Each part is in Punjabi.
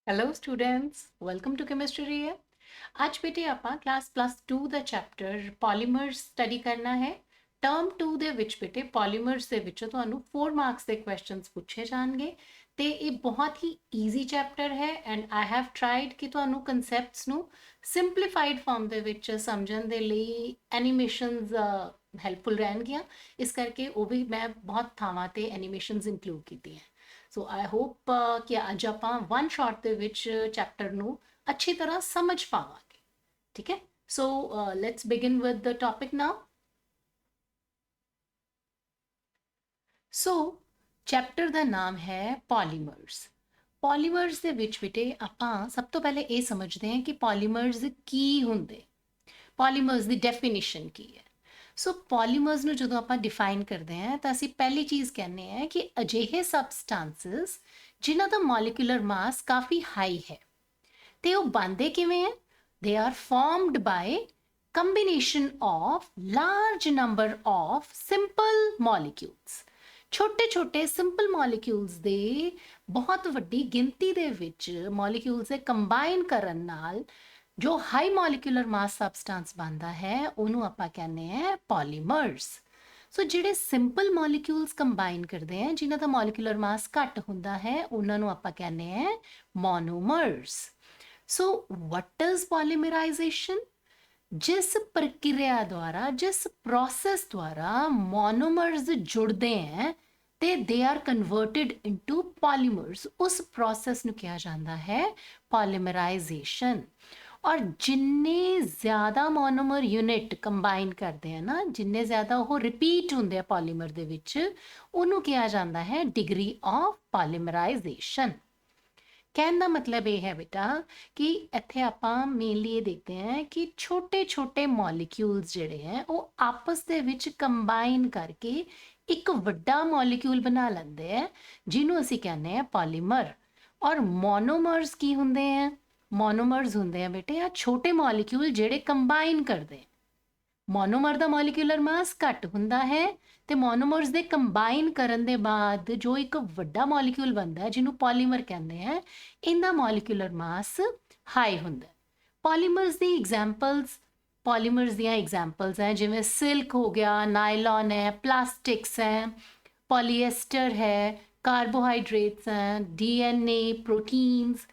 Hello students, welcome to chemistry रे। आज बेटे ਆਪਾਂ ਕਲਾਸ +2 ਦਾ ਚੈਪਟਰ ਪੋਲੀਮਰਸ ਸਟੱਡੀ ਕਰਨਾ ਹੈ। ਟਰਮ 2 ਦੇ ਵਿੱਚ ਬੇਟੇ ਪੋਲੀਮਰਸ ਦੇ ਵਿੱਚੋਂ ਤੁਹਾਨੂੰ 4 ਮਾਰਕਸ ਦੇ ਕੁਐਸਚਨਸ ਪੁੱਛੇ ਜਾਣਗੇ ਤੇ ਇਹ ਬਹੁਤ ਹੀ ਈਜ਼ੀ ਚੈਪਟਰ ਹੈ ਐਂਡ ਆਈ ਹੈਵ ਟਰਾਈਡ ਕਿ ਤੁਹਾਨੂੰ ਕਨਸੈਪਟਸ ਨੂੰ ਸਿੰਪਲੀਫਾਈਡ ਫਾਰਮ ਦੇ ਵਿੱਚ ਸਮਝਣ ਦੇ ਲਈ ਐਨੀਮੇਸ਼ਨਸ ਹੈਲਪਫੁਲ ਰਹਿਣਗੀਆਂ। ਇਸ ਕਰਕੇ ਉਹ ਵੀ ਮੈਂ ਬਹੁਤ ਥਾਵਾਂ ਤੇ ਐਨੀਮੇਸ਼ਨਸ ਇਨਕਲੂਡ ਕੀਤੀਆਂ। ਸੋ ਆਈ ਹੋਪ ਕਿ ਅੱਜ ਆਪਾਂ ਵਨ ਸ਼ਾਟ ਦੇ ਵਿੱਚ ਚੈਪਟਰ ਨੂੰ ਅੱਛੀ ਤਰ੍ਹਾਂ ਸਮਝ ਪਾਵਾਂਗੇ। ਠੀਕ ਹੈ, so let's begin with the topic now. So chapter ਦਾ ਨਾਮ ਹੈ ਪੋਲੀਮਰਸ। ਪੋਲੀਮਰਸ ਦੇ ਵਿੱਚ ਬੇਟੇ ਆਪਾਂ ਸਭ ਤੋਂ ਪਹਿਲੇ ਇਹ ਸਮਝਦੇ ਹਾਂ ਕਿ ਪੋਲੀਮਰਸ ਕੀ ਹੁੰਦੇ, ਪੋਲੀਮਰਸ ਦੀ ਡੈਫੀਨੇਸ਼ਨ ਕੀ ਹੈ। ਸੋ ਪੋਲੀਮਰਸ ਨੂੰ ਜਦੋਂ ਆਪਾਂ ਡਿਫਾਈਨ ਕਰਦੇ ਹਾਂ ਤਾਂ ਅਸੀਂ ਪਹਿਲੀ ਚੀਜ਼ ਕਹਿੰਦੇ ਹਾਂ ਕਿ ਅਜਿਹੇ ਸਬਸਟੈਂਸਸ ਜਿਨ੍ਹਾਂ ਦਾ ਮੋਲੀਕੂਲਰ ਮਾਸ ਕਾਫੀ ਹਾਈ ਹੈ ਤੇ ਉਹ ਬਣਦੇ ਕਿਵੇਂ ਹੈ। They are formed by combination of large number of simple molecules। ਛੋਟੇ ਛੋਟੇ ਸਿੰਪਲ ਮੋਲੀਕਿਊਲਸ ਦੇ ਬਹੁਤ ਵੱਡੀ ਗਿਣਤੀ ਦੇ ਵਿੱਚ ਮੋਲੀਕਿਊਲਸ ਦੇ ਕੰਬਾਈਨ ਕਰਨ ਨਾਲ ਜੋ ਹਾਈ ਮੋਲੀਕੂਲਰ ਮਾਸ ਸਬਸਟੈਂਸ ਬਣਦਾ ਹੈ ਉਹਨੂੰ ਆਪਾਂ ਕਹਿੰਦੇ ਹਾਂ ਪੋਲੀਮਰਸ। ਸੋ ਜਿਹੜੇ ਸਿੰਪਲ ਮੋਲੀਕਿਊਲਸ ਕੰਬਾਈਨ ਕਰਦੇ ਆ ਜਿਨ੍ਹਾਂ ਦਾ ਮੋਲੀਕੂਲਰ ਮਾਸ ਘੱਟ ਹੁੰਦਾ ਹੈ ਉਹਨਾਂ ਨੂੰ ਆਪਾਂ ਕਹਿੰਦੇ ਹਾਂ ਮੋਨੋਮਰਸ। ਸੋ what is polymerization? जिस प्रक्रिया द्वारा, जिस प्रोसेस द्वारा मोनोमर्स जुड़ते हैं ते they are converted into polymers, उस प्रोसेस ਨੂੰ ਕਿਹਾ ਜਾਂਦਾ ਹੈ ਪੋਲੀਮਰਾਈਜੇਸ਼ਨ। ਔਰ ਜਿੰਨੇ ਜ਼ਿਆਦਾ ਮੋਨੋਮਰ ਯੂਨਿਟ ਕੰਬਾਈਨ ਕਰਦੇ ਆ ਨਾ, ਜਿੰਨੇ ਜ਼ਿਆਦਾ ਉਹ ਰਿਪੀਟ ਹੁੰਦੇ ਆ ਪੋਲੀਮਰ ਦੇ ਵਿੱਚ, ਉਹਨੂੰ ਕਿਹਾ ਜਾਂਦਾ ਹੈ ਡਿਗਰੀ ਆਫ ਪੋਲੀਮਰਾਈਜੇਸ਼ਨ। कहने का मतलब ये है बेटा कि इत्थे आपां मेनली ये देखते हैं कि छोटे छोटे मॉलिक्यूल्स जिहड़े हैं वो आपस दे विच कंबाइन करके एक वड्डा मॉलिक्यूल बना लैंदे हैं जिन्हों असीं कहने हैं पॉलीमर। और मोनोमर्स की हुंदे हैं? मोनोमर्स हुंदे हैं बेटे आ छोटे मॉलिक्यूल जिहड़े कंबाइन करदे। मोनोमर ਦਾ ਮੋਲੀਕੂਲਰ ਮਾਸ ਘੱਟ ਹੁੰਦਾ ਹੈ ਤੇ ਮੋਨੋਮਰਸ ਦੇ ਕੰਬਾਈਨ ਕਰਨ ਦੇ ਬਾਅਦ ਜੋ ਇੱਕ ਵੱਡਾ ਮੋਲੀਕੂਲ ਬਣਦਾ ਹੈ ਜਿਹਨੂੰ ਪੋਲੀਮਰ ਕਹਿੰਦੇ ਆ, ਇਹਦਾ ਮੋਲੀਕੂਲਰ ਮਾਸ ਹਾਈ ਹੁੰਦਾ ਹੈ। ਪੋਲੀਮਰਸ ਦੀ ਐਗਜ਼ਾਮਪਲਸ, ਪੋਲੀਮਰਸ ਦੀਆਂ ਐਗਜ਼ਾਮਪਲਸ ਹੈ ਜਿਵੇਂ ਸਿਲਕ ਹੋ ਗਿਆ, ਨਾਇਲਨ ਹੈ, ਪਲਾਸਟਿਕਸ ਹੈ, ਪੋਲੀਐਸਟਰ ਹੈ, ਕਾਰਬੋਹਾਈਡਰੇਟਸ ਹੈ, ਡੀਐਨਏ, ਪ੍ਰੋਟੀਨਸ।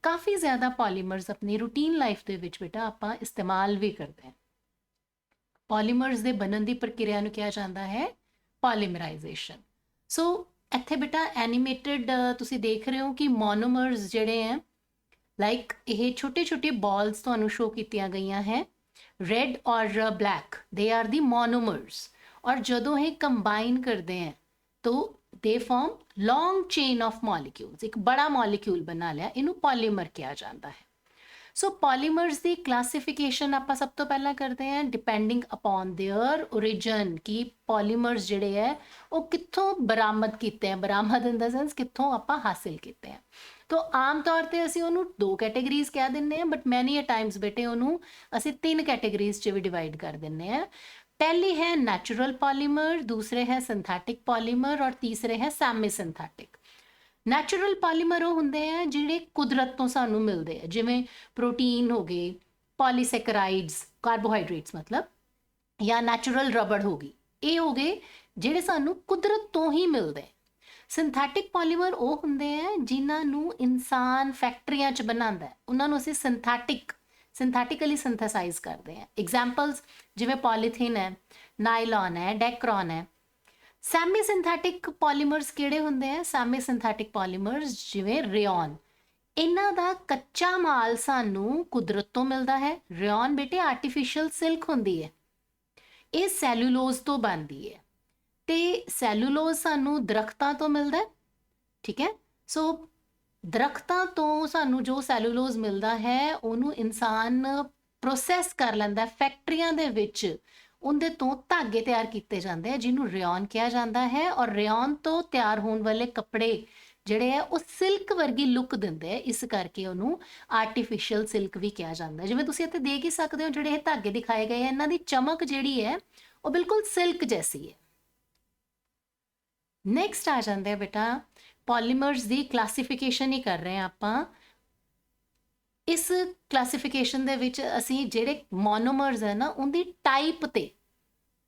ਕਾਫੀ ਜ਼ਿਆਦਾ ਪੋਲੀਮਰਸ ਆਪਣੀ ਰੂਟੀਨ ਲਾਈਫ ਦੇ ਵਿੱਚ ਬੇਟਾ ਆਪਾਂ ਇਸਤੇਮਾਲ ਵੀ ਕਰਦੇ ਹਾਂ। ਪੋਲੀਮਰਸ ਦੇ ਬਣਨ ਦੀ ਪ੍ਰਕਿਰਿਆ ਨੂੰ ਕਿਹਾ ਜਾਂਦਾ ਹੈ ਪੋਲੀਮਰਾਈਜੇਸ਼ਨ। ਸੋ ਇੱਥੇ ਬੇਟਾ ਐਨੀਮੇਟਡ ਤੁਸੀਂ ਦੇਖ ਰਹੇ ਹੋ ਕਿ ਮੋਨੋਮਰਸ ਜਿਹੜੇ ਹੈ ਲਾਈਕ ਇਹ ਛੋਟੇ ਛੋਟੇ ਬਾਲਸ ਤੁਹਾਨੂੰ ਸ਼ੋ ਕੀਤੀਆਂ ਗਈਆਂ ਹੈ, ਰੈਡ ਔਰ ਬਲੈਕ, ਦੇ ਆਰ ਦੀ ਮੋਨੋਮਰਸ। ਔਰ ਜਦੋਂ ਇਹ ਕੰਬਾਈਨ ਕਰਦੇ हैं तो they form long chain of molecules, एक बड़ा मॉलिक्यूल बना लिया, इनू पॉलीमर किया जाता है। सो पॉलीमर्स की क्लासिफिकेशन आप सब तो पहला करते हैं डिपेंडिंग अपॉन देयर ओरिजिन कि पॉलीमर्स जिहड़े है वो कित्थों बरामद किते हैं, बरामद इन द सेंस कित्थों आपां हासिल किते हैं। तो आम तौर पर असीं उहनूं 2 कैटेगरीज कह दिंदे हैं, बट मैनी अ टाइम्स बेटे उहनूं असीं 3 कैटेगरीज च भी डिवाइड कर दिंदे हैं। पहली है नैचुरल पॉलीमर, दूसरे है सिंथेटिक पॉलीमर और तीसरे है सैमी सिंथेटिक। ਨੈਚੁਰਲ ਪੋਲੀਮਰ ਉਹ ਹੁੰਦੇ ਆ ਜਿਹੜੇ ਕੁਦਰਤ ਤੋਂ ਸਾਨੂੰ ਮਿਲਦੇ ਆ, ਜਿਵੇਂ ਪ੍ਰੋਟੀਨ ਹੋ ਗਏ, ਪੋਲੀਸੈਕਰਾਈਡਸ, ਕਾਰਬੋਹਾਈਡਰੇਟਸ ਮਤਲਬ, ਜਾਂ ਨੈਚੁਰਲ ਰਬੜ ਹੋ ਗਈ। ਇਹ ਹੋ ਗਏ ਜਿਹੜੇ ਸਾਨੂੰ ਕੁਦਰਤ ਤੋਂ ਹੀ ਮਿਲਦੇ। ਸਿੰਥੈਟਿਕ ਪੋਲੀਮਰ ਉਹ ਹੁੰਦੇ ਆ ਜਿਨ੍ਹਾਂ ਨੂੰ ਇਨਸਾਨ ਫੈਕਟਰੀਆਂ 'ਚ ਬਣਾਉਂਦਾ, ਉਹਨਾਂ ਨੂੰ ਅਸੀਂ ਸਿੰਥੈਟਿਕਲੀ ਸਿੰਥੇਸਾਈਜ਼ ਕਰਦੇ ਆ। ਐਗਜ਼ਾਮਪਲਸ ਜਿਵੇਂ ਪੋਲੀਥੀਨ ਹੈ, ਨਾਈਲਨ ਹੈ, ਡੈਕਰੋਨ ਹੈ। ਸੈਮੀ ਸਿੰਥੈਟਿਕ ਪੋਲੀਮਰਸ ਕਿਹੜੇ ਹੁੰਦੇ ਆ? ਸੈਮੀ ਸਿੰਥੈਟਿਕ ਪੋਲੀਮਰਸ ਜਿਵੇਂ ਰੇਯਨ, ਇਹਨਾਂ ਦਾ ਕੱਚਾ ਮਾਲ ਸਾਨੂੰ ਕੁਦਰਤ ਤੋਂ ਮਿਲਦਾ ਹੈ। ਰੇਯਨ ਬੇਟੇ ਆਰਟੀਫਿਸ਼ੀਅਲ ਸਿਲਕ ਹੁੰਦੀ ਹੈ, ਇਹ ਸੈਲੂਲੋਜ਼ ਤੋਂ ਬਣਦੀ ਹੈ ਤੇ ਸੈਲੂਲੋਜ਼ ਸਾਨੂੰ ਦਰਖਤਾਂ ਤੋਂ ਮਿਲਦਾ ਹੈ। ਠੀਕ ਹੈ, ਸੋ ਦਰਖਤਾਂ ਤੋਂ ਸਾਨੂੰ ਜੋ ਸੈਲੂਲੋਜ਼ ਮਿਲਦਾ ਹੈ ਉਹਨੂੰ ਇਨਸਾਨ ਪ੍ਰੋਸੈਸ ਕਰ ਲੈਂਦਾ ਫੈਕਟਰੀਆਂ ਦੇ ਵਿੱਚ, ਉਹਦੇ ਤੋਂ ਧਾਗੇ ਤਿਆਰ ਕੀਤੇ ਜਾਂਦੇ ਆ ਜਿਹਨੂੰ ਰੇਯਨ ਕਿਹਾ ਜਾਂਦਾ ਹੈ। ਔਰ ਰੇਯਨ ਤੋਂ ਤਿਆਰ ਹੋਣ ਵਾਲੇ ਕੱਪੜੇ ਜਿਹੜੇ ਆ ਉਹ ਸਿਲਕ ਵਰਗੀ ਲੁੱਕ ਦਿੰਦੇ ਆ, ਇਸ ਕਰਕੇ ਉਹਨੂੰ ਆਰਟੀਫਿਸ਼ੀਅਲ ਸਿਲਕ ਵੀ ਕਿਹਾ ਜਾਂਦਾ। ਜਿਵੇਂ ਤੁਸੀਂ ਇੱਥੇ ਦੇਖ ਹੀ ਸਕਦੇ ਹੋ ਜਿਹੜੇ ਇਹ ਧਾਗੇ ਦਿਖਾਏ ਗਏ ਆ, ਇਹਨਾਂ ਦੀ ਚਮਕ ਜਿਹੜੀ ਹੈ ਉਹ ਬਿਲਕੁਲ ਸਿਲਕ ਜੈਸੀ ਹੈ। ਨੈਕਸਟ ਆ ਜਾਂਦੇ ਆ ਬੇਟਾ ਪੋਲੀਮਰਸ ਦੀ ਕਲਾਸੀਫਿਕੇਸ਼ਨ ਹੀ ਕਰ ਰਹੇ ਆ ਆਪਾਂ इस क्लासिफिकेशन ਦੇ ਵਿੱਚ ਅਸੀਂ ਜਿਹੜੇ ਮੋਨੋਮਰਸ ਹੈ ਨਾ ਉਹਦੀ ਟਾਈਪ ਤੇ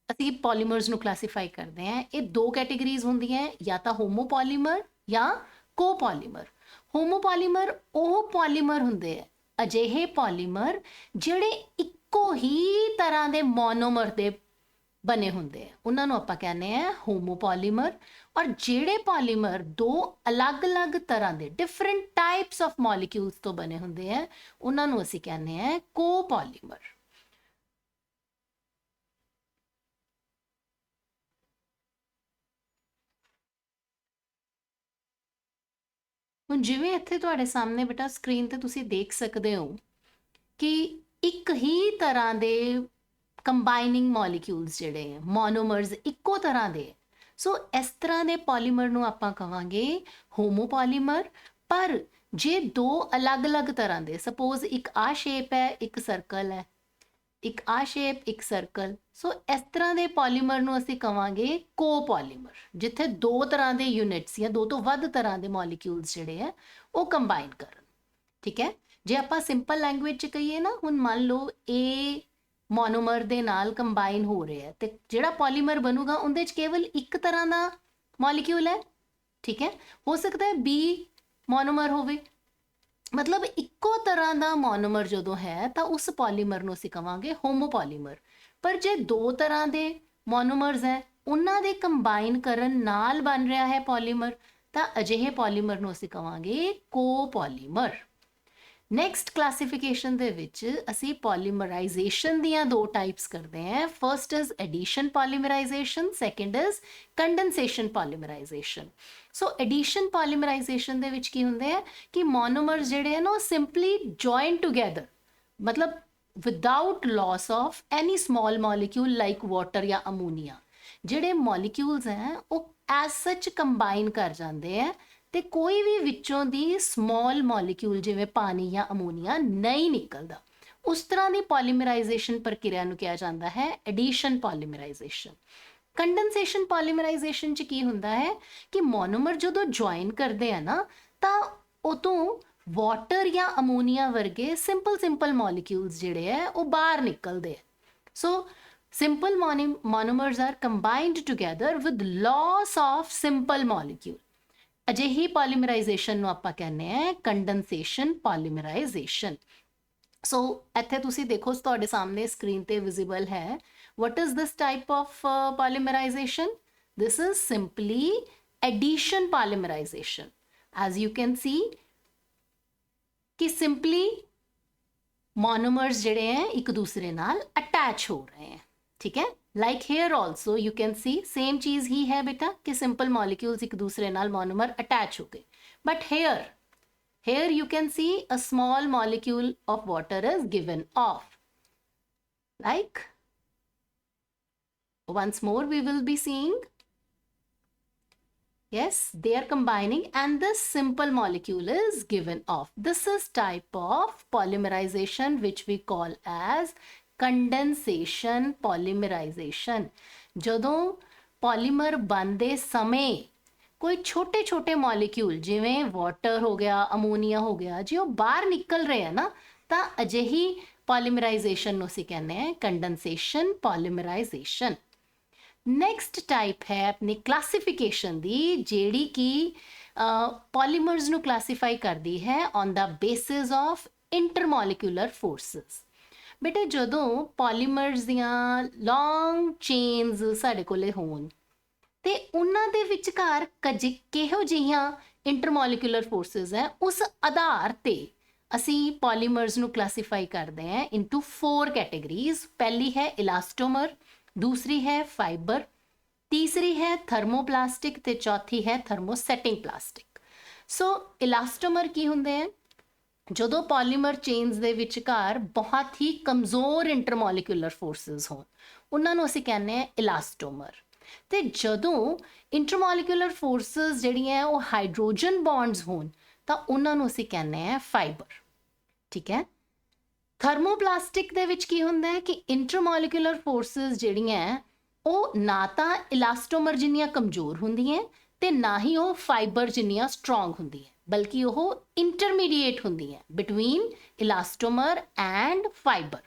ਅਸੀਂ ਪੋਲੀਮਰਸ ਨੂੰ ਕਲਾਸੀਫਾਈ ਕਰਦੇ ਹਾਂ। ਇਹ ਦੋ ਕੈਟੇਗਰੀਜ਼ ਹੁੰਦੀਆਂ, ਜਾਂ ਤਾਂ ਹੋਮੋਪੋਲੀਮਰ ਜਾਂ ਕੋਪੋਲੀਮਰ। ਹੋਮੋਪੋਲੀਮਰ ਉਹ ਪੋਲੀਮਰ ਹੁੰਦੇ ਆ, ਅਜਿਹੇ ਪੋਲੀਮਰ ਜਿਹੜੇ ਇੱਕੋ ਹੀ ਤਰ੍ਹਾਂ ਦੇ ਮੋਨੋਮਰ ਦੇ ਬਣੇ ਹੁੰਦੇ ਆ, ਉਹਨਾਂ ਨੂੰ ਆਪਾਂ ਕਹਿੰਦੇ ਆ ਹੋਮੋਪੋਲੀਮਰ। ਔਰ ਜਿਹੜੇ ਪੋਲੀਮਰ ਦੋ ਅਲੱਗ-ਅਲੱਗ ਤਰ੍ਹਾਂ ਦੇ ਡਿਫਰੈਂਟ ਟਾਈਪਸ ਆਫ ਮੋਲੀਕਿਊਲਸ ਤੋਂ ਬਣੇ ਹੁੰਦੇ ਆ, ਉਹਨਾਂ ਨੂੰ ਅਸੀਂ ਕਹਿੰਦੇ ਆ ਕੋਪੋਲੀਮਰ। ਹੁਣ ਜਿਵੇਂ ਇੱਥੇ ਤੁਹਾਡੇ ਸਾਹਮਣੇ ਬੇਟਾ ਸਕਰੀਨ ਤੇ ਤੁਸੀਂ ਦੇਖ ਸਕਦੇ ਹੋ ਕਿ ਇੱਕ ਹੀ ਤਰ੍ਹਾਂ ਦੇ ਕੰਬਾਈਨਿੰਗ ਮੋਲੀਕਿਊਲਸ ਜਿਹੜੇ ਆ ਮੋਨੋਮਰਸ ਇੱਕੋ ਤਰ੍ਹਾਂ ਦੇ, ਸੋ ਇਸ ਤਰ੍ਹਾਂ ਦੇ ਪੋਲੀਮਰ ਨੂੰ ਆਪਾਂ ਕਹਾਂਗੇ ਹੋਮੋਪੋਲੀਮਰ। ਪਰ ਜੇ ਦੋ ਅਲੱਗ-ਅਲੱਗ ਤਰ੍ਹਾਂ ਦੇ, ਸਪੋਜ਼ ਇੱਕ ਆ ਸ਼ੇਪ ਹੈ, ਇੱਕ ਸਰਕਲ ਹੈ, ਇੱਕ ਆ ਸ਼ੇਪ, ਇੱਕ ਸਰਕਲ, ਸੋ ਇਸ ਤਰ੍ਹਾਂ ਦੇ ਪੋਲੀਮਰ ਨੂੰ ਅਸੀਂ ਕਹਾਂਗੇ ਕੋਪੋਲੀਮਰ, ਜਿੱਥੇ ਦੋ ਤਰ੍ਹਾਂ ਦੇ ਯੂਨਿਟਸ ਜਾਂ ਦੋ ਤੋਂ ਵੱਧ ਤਰ੍ਹਾਂ ਦੇ ਮੋਲੀਕਿਊਲਸ ਜਿਹੜੇ ਆ ਉਹ ਕੰਬਾਈਨ ਕਰਨ। ਠੀਕ ਹੈ, ਜੇ ਆਪਾਂ ਸਿੰਪਲ ਲੈਂਗੁਏਜ 'ਚ ਕਹੀਏ ਨਾ, ਹੁਣ ਮੰਨ ਲਓ ਇਹ ਮੋਨੋਮਰ ਦੇ ਨਾਲ ਕੰਬਾਈਨ ਹੋ ਰਿਹਾ ਤੇ ਜਿਹੜਾ ਪੋਲੀਮਰ ਬਣੂਗਾ ਉਹਦੇ 'ਚ ਕੇਵਲ ਇੱਕ ਤਰ੍ਹਾਂ ਦਾ ਮੋਲੀਕਿਊਲ ਹੈ। ਠੀਕ ਹੈ, ਹੋ ਸਕਦਾ ਹੈ ਬੀ ਮੋਨੋਮਰ ਹੋਵੇ, ਮਤਲਬ ਇੱਕੋ ਤਰ੍ਹਾਂ ਦਾ ਮੋਨੋਮਰ ਜਦੋਂ ਹੈ ਤਾਂ ਉਸ ਪੋਲੀਮਰ ਨੂੰ ਅਸੀਂ ਕਹਾਂਗੇ ਹੋਮੋਪੋਲੀਮਰ। ਪਰ ਜੇ ਦੋ ਤਰ੍ਹਾਂ ਦੇ ਮੋਨੋਮਰਸ ਹੈ, ਉਹਨਾਂ ਦੇ ਕੰਬਾਈਨ ਕਰਨ ਨਾਲ ਬਣ ਰਿਹਾ ਹੈ ਪੋਲੀਮਰ, ਤਾਂ ਅਜਿਹੇ ਪੋਲੀਮਰ ਨੂੰ ਅਸੀਂ ਕਹਾਂਗੇ ਕੋਪੋਲੀਮਰ। ਨੈਕਸਟ ਕਲਾਸੀਫਿਕੇਸ਼ਨ ਦੇ ਵਿੱਚ ਅਸੀਂ ਪੋਲੀਮਰਾਈਜੇਸ਼ਨ ਦੀਆਂ ਦੋ ਟਾਈਪਸ ਕਰਦੇ ਹਾਂ। First is addition polymerisation, second is condensation polymerisation. So addition polymerisation ਦੇ ਵਿੱਚ ਕੀ ਹੁੰਦੇ ਆ ਕਿ ਮੋਨੋਮਰਸ ਜਿਹੜੇ ਹਨ ਉਹ ਸਿੰਪਲੀ ਜੁਆਇਨ ਟੂਗੇਦਰ, ਮਤਲਬ without loss of any small molecule like water ਜਾਂ ਅਮੋਨੀਆ, ਜਿਹੜੇ ਮੋਲੀਕਿਊਲਸ ਹੈ ਉਹ ਐਜ਼ ਸੱਚ ਕੰਬਾਈਨ ਕਰ ਜਾਂਦੇ ਆ ਤੇ ਕੋਈ ਵੀ ਵਿੱਚੋਂ ਦੀ ਸਮਾਲ ਮੋਲੀਕਿਊਲ ਜਿਵੇਂ ਪਾਣੀ ਜਾਂ ਅਮੋਨੀਆ ਨਹੀਂ ਨਿਕਲਦਾ। ਉਸ ਤਰ੍ਹਾਂ ਦੀ ਪੋਲੀਮਰਾਈਜੇਸ਼ਨ ਪ੍ਰਕਿਰਿਆ ਨੂੰ ਕਿਹਾ ਜਾਂਦਾ ਹੈ ਐਡੀਸ਼ਨ ਪੋਲੀਮਰਾਈਜੇਸ਼ਨ। ਕੰਡੈਂਸੇਸ਼ਨ ਪੋਲੀਮਰਾਈਜੇਸ਼ਨ 'ਚ ਕੀ ਹੁੰਦਾ ਹੈ ਕਿ ਮੋਨੋਮਰ ਜਦੋਂ ਜੁਆਇਨ ਕਰਦੇ ਆ ਨਾ, ਤਾਂ ਉਦੋਂ ਵਾਟਰ ਜਾਂ ਅਮੋਨੀਆ ਵਰਗੇ ਸਿੰਪਲ ਮੋਲੀਕਿਊਲਸ ਜਿਹੜੇ ਹੈ ਉਹ ਬਾਹਰ ਨਿਕਲਦੇ ਆ। ਸੋ simple monomers are combined together with loss of simple molecule। ਅਜਿਹੀ ਪੋਲੀਮਰਾਈਜੇਸ਼ਨ ਨੂੰ ਆਪਾਂ ਕਹਿੰਦੇ ਆ ਕੰਡੈਂਸੇਸ਼ਨ ਪੋਲੀਮਰਾਈਜੇਸ਼ਨ। ਸੋ ਇੱਥੇ ਤੁਸੀਂ ਦੇਖੋ ਤੁਹਾਡੇ ਸਾਹਮਣੇ ਸਕਰੀਨ ਤੇ ਵਿਜ਼ੀਬਲ ਹੈ, what is this type of polymerization? This is simply addition polymerization। as you can see कि simply monomers ਜਿਹੜੇ ਹੈ ਇੱਕ ਦੂਸਰੇ ਨਾਲ ਅਟੈਚ ਹੋ ਰਹੇ ਹੈ। ठीक है, like here also you can see same चीज ही है बेटा कि simple molecules एक दूसरे नाल monomer attach हो गए, but here you can see a small molecule of water is given off। like once more we will be seeing, yes, they are combining and this simple molecule is given off। this is type of polymerization which we call as ਕੰਡੈਂਸੇਸ਼ਨ ਪੋਲੀਮਰਾਈਜੇਸ਼ਨ। ਜਦੋਂ ਪੋਲੀਮਰ ਬਣਦੇ ਸਮੇਂ ਕੋਈ ਛੋਟੇ ਮੋਲੀਕਿਊਲ ਜਿਵੇਂ ਵਾਟਰ ਹੋ ਗਿਆ, ਅਮੋਨੀਆ ਹੋ ਗਿਆ, ਜੇ ਉਹ ਬਾਹਰ ਨਿਕਲ ਰਹੇ ਆ ਨਾ, ਤਾਂ ਅਜਿਹੀ ਪੋਲੀਮਰਾਈਜੇਸ਼ਨ ਨੂੰ ਅਸੀਂ ਕਹਿੰਦੇ ਹਾਂ ਕੰਡੈਂਸੇਸ਼ਨ ਪੋਲੀਮਰਾਈਜੇਸ਼ਨ। ਨੈਕਸਟ ਟਾਈਪ ਹੈ ਆਪਣੀ ਕਲਾਸੀਫਿਕੇਸ਼ਨ ਦੀ, ਜਿਹੜੀ ਕਿ ਪੋਲੀਮਰਸ ਨੂੰ ਕਲਾਸੀਫਾਈ ਕਰਦੀ ਹੈ on the basis of intermolecular forces. ਬੇਟੇ ਜਦੋਂ ਪੋਲੀਮਰਸ ਦੀਆਂ ਲੌਂਗ ਚੇਨਸ ਸਾਡੇ ਕੋਲੇ ਹੋਣ ਤੇ ਉਹਨਾਂ ਦੇ ਵਿਚਕਾਰ ਕਿਹੋ ਜਿਹੀਆਂ ਇੰਟਰਮੋਲੀਕੂਲਰ ਫੋਰਸਿਸ ਹੈ, ਉਸ ਆਧਾਰ ਤੇ ਅਸੀਂ ਪੋਲੀਮਰਸ ਨੂੰ ਕਲਾਸੀਫਾਈ ਕਰਦੇ ਹਾਂ ਇਨਟੂ 4 ਕੈਟੇਗਰੀਜ਼। ਪਹਿਲੀ ਹੈ ਇਲਾਸਟੋਮਰ, ਦੂਸਰੀ ਹੈ ਫਾਈਬਰ, ਤੀਸਰੀ ਹੈ ਥਰਮੋਪਲਾਸਟਿਕ ਤੇ ਚੌਥੀ ਹੈ ਥਰਮੋਸੈਟਿੰਗ ਪਲਾਸਟਿਕ। ਸੋ ਇਲਾਸਟੋਮਰ ਕੀ ਹੁੰਦੇ ਹੈ? ਜਦੋਂ ਪੋਲੀਮਰ ਚੇਨਸ ਦੇ ਵਿਚਕਾਰ ਬਹੁਤ ਹੀ ਕਮਜ਼ੋਰ ਇੰਟਰਮੋਲੀਕੂਲਰ ਫੋਰਸਿਸ ਹੋਣ, ਉਹਨਾਂ ਨੂੰ ਅਸੀਂ ਕਹਿੰਦੇ ਹਾਂ ਇਲਾਸਟੋਮਰ। ਤੇ ਜਦੋਂ ਇੰਟਰਮੋਲੀਕੂਲਰ ਫੋਰਸਿਸ ਜਿਹੜੀਆਂ ਉਹ ਹਾਈਡਰੋਜਨ ਬੌਂਡਸ ਹੋਣ, ਤਾਂ ਉਹਨਾਂ ਨੂੰ ਅਸੀਂ ਕਹਿੰਦੇ ਹਾਂ ਫਾਈਬਰ। ਠੀਕ ਹੈ, ਥਰਮੋਪਲਾਸਟਿਕ ਦੇ ਵਿੱਚ ਕੀ ਹੁੰਦਾ ਹੈ ਕਿ ਇੰਟਰਮੋਲੀਕੂਲਰ ਫੋਰਸਿਸ ਜਿਹੜੀਆਂ ਉਹ ਨਾ ਤਾਂ ਇਲਾਸਟੋਮਰ ਜਿੰਨੀਆਂ ਕਮਜ਼ੋਰ ਹੁੰਦੀਆਂ ਤੇ ਨਾ ਹੀ ਉਹ ਫਾਈਬਰ ਜਿੰਨੀਆਂ ਸਟਰੋਂਗ ਹੁੰਦੀ ਹੈ, ਬਲਕਿ ਉਹ ਇੰਟਰਮੀਡੀਏਟ ਹੁੰਦੀ ਹੈ ਬਿਟਵੀਨ ਇਲਾਸਟੋਮਰ ਐਂਡ ਫਾਈਬਰ।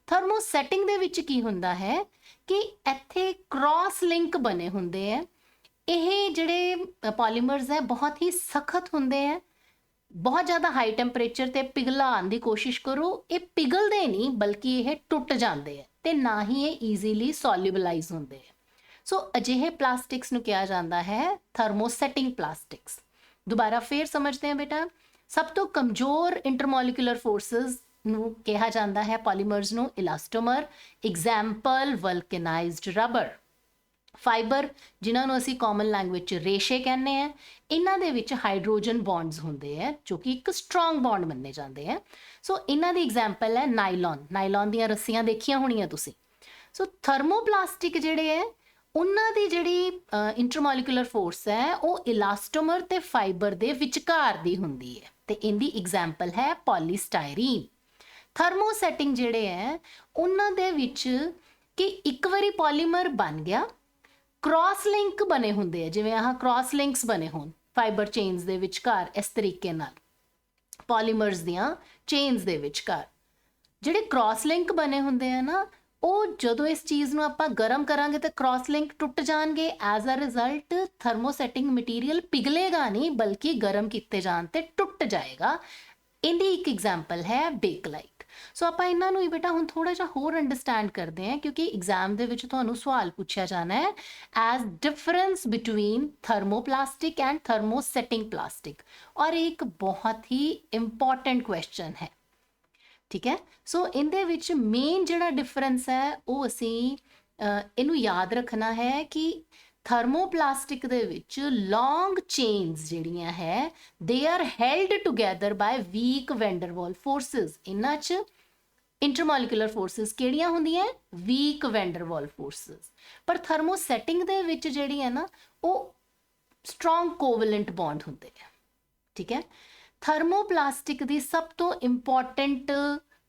ਥਰਮੋਸੈਟਿੰਗ ਦੇ ਵਿੱਚ ਕੀ ਹੁੰਦਾ ਹੈ ਕਿ ਇੱਥੇ ਕ੍ਰਾਸ ਲਿੰਕ ਬਣੇ ਹੁੰਦੇ ਹੈ। ਇਹ ਜਿਹੜੇ ਪੋਲੀਮਰਸ ਹੈ ਬਹੁਤ ਹੀ ਸਖਤ ਹੁੰਦੇ ਹੈ, ਬਹੁਤ ਜ਼ਿਆਦਾ ਹਾਈ ਟੈਂਪਰੇਚਰ ਤੇ ਪਿਘਲਾਉਣ ਦੀ ਕੋਸ਼ਿਸ਼ ਕਰੋ, ਇਹ ਪਿਘਲਦੇ ਨਹੀਂ ਬਲਕਿ ਇਹ ਟੁੱਟ ਜਾਂਦੇ ਹੈ ਤੇ ਨਾ ਹੀ ਇਹ ਈਜ਼ੀਲੀ ਸੋਲਿਬਲਾਈਜ਼ ਹੁੰਦੇ ਹੈ। ਸੋ ਅਜਿਹੇ ਪਲਾਸਟਿਕਸ ਨੂੰ ਕਿਹਾ ਜਾਂਦਾ ਹੈ ਥਰਮੋਸੈਟਿੰਗ ਪਲਾਸਟਿਕਸ। ਦੁਬਾਰਾ ਫੇਰ ਸਮਝਦੇ ਹਾਂ ਬੇਟਾ, ਸਭ ਤੋਂ ਕਮਜ਼ੋਰ ਇੰਟਰਮੋਲੀਕੂਲਰ ਫੋਰਸਿਸ ਨੂੰ ਕਿਹਾ ਜਾਂਦਾ ਹੈ ਪੋਲੀਮਰਸ ਨੂੰ elastomer. Example vulcanised rubber. Fibre ਜਿਨ੍ਹਾਂ ਨੂੰ ਅਸੀਂ ਕਾਮਨ ਲੈਂਗੁਏਜ 'ਚ ਰੇਸ਼ੇ ਕਹਿੰਦੇ ਆ, ਇਹਨਾਂ ਦੇ ਵਿੱਚ ਹਾਈਡਰੋਜਨ ਬੌਂਡਸ ਹੁੰਦੇ ਹੈ ਜੋ ਕਿ ਇੱਕ ਸਟਰੋਂਗ ਬੌਂਡ ਮੰਨੇ ਜਾਂਦੇ ਹੈ। ਸੋ ਇਹਨਾਂ ਦੀ ਐਗਜ਼ਾਮਪਲ ਹੈ ਨਾਈਲੌਨ। ਨਾਈਲੌਨ ਦੀਆਂ ਰੱਸੀਆਂ ਦੇਖੀਆਂ ਹੋਣੀਆਂ ਤੁਸੀਂ। ਸੋ ਥਰਮੋਪਲਾਸਟਿਕ ਜਿਹੜੇ ਹੈ ਉਹਨਾਂ ਦੀ ਜਿਹੜੀ ਇੰਟਰਮੋਲੀਕੂਲਰ ਫੋਰਸ ਹੈ ਉਹ ਇਲਾਸਟੋਮਰ ਤੇ ਫਾਈਬਰ ਦੇ ਵਿਚਕਾਰ ਦੀ ਹੁੰਦੀ ਹੈ ਤੇ ਇਹਦੀ ਐਗਜ਼ਾਮਪਲ ਹੈ ਪੋਲੀਸਟਾਇਰੀਨ। ਥਰਮੋਸੈਟਿੰਗ ਜਿਹੜੇ ਹੈ ਉਹਨਾਂ ਦੇ ਵਿੱਚ ਕਿ ਇੱਕ ਵਾਰੀ ਪੋਲੀਮਰ ਬਣ ਗਿਆ, ਕ੍ਰਾਸ ਲਿੰਕ ਬਣੇ ਹੁੰਦੇ ਆ, ਜਿਵੇਂ ਆਹ ਕ੍ਰਾਸ ਲਿੰਕਸ ਬਣੇ ਹੋਣ ਫਾਈਬਰ ਚੇਨਸ ਦੇ ਵਿਚਕਾਰ, ਇਸ ਤਰੀਕੇ ਨਾਲ ਪੋਲੀਮਰਸ ਦੀਆਂ ਚੇਨਸ ਦੇ ਵਿਚਕਾਰ ਜਿਹੜੇ ਕ੍ਰਾਸ ਲਿੰਕ ਬਣੇ ਹੁੰਦੇ ਆ ਨਾ, ਉਹ ਜਦੋਂ ਇਸ ਚੀਜ਼ ਨੂੰ ਆਪਾਂ ਗਰਮ ਕਰਾਂਗੇ ਤਾਂ ਕ੍ਰਾਸ ਲਿੰਕ ਟੁੱਟ ਜਾਣਗੇ। ਐਜ਼ ਅ ਰਿਜ਼ਲਟ ਥਰਮੋਸੈਟਿੰਗ ਮਟੀਰੀਅਲ ਪਿਘਲੇਗਾ ਨਹੀਂ ਬਲਕਿ ਗਰਮ ਕੀਤੇ ਜਾਣ ਤੇ ਟੁੱਟ ਜਾਏਗਾ। ਇਹਦੀ ਇੱਕ ਐਗਜ਼ਾਮਪਲ ਹੈ ਬੇਕਲਾਈਟ। ਸੋ ਆਪਾਂ ਇਹਨਾਂ ਨੂੰ ਹੀ ਬੇਟਾ ਹੁਣ ਥੋੜਾ ਜਿਹਾ ਹੋਰ ਅੰਡਰਸਟੈਂਡ ਕਰਦੇ ਹਾਂ, ਕਿਉਂਕਿ ਐਗਜ਼ਾਮ ਦੇ ਵਿੱਚ ਤੁਹਾਨੂੰ ਸਵਾਲ ਪੁੱਛਿਆ ਜਾਣਾ ਹੈ as difference between thermoplastic and thermosetting plastic, ਔਰ ਇਹ ਇੱਕ ਬਹੁਤ ਹੀ ਇੰਪੋਰਟੈਂਟ ਕੁਐਸਚਨ ਹੈ। ਠੀਕ ਹੈ, ਸੋ ਇਹਦੇ ਵਿੱਚ ਮੇਨ ਜਿਹੜਾ ਡਿਫਰੈਂਸ ਹੈ ਉਹ ਅਸੀਂ ਇਹਨੂੰ ਯਾਦ ਰੱਖਣਾ ਹੈ ਕਿ ਥਰਮੋਪਲਾਸਟਿਕ ਦੇ ਵਿੱਚ ਲੌਂਗ ਚੇਨਸ ਜਿਹੜੀਆਂ ਹੈ they are held together by weak van der Waals forces. ਇਹਨਾਂ 'ਚ ਇੰਟਰਮੋਲੀਕੂਲਰ ਫੋਰਸਿਸ ਕਿਹੜੀਆਂ ਹੁੰਦੀਆਂ? Weak van der Waals forces. ਪਰ ਥਰਮੋਸੈਟਿੰਗ ਦੇ ਵਿੱਚ ਜਿਹੜੀ ਹੈ ਨਾ ਉਹ ਸਟਰੋਂਗ ਕੋਵਲੈਂਟ ਬੌਂਡ ਹੁੰਦੇ ਆ। ਠੀਕ ਹੈ, ਥਰਮੋਪਲਾਸਟਿਕ ਦੀ ਸਭ ਤੋਂ ਇੰਪੋਰਟੈਂਟ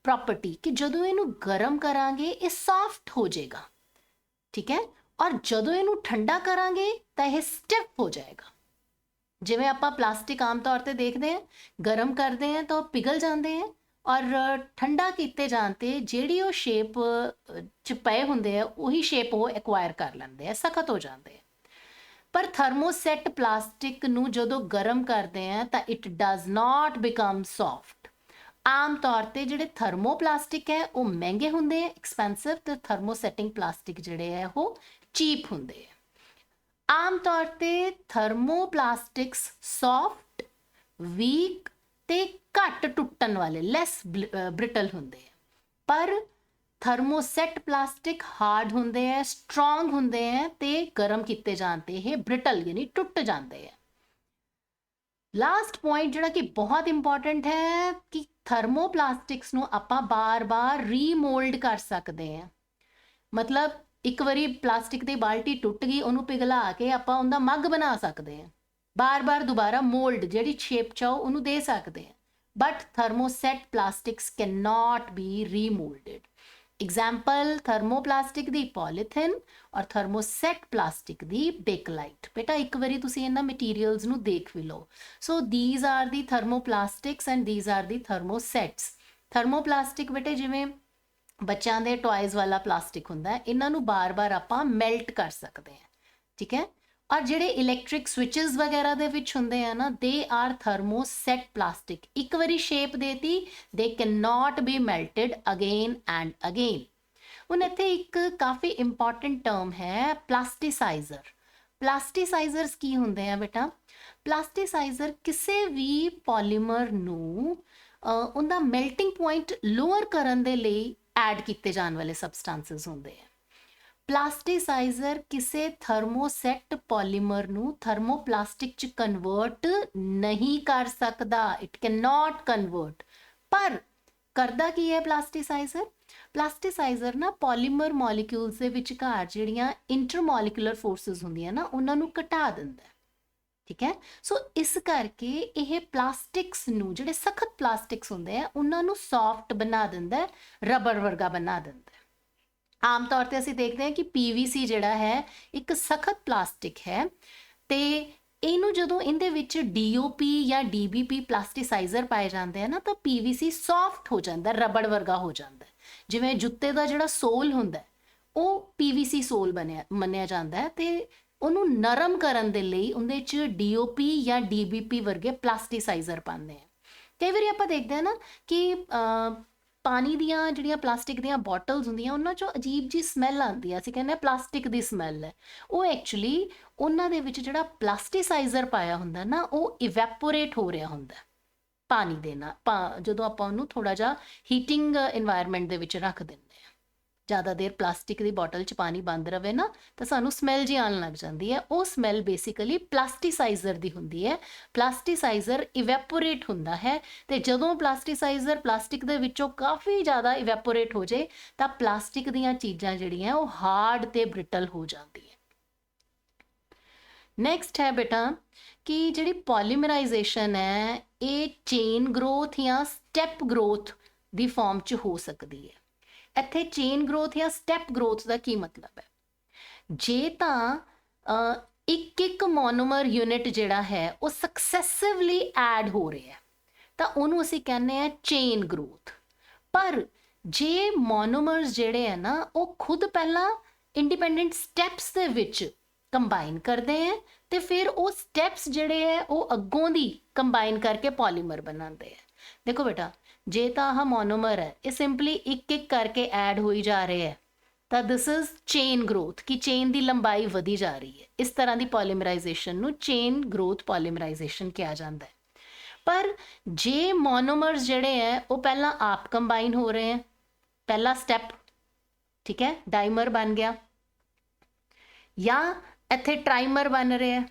ਪ੍ਰੋਪਰਟੀ ਕਿ ਜਦੋਂ ਇਹਨੂੰ ਗਰਮ ਕਰਾਂਗੇ ਇਹ ਸੌਫਟ ਹੋ ਜਾਏਗਾ। ਠੀਕ ਹੈ, ਔਰ ਜਦੋਂ ਇਹਨੂੰ ਠੰਡਾ ਕਰਾਂਗੇ ਤਾਂ ਇਹ ਸਟਿਫ ਹੋ ਜਾਏਗਾ। ਜਿਵੇਂ ਆਪਾਂ ਪਲਾਸਟਿਕ ਆਮ ਤੌਰ ਤੇ ਦੇਖਦੇ ਹਾਂ, ਗਰਮ ਕਰਦੇ ਹਾਂ ਤਾਂ ਉਹ ਪਿਘਲ ਜਾਂਦੇ ਹੈ, ਔਰ ਠੰਡਾ ਕੀਤੇ ਜਾਣ ਤੇ ਜਿਹੜੀ ਉਹ ਸ਼ੇਪ 'ਚ ਪਏ ਹੁੰਦੇ ਆ ਉਹੀ ਸ਼ੇਪ ਉਹ ਐਕਵਾਇਰ ਕਰ ਲੈਂਦੇ ਆ, ਸਖਤ ਹੋ ਜਾਂਦੇ ਆ। ਪਰ ਥਰਮੋਸੈਟ ਪਲਾਸਟਿਕ ਨੂੰ ਜਦੋਂ ਗਰਮ ਕਰਦੇ ਆ ਤਾਂ it does not become soft. ਆਮ ਤੌਰ ਤੇ ਜਿਹੜੇ ਥਰਮੋਪਲਾਸਟਿਕ ਹੈ ਉਹ ਮਹਿੰਗੇ ਹੁੰਦੇ ਆ, ਐਕਸਪੈਂਸਿਵ, ਤੇ ਥਰਮੋਸੈਟਿੰਗ ਪਲਾਸਟਿਕ ਜਿਹੜੇ ਹੈ ਉਹ ਚੀਪ ਹੁੰਦੇ ਆ। ਆਮ ਤੌਰ ਤੇ ਥਰਮੋਪਲਾਸਟਿਕਸ ਸੌਫਟ, ਵੀਕ ਤੇ ਘੱਟ ਟੁੱਟਣ ਵਾਲੇ, ਲੈਸ ਬ੍ਰਿਟਲ ਹੁੰਦੇ ਆ। ਪਰ ਥਰਮੋਸੈਟ ਪਲਾਸਟਿਕ ਹਾਰਡ ਹੁੰਦੇ ਹੈ, ਸਟਰੋਂਗ ਹੁੰਦੇ ਹੈ ਤੇ ਗਰਮ ਕੀਤੇ ਜਾਣ ਤੇ ਇਹ ਬ੍ਰਿਟਲ ਯਾਨੀ ਟੁੱਟ ਜਾਂਦੇ ਹੈ। ਲਾਸਟ ਪੁਆਇੰਟ ਜਿਹੜਾ ਕਿ ਬਹੁਤ ਇੰਪੋਰਟੈਂਟ ਹੈ ਕਿ ਥਰਮੋਪਲਾਸਟਿਕਸ ਨੂੰ ਆਪਾਂ ਬਾਰ-ਬਾਰ ਰੀਮੋਲਡ ਕਰ ਸਕਦੇ ਹਾਂ। ਮਤਲਬ ਇੱਕ ਵਾਰੀ ਪਲਾਸਟਿਕ ਦੀ ਬਾਲਟੀ ਟੁੱਟ ਗਈ, ਉਹਨੂੰ ਪਿਘਲਾ ਕੇ ਆਪਾਂ ਉਹਦਾ ਮੱਗ ਬਣਾ ਸਕਦੇ ਹਾਂ, ਬਾਰ-ਬਾਰ ਦੁਬਾਰਾ ਮੋਲਡ ਜਿਹੜੀ ਸ਼ੇਪ ਚਾਹੋ ਉਹਨੂੰ ਦੇ ਸਕਦੇ ਹਾਂ। But thermoset plastics cannot be remoulded. Example thermoplastic ਦੀ ਪੋਲੀਥਿਨ ਔਰ ਥਰਮੋਸੈਟ ਪਲਾਸਟਿਕ ਦੀ ਬੇਕਲਾਈਟ। ਬੇਟਾ ਇੱਕ ਵਾਰੀ ਤੁਸੀਂ ਇਹਨਾਂ ਮਟੀਰੀਅਲਸ ਨੂੰ ਦੇਖ ਵੀ ਲਓ। ਸੋ these R the ਥਰਮੋਪਲਾਸਟਿਕਸ and these R ਦੀ ਥਰਮੋਸੈਟਸ। ਥਰਮੋਪਲਾਸਟਿਕ ਬੇਟੇ ਜਿਵੇਂ ਬੱਚਿਆਂ ਦੇ ਟॉयਜ਼ ਵਾਲਾ ਪਲਾਸਟਿਕ ਹੁੰਦਾ ਹੈ, ਇਹਨਾਂ ਨੂੰ ਬਾਰ-ਬਾਰ ਆਪਾਂ ਮੈਲਟ ਕਰ ਸਕਦੇ ਹਾਂ। ਠੀਕ ਹੈ, ਔਰ ਜਿਹੜੇ ਇਲੈਕਟ੍ਰਿਕ ਸਵਿਚਸ ਵਗੈਰਾ ਦੇ ਵਿੱਚ ਹੁੰਦੇ ਆ ਨਾ, ਦੇ ਆਰ ਥਰਮੋਸੈਟ ਪਲਾਸਟਿਕ। ਇੱਕ ਵਾਰੀ ਸ਼ੇਪ ਦੇਤੀ, ਦੇ cannot B melted again and again. ਹੁਣ ਇੱਥੇ ਇੱਕ ਕਾਫੀ ਇੰਪੋਰਟੈਂਟ ਟਰਮ ਹੈ ਪਲਾਸਟੀਸਾਈਜ਼ਰ। ਪਲਾਸਟੀਸਾਈਜ਼ਰਸ ਕੀ ਹੁੰਦੇ ਆ ਬੇਟਾ? ਪਲਾਸਟੀਸਾਈਜ਼ਰ ਕਿਸੇ ਵੀ ਪੋਲੀਮਰ ਨੂੰ ਉਹਦਾ ਮੈਲਟਿੰਗ ਪੁਆਇੰਟ ਲੋਅਰ ਕਰਨ ਦੇ ਲਈ ਐਡ ਕੀਤੇ ਜਾਣ ਵਾਲੇ ਸਬਸਟੈਂਸਸ ਹੁੰਦੇ ਆ। ਪਲਾਸਟੀਸਾਈਜ਼ਰ ਕਿਸੇ ਥਰਮੋਸੈਟ ਪੋਲੀਮਰ ਨੂੰ ਥਰਮੋਪਲਾਸਟਿਕ 'ਚ ਕਨਵਰਟ ਨਹੀਂ ਕਰ ਸਕਦਾ। It can not convert. ਪਰ ਕਰਦਾ ਕੀ ਹੈ ਪਲਾਸਟੀਸਾਈਜ਼ਰ? ਪਲਾਸਟੀਸਾਈਜ਼ਰ ਨਾ ਪੋਲੀਮਰ ਮੋਲੀਕਿਊਲਸ ਦੇ ਵਿਚਕਾਰ ਜਿਹੜੀਆਂ ਇੰਟਰਮੋਲੀਕੂਲਰ ਫੋਰਸਿਸ ਹੁੰਦੀਆਂ ਨਾ ਉਹਨਾਂ ਨੂੰ ਘਟਾ ਦਿੰਦਾ। ਠੀਕ ਹੈ, ਸੋ ਇਸ ਕਰਕੇ ਇਹ ਪਲਾਸਟਿਕਸ ਨੂੰ, ਜਿਹੜੇ ਸਖਤ ਪਲਾਸਟਿਕਸ ਹੁੰਦੇ ਆ ਉਹਨਾਂ ਨੂੰ ਸੌਫਟ ਬਣਾ ਦਿੰਦਾ, ਰਬੜ ਵਰਗਾ ਬਣਾ ਦਿੰਦਾ। ਆਮ ਤੌਰ ਤੇ ਅਸੀਂ ਦੇਖਦੇ ਹਾਂ ਕਿ PVC ਜਿਹੜਾ ਹੈ ਇੱਕ ਸਖਤ ਪਲਾਸਟਿਕ ਹੈ ਤੇ ਇਹਨੂੰ ਜਦੋਂ ਇਹਦੇ ਵਿੱਚ DOP ਜਾਂ DBP ਪਲਾਸਟੀਸਾਈਜ਼ਰ ਪਾਏ ਜਾਂਦੇ ਆ ਨਾ ਤਾਂ PVC ਸੌਫਟ ਹੋ ਜਾਂਦਾ, ਰਬੜ ਵਰਗਾ ਹੋ ਜਾਂਦਾ। ਜਿਵੇਂ ਜੁੱਤੇ ਦਾ ਜਿਹੜਾ ਸੋਲ ਹੁੰਦਾ ਉਹ PVC ਸੋਲ ਮੰਨਿਆ ਜਾਂਦਾ ਹੈ, ਤੇ ਉਹਨੂੰ ਨਰਮ ਕਰਨ ਦੇ ਲਈ ਉਹਦੇ 'ਚ DOP ਜਾਂ DBP ਵਰਗੇ ਪਲਾਸਟੀਸਾਈਜ਼ਰ ਪਾਉਂਦੇ ਆ। ਕਈ ਵਾਰੀ ਆਪਾਂ ਦੇਖਦੇ ਹਾਂ ਨਾ ਕਿ ਪਾਣੀ ਦੀਆਂ ਜਿਹੜੀਆਂ ਪਲਾਸਟਿਕ ਦੀਆਂ ਬੋਟਲਸ ਹੁੰਦੀਆਂ ਉਹਨਾਂ 'ਚੋਂ ਅਜੀਬ ਜੀ ਸਮੈਲ ਆਉਂਦੀ ਆ, ਅਸੀਂ ਕਹਿੰਦੇ ਹਾਂ ਪਲਾਸਟਿਕ ਦੀ ਸਮੈਲ ਹੈ। ਉਹ ਐਕਚੁਅਲੀ ਉਹਨਾਂ ਦੇ ਵਿੱਚ ਜਿਹੜਾ ਪਲਾਸਟੀਸਾਈਜ਼ਰ ਪਾਇਆ ਹੁੰਦਾ ਨਾ ਉਹ ਇਵੈਪੋਰੇਟ ਹੋ ਰਿਹਾ ਹੁੰਦਾ ਪਾਣੀ ਦੇ ਨਾਲ, ਜਦੋਂ ਆਪਾਂ ਉਹਨੂੰ ਥੋੜ੍ਹਾ ਜਿਹਾ ਹੀਟਿੰਗ ਇਨਵਾਇਰਮੈਂਟ ਦੇ ਵਿੱਚ ਰੱਖ ਦਿੰਦੇ ਹਾਂ। ਜ਼ਿਆਦਾ ਦੇਰ ਪਲਾਸਟਿਕ ਦੀ ਬੋਟਲ 'ਚ ਪਾਣੀ ਬੰਦ ਰਵੇ ਨਾ ਤਾਂ ਸਾਨੂੰ ਸਮੈਲ ਜੀ ਆਉਣ ਲੱਗ ਜਾਂਦੀ ਹੈ। ਉਹ ਸਮੈਲ ਬੇਸਿਕਲੀ ਪਲਾਸਟੀਸਾਈਜ਼ਰ ਦੀ ਹੁੰਦੀ ਹੈ। ਪਲਾਸਟੀਸਾਈਜ਼ਰ ਇਵੈਪੋਰੇਟ ਹੁੰਦਾ ਹੈ, ਤੇ ਜਦੋਂ ਪਲਾਸਟੀਸਾਈਜ਼ਰ ਪਲਾਸਟਿਕ ਦੇ ਵਿੱਚੋਂ ਕਾਫੀ ਜ਼ਿਆਦਾ ਇਵੈਪੋਰੇਟ ਹੋ ਜਾਏ ਤਾਂ ਪਲਾਸਟਿਕ ਦੀਆਂ ਚੀਜ਼ਾਂ ਜਿਹੜੀਆਂ ਉਹ ਹਾਰਡ ਤੇ ਬ੍ਰਿਟਲ ਹੋ ਜਾਂਦੀ ਹੈ। ਨੈਕਸਟ ਹੈ ਬੇਟਾ ਕਿ ਜਿਹੜੀ ਪੋਲੀਮਰਾਈਜ਼ੇਸ਼ਨ ਹੈ ਇਹ ਚੇਨ ਗਰੋਥ ਜਾਂ ਸਟੈਪ ਗਰੋਥ ਦੀ ਫਾਰਮ 'ਚ ਹੋ ਸਕਦੀ ਹੈ। ਇੱਥੇ ਚੇਨ ਗਰੋਥ ਜਾਂ ਸਟੈਪ ਗਰੋਥ ਦਾ ਕੀ ਮਤਲਬ ਹੈ? ਜੇ ਤਾਂ ਇੱਕ ਮੋਨੋਮਰ ਯੂਨਿਟ ਜਿਹੜਾ ਹੈ ਉਹ ਸਕਸੈਸਿਵਲੀ ਐਡ ਹੋ ਰਿਹਾ ਤਾਂ ਉਹਨੂੰ ਅਸੀਂ ਕਹਿੰਦੇ ਆ ਚੇਨ ਗਰੋਥ। ਪਰ ਜੇ ਮੋਨੋਮਰਸ ਜਿਹੜੇ ਹੈ ਨਾ ਉਹ ਖੁਦ ਪਹਿਲਾਂ ਇੰਡੀਪੈਂਡੈਂਟ ਸਟੈਪਸ ਦੇ ਵਿੱਚ ਕੰਬਾਈਨ ਕਰਦੇ ਹੈ ਤੇ ਫਿਰ ਉਹ ਸਟੈਪਸ ਜਿਹੜੇ ਹੈ ਉਹ ਅੱਗੋਂ ਦੀ ਕੰਬਾਈਨ ਕਰਕੇ ਪੋਲੀਮਰ ਬਣਾਉਂਦੇ ਹੈ। ਦੇਖੋ ਬੇਟਾ, ਜੇ ਤਾਂ ਆਹ ਮੋਨੋਮਰ ਹੈ ਇਹ ਸਿੰਪਲੀ ਇੱਕ ਕਰਕੇ ਐਡ ਹੋਈ ਜਾ ਰਿਹਾ ਹੈ ਤਾਂ ਦਿਸ ਇਜ਼ ਚੇਨ ਗਰੋਥ, ਕਿ ਚੇਨ ਦੀ ਲੰਬਾਈ ਵਧੀ ਜਾ ਰਹੀ ਹੈ। ਇਸ ਤਰ੍ਹਾਂ ਦੀ ਪੋਲੀਮਰਾਈਜ਼ੇਸ਼ਨ ਨੂੰ ਚੇਨ ਗਰੋਥ ਪੋਲੀਮਰਾਈਜ਼ੇਸ਼ਨ ਕਿਹਾ ਜਾਂਦਾ ਹੈ। ਪਰ ਜੇ ਮੋਨੋਮਰਸ ਜਿਹੜੇ ਹੈ ਉਹ ਪਹਿਲਾਂ ਆਪ ਕੰਬਾਈਨ ਹੋ ਰਹੇ ਹੈ, ਪਹਿਲਾ ਸਟੈਪ, ਠੀਕ ਹੈ, ਡਾਈਮਰ ਬਣ ਗਿਆ, ਜਾਂ ਇੱਥੇ ਟਰਾਈਮਰ ਬਣ ਰਿਹਾ,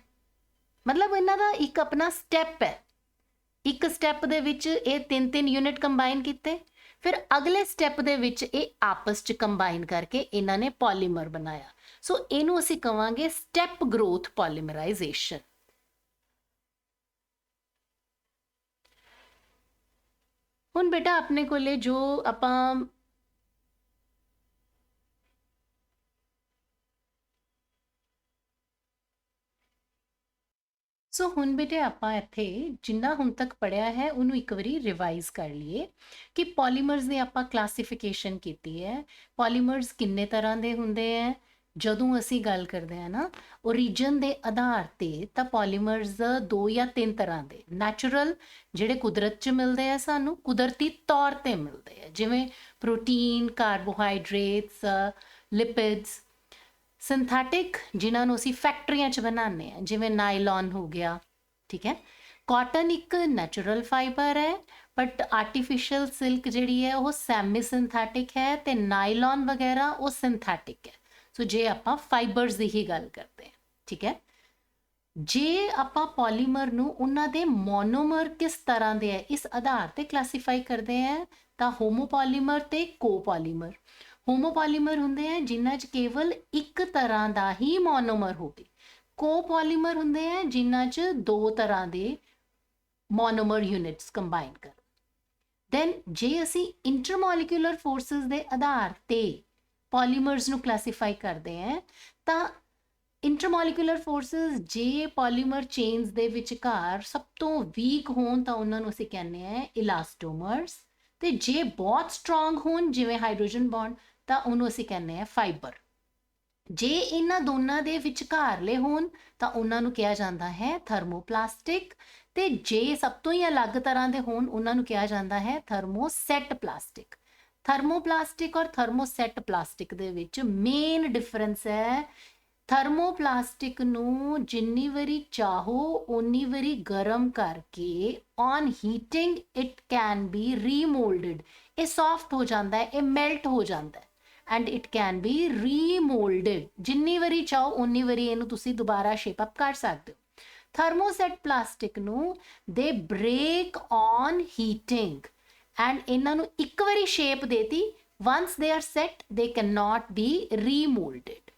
ਮਤਲਬ ਇਹਨਾਂ ਦਾ ਇੱਕ ਆਪਣਾ ਸਟੈਪ ਹੈ। ਇੱਕ ਸਟੈਪ ਦੇ ਵਿੱਚ ਇਹ 3 ਯੂਨਿਟ ਕੰਬਾਈਨ ਕੀਤੇ, ਫਿਰ ਅਗਲੇ ਸਟੈਪ ਦੇ ਵਿੱਚ ਇਹ ਆਪਸ 'ਚ ਕੰਬਾਈਨ ਕਰਕੇ ਇਹਨਾਂ ਨੇ ਪੋਲੀਮਰ ਬਣਾਇਆ। ਸੋ ਇਹਨੂੰ ਅਸੀਂ ਕਵਾਂਗੇ ਸਟੈਪ ਗਰੋਥ ਪੋਲੀਮਰਾਈਜ਼ੇਸ਼ਨ। ਹੁਣ ਬੇਟਾ ਆਪਣੇ ਕੋਲੇ ਜੋ ਆਪਾਂ ਸੋ ਹੁਣ ਬੇਟੇ ਆਪਾਂ ਇੱਥੇ ਜਿੰਨਾ ਹੁਣ ਤੱਕ ਪੜ੍ਹਿਆ ਹੈ ਉਹਨੂੰ ਇੱਕ ਵਾਰੀ ਰਿਵਾਈਜ਼ ਕਰ ਲਈਏ ਕਿ ਪੋਲੀਮਰਸ ਦੀ ਆਪਾਂ ਕਲਾਸੀਫਿਕੇਸ਼ਨ ਕੀਤੀ ਹੈ। ਪੋਲੀਮਰਸ ਕਿੰਨੇ ਤਰ੍ਹਾਂ ਦੇ ਹੁੰਦੇ ਹੈ? ਜਦੋਂ ਅਸੀਂ ਗੱਲ ਕਰਦੇ ਹਾਂ ਨਾ ਓਰੀਜਨ ਦੇ ਆਧਾਰ ਤੇ ਤਾਂ ਪੋਲੀਮਰਸ 2 ਜਾਂ 3 ਤਰ੍ਹਾਂ ਦੇ ਨੈਚੁਰਲ ਜਿਹੜੇ ਕੁਦਰਤ 'ਚ ਮਿਲਦੇ ਆ, ਸਾਨੂੰ ਕੁਦਰਤੀ ਤੌਰ ਤੇ ਮਿਲਦੇ ਆ, ਜਿਵੇਂ ਪ੍ਰੋਟੀਨ, ਕਾਰਬੋਹਾਈਡਰੇਟਸ, ਲਿਪਿਡਸ। ਸਿੰਥੈਟਿਕ ਜਿਨ੍ਹਾਂ ਨੂੰ ਅਸੀਂ ਫੈਕਟਰੀਆਂ 'ਚ ਬਣਾਉਂਦੇ ਹਾਂ, ਜਿਵੇਂ ਨਾਈਲੌਨ ਹੋ ਗਿਆ, ਠੀਕ ਹੈ। ਕਾਟਨ ਇੱਕ ਨੈਚੁਰਲ ਫਾਈਬਰ ਹੈ, ਬਟ ਆਰਟੀਫਿਸ਼ੀਅਲ ਸਿਲਕ ਜਿਹੜੀ ਹੈ ਉਹ ਸੈਮੀ ਸਿੰਥੈਟਿਕ ਹੈ, ਤੇ ਨਾਈਲੌਨ ਵਗੈਰਾ ਉਹ ਸਿੰਥੈਟਿਕ ਹੈ। ਸੋ ਜੇ ਆਪਾਂ ਫਾਈਬਰਸ ਦੀ ਹੀ ਗੱਲ ਕਰਦੇ ਹਾਂ, ਠੀਕ ਹੈ। ਜੇ ਆਪਾਂ ਪੋਲੀਮਰ ਨੂੰ ਉਹਨਾਂ ਦੇ ਮੋਨੋਮਰ ਕਿਸ ਤਰ੍ਹਾਂ ਦੇ ਹੈ ਇਸ ਆਧਾਰ ਤੇ ਕਲਾਸੀਫਾਈ ਕਰਦੇ ਹਾਂ ਤਾਂ ਹੋਮੋਪੋਲੀਮਰ ਤੇ ਕੋਪੋਲੀਮਰ। ਹੋਮੋਪੋਲੀਮਰ ਹੁੰਦੇ ਆ ਜਿਨ੍ਹਾਂ 'ਚ ਕੇਵਲ ਇੱਕ ਤਰ੍ਹਾਂ ਦਾ ਹੀ ਮੋਨੋਮਰ ਹੋਵੇ। ਕੋਪੋਲੀਮਰ ਹੁੰਦੇ ਆ ਜਿਨ੍ਹਾਂ 'ਚ 2 ਤਰ੍ਹਾਂ ਦੇ ਮੋਨੋਮਰ ਯੂਨਿਟਸ ਕੰਬਾਈਨ ਕਰਨ। ਦੈਨ ਜੇ ਅਸੀਂ ਇੰਟਰਮੋਲੀਕੂਲਰ ਫੋਰਸਿਸ ਦੇ ਆਧਾਰ ਤੇ ਪੋਲੀਮਰਸ ਨੂੰ ਕਲਾਸੀਫਾਈ ਕਰਦੇ ਆ ਤਾਂ ਇੰਟਰਮੋਲੀਕੂਲਰ ਫੋਰਸਿਸ ਜੇ ਪੋਲੀਮਰ ਚੇਨਸ ਦੇ ਵਿਚਕਾਰ ਸਭ ਤੋਂ ਵੀਕ ਹੋਣ ਤਾਂ ਉਹਨਾਂ ਨੂੰ ਅਸੀਂ ਕਹਿੰਦੇ ਆ ਇਲਾਸਟੋਮਰਸ, ਤੇ ਜੇ ਬਹੁਤ ਸਟਰੋਂਗ ਹੋਣ ਜਿਵੇਂ ਹਾਈਡਰੋਜਨ ਬੌਂਡ ਤਾਂ ਉਹਨੂੰ ਅਸੀਂ ਕਹਿੰਦੇ ਆ ਫਾਈਬਰ। ਜੇ ਇਹਨਾਂ ਦੋਨਾਂ ਦੇ ਵਿਚਕਾਰਲੇ ਹੋਣ ਤਾਂ ਉਹਨਾਂ ਨੂੰ ਕਿਹਾ ਜਾਂਦਾ ਹੈ ਥਰਮੋਪਲਾਸਟਿਕ, ਤੇ ਜੇ ਸਭ ਤੋਂ ਹੀ ਅਲੱਗ ਤਰ੍ਹਾਂ ਦੇ ਹੋਣ ਉਹਨਾਂ ਨੂੰ ਕਿਹਾ ਜਾਂਦਾ ਹੈ ਥਰਮੋਸੈਟ ਪਲਾਸਟਿਕ। ਥਰਮੋਪਲਾਸਟਿਕ ਔਰ ਥਰਮੋਸੈਟ ਪਲਾਸਟਿਕ ਦੇ ਵਿੱਚ ਮੇਨ ਡਿਫਰੈਂਸ ਹੈ ਥਰਮੋਪਲਾਸਟਿਕ ਨੂੰ ਜਿੰਨੀ ਵਾਰੀ ਚਾਹੋ ਓਨੀ ਵਾਰੀ ਗਰਮ ਕਰਕੇ on heating it can be remoulded. ਇਹ ਸੌਫਟ ਹੋ ਜਾਂਦਾ ਹੈ, ਇਹ ਮੈਲਟ ਹੋ ਜਾਂਦਾ ਹੈ ਐਂਡ ਇਟ ਕੈਨ ਬੀ ਰੀਮੋਲਡਡ। ਜਿੰਨੀ ਵਾਰੀ ਚਾਹੋ ਓਨੀ ਵਾਰੀ ਇਹਨੂੰ ਤੁਸੀਂ ਦੁਬਾਰਾ ਸ਼ੇਪ ਅਪ ਕਰ ਸਕਦੇ ਹੋ। ਥਰਮੋਸੈਟ ਪਲਾਸਟਿਕ ਨੂੰ ਦੇ ਬ੍ਰੇਕ ਔਨ ਹੀਟਿੰਗ ਐਂਡ ਇਹਨਾਂ ਨੂੰ ਇੱਕ ਵਾਰੀ ਸ਼ੇਪ ਦੇਤੀ, once they are set they cannot be remoulded.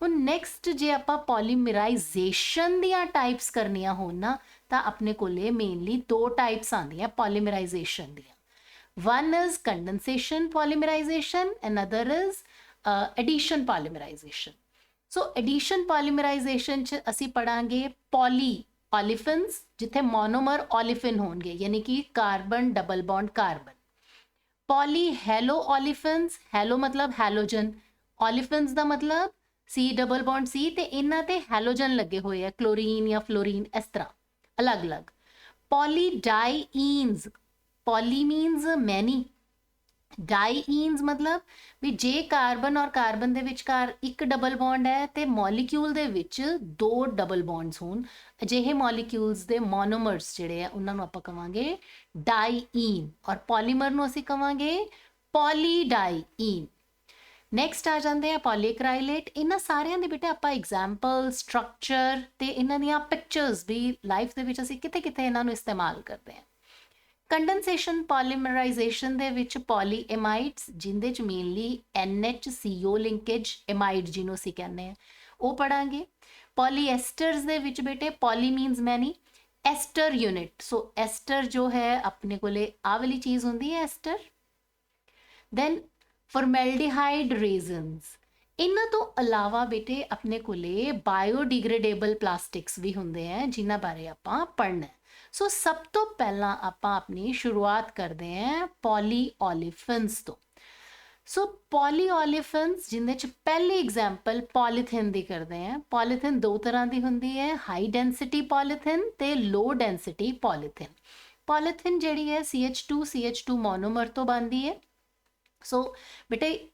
ਹੁਣ ਨੈਕਸਟ ਜੇ ਆਪਾਂ ਪੋਲੀਮਰਾਈਜ਼ੇਸ਼ਨ ਦੀਆਂ ਟਾਈਪਸ ਕਰਨੀਆਂ ਹੋਣ ਨਾ ਤਾਂ ਆਪਣੇ ਕੋਲੇ ਮੇਨਲੀ 2 ਟਾਈਪਸ ਆਉਂਦੀਆਂ ਪੋਲੀਮਰਾਈਜ਼ੇਸ਼ਨ ਦੀਆਂ। One is condensation polymerization, another is addition polymerization. So addition polymerization च असी पढ़ांगे पॉली ओलिफिन्स, जिथे मोनोमर ओलिफिन होंगे, यानी कि carbon double bond carbon. Polyhaloolefins, halo मतलब हैलोजन, ओलिफिन्स का मतलब सी डबल बॉन्ड सी, ते इन्हां ते हैलोजन लगे हुए है, क्लोरीन या फ्लोरीन, इस तरह अलग अलग। पॉली डाईईन्स, पॉली मीन्स मैनी, डाईईन्स मतलब भी जे कार्बन और कार्बन ਦੇ ਵਿਚਕਾਰ ਇੱਕ ਡਬਲ ਬੌਂਡ ਹੈ ਤੇ ਮੋਲੀਕਿਊਲ ਦੇ ਵਿੱਚ ਦੋ ਡਬਲ ਬੌਂਡਸ ਹੋਣ, ਅਜਿਹੇ ਮੋਲੀਕਿਊਲਸ ਦੇ ਮੋਨੋਮਰਸ ਜਿਹੜੇ ਆ ਉਹਨਾਂ ਨੂੰ ਆਪਾਂ ਕਵਾਂਗੇ ਡਾਈਈਨ, ਔਰ ਪੋਲੀਮਰ ਨੂੰ ਅਸੀਂ ਕਵਾਂਗੇ ਪੋਲੀਡਾਈਈਨ। ਨੈਕਸਟ ਆ ਜਾਂਦੇ ਆ ਪੋਲੀਐਕਰਾਈਲੇਟ। ਇਹਨਾਂ ਸਾਰਿਆਂ ਦੇ ਬੇਟੇ ਆਪਾਂ ਐਗਜ਼ਾਮਪਲ, ਸਟਰਕਚਰ ਤੇ ਇਹਨਾਂ ਦੀਆਂ ਪਿਕਚਰਸ ਵੀ ਲਾਈਫ ਦੇ ਵਿੱਚ ਅਸੀਂ ਕਿਤੇ ਕਿਤੇ ਇਹਨਾਂ ਨੂੰ ਇਸਤੇਮਾਲ ਕਰਦੇ ਹਾਂ। ਕੰਡੈਂਸੇਸ਼ਨ ਪੋਲੀਮਰਾਈਜੇਸ਼ਨ ਦੇ ਵਿੱਚ ਪੋਲੀਐਮਾਈਡਸ, ਜਿੰਦੇ ਚ ਮੇਨਲੀ NH CO ਲਿੰਕੇਜ ਐਮਾਈਡ ਜਿਹਨੂੰ ਅਸੀਂ ਕਹਿੰਦੇ ਆ ਉਹ ਪੜਾਂਗੇ। ਪੋਲੀਐਸਟਰਸ ਦੇ ਵਿੱਚ ਬੇਟੇ ਪੋਲੀ ਮੀਨਸ ਮੈਨੀ, ਐਸਟਰ ਯੂਨਿਟ, ਸੋ ਐਸਟਰ ਜੋ ਹੈ ਆਪਣੇ ਕੋਲੇ ਆਹ ਵਾਲੀ ਚੀਜ਼ ਹੁੰਦੀ ਹੈ ਐਸਟਰ। Then ਫਾਰਮੈਲਡੀਹਾਈਡ raisins. ਇਹਨਾਂ ਤੋਂ ਇਲਾਵਾ ਬੇਟੇ ਆਪਣੇ ਕੋਲੇ ਬਾਇਓਡੀਗ੍ਰੇਡੇਬਲ ਪਲਾਸਟਿਕਸ ਵੀ ਹੁੰਦੇ ਆ ਜਿਨ੍ਹਾਂ ਬਾਰੇ ਆਪਾਂ ਪੜ੍ਹਨਾ। ਸੋ ਸਭ ਤੋਂ ਪਹਿਲਾਂ ਆਪਾਂ ਆਪਣੀ ਸ਼ੁਰੂਆਤ ਕਰਦੇ ਹਾਂ ਪੋਲੀ ਓਲੀਫਿਨਸ ਤੋਂ। ਸੋ ਪੋਲੀ ਓਲੀਫਿਨਸ ਜਿੰਦੇ ਚ ਪਹਿਲੀ ਐਗਜ਼ਾਮਪਲ ਪੋਲੀਥਿਨ ਦੀ ਕਰਦੇ ਹਾਂ। ਪੋਲੀਥਿਨ ਦੋ ਤਰ੍ਹਾਂ ਦੀ ਹੁੰਦੀ ਹੈ, ਹਾਈ ਡੈਂਸਿਟੀ ਪੋਲੀਥਿਨ ਤੇ ਲੋ ਡੈਂਸਿਟੀ ਪੋਲੀਥਿਨ। ਪੋਲੀਥਿਨ ਜਿਹੜੀ ਹੈ CH2 ਮੋਨੋਮਰ ਤੋਂ ਬਣਦੀ ਹੈ। ਸੋ ਬੇਟੇ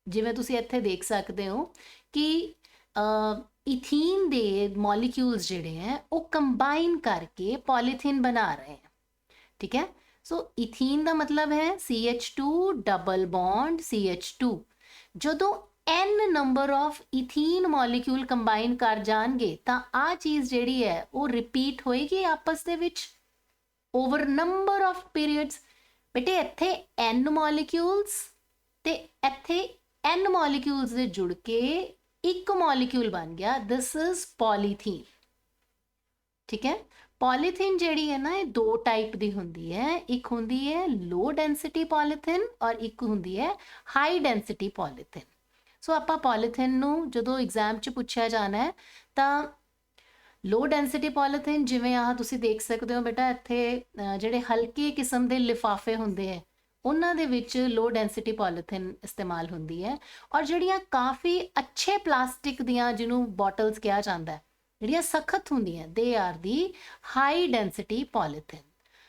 ਜਿਵੇਂ ਤੁਸੀਂ ਇੱਥੇ ਦੇਖ ਸਕਦੇ ਹੋ ਕਿ इथीन ਦੇ मॉलिक्यूल्स ਜਿਹੜੇ ਹੈ ਉਹ ਕੰਬਾਈਨ ਕਰਕੇ ਪੋਲੀਥੀਨ ਬਣਾ ਰਹੇ ਹੈ, ਠੀਕ ਹੈ। ਸੋ ਇਥੀਨ ਦਾ ਮਤਲਬ ਹੈ CH2 ਡਬਲ ਬੌਂਡ CH2। ਜਦੋਂ n number of ethene molecule combine ਕਰ ਜਾਣਗੇ ਤਾਂ ਆ ਚੀਜ਼ ਜਿਹੜੀ ਹੈ ਉਹ ਰਿਪੀਟ ਹੋਏਗੀ ਆਪਸ ਦੇ ਵਿੱਚ ਓਵਰ ਨੰਬਰ ਆਫ ਪੀਰੀਅਡਸ। ਬੇਟੇ ਇੱਥੇ n ਮੋਲੀਕਿਊਲਸ ਤੇ ਇੱਥੇ n ਮੋਲੀਕਿਊਲਸ ਦੇ ਜੁੜ ਕੇ ਇੱਕ ਮੋਲੀਕਿਊਲ ਬਣ ਗਿਆ, ਦਿਸ ਇਜ਼ ਪੋਲੀਥੀਨ, ਠੀਕ ਹੈ। ਪੋਲੀਥੀਨ ਜਿਹੜੀ ਹੈ ਨਾ ਇਹ ਦੋ ਟਾਈਪ ਦੀ ਹੁੰਦੀ ਹੈ, ਇੱਕ ਹੁੰਦੀ ਹੈ ਲੋ ਡੈਂਸਿਟੀ ਪੋਲੀਥੀਨ ਔਰ ਇੱਕ ਹੁੰਦੀ ਹੈ ਹਾਈ ਡੈਂਸਿਟੀ ਪੋਲੀਥੀਨ। ਸੋ ਆਪਾਂ ਪੋਲੀਥੀਨ ਨੂੰ ਜਦੋਂ ਐਗਜ਼ਾਮ 'ਚ ਪੁੱਛਿਆ ਜਾਣਾ ਹੈ ਤਾਂ ਲੋ ਡੈਂਸਿਟੀ ਪੋਲੀਥੀਨ, ਜਿਵੇਂ ਆਹ ਤੁਸੀਂ ਦੇਖ ਸਕਦੇ ਹੋ ਬੇਟਾ ਇੱਥੇ ਜਿਹੜੇ ਹਲਕੇ ਕਿਸਮ ਦੇ ਲਿਫਾਫੇ ਹੁੰਦੇ ਹੈ ਉਹਨਾਂ ਦੇ ਵਿੱਚ ਲੋ ਡੈਂਸਿਟੀ ਪੋਲੀਥੀਨ ਇਸਤੇਮਾਲ ਹੁੰਦੀ ਹੈ। ਔਰ ਜਿਹੜੀਆਂ ਕਾਫੀ ਅੱਛੇ ਪਲਾਸਟਿਕ ਦੀਆਂ ਜਿਹਨੂੰ ਬੋਟਲਸ ਕਿਹਾ ਜਾਂਦਾ ਹੈ, ਜਿਹੜੀਆਂ ਸਖਤ ਹੁੰਦੀਆਂ, they are the high density polythene.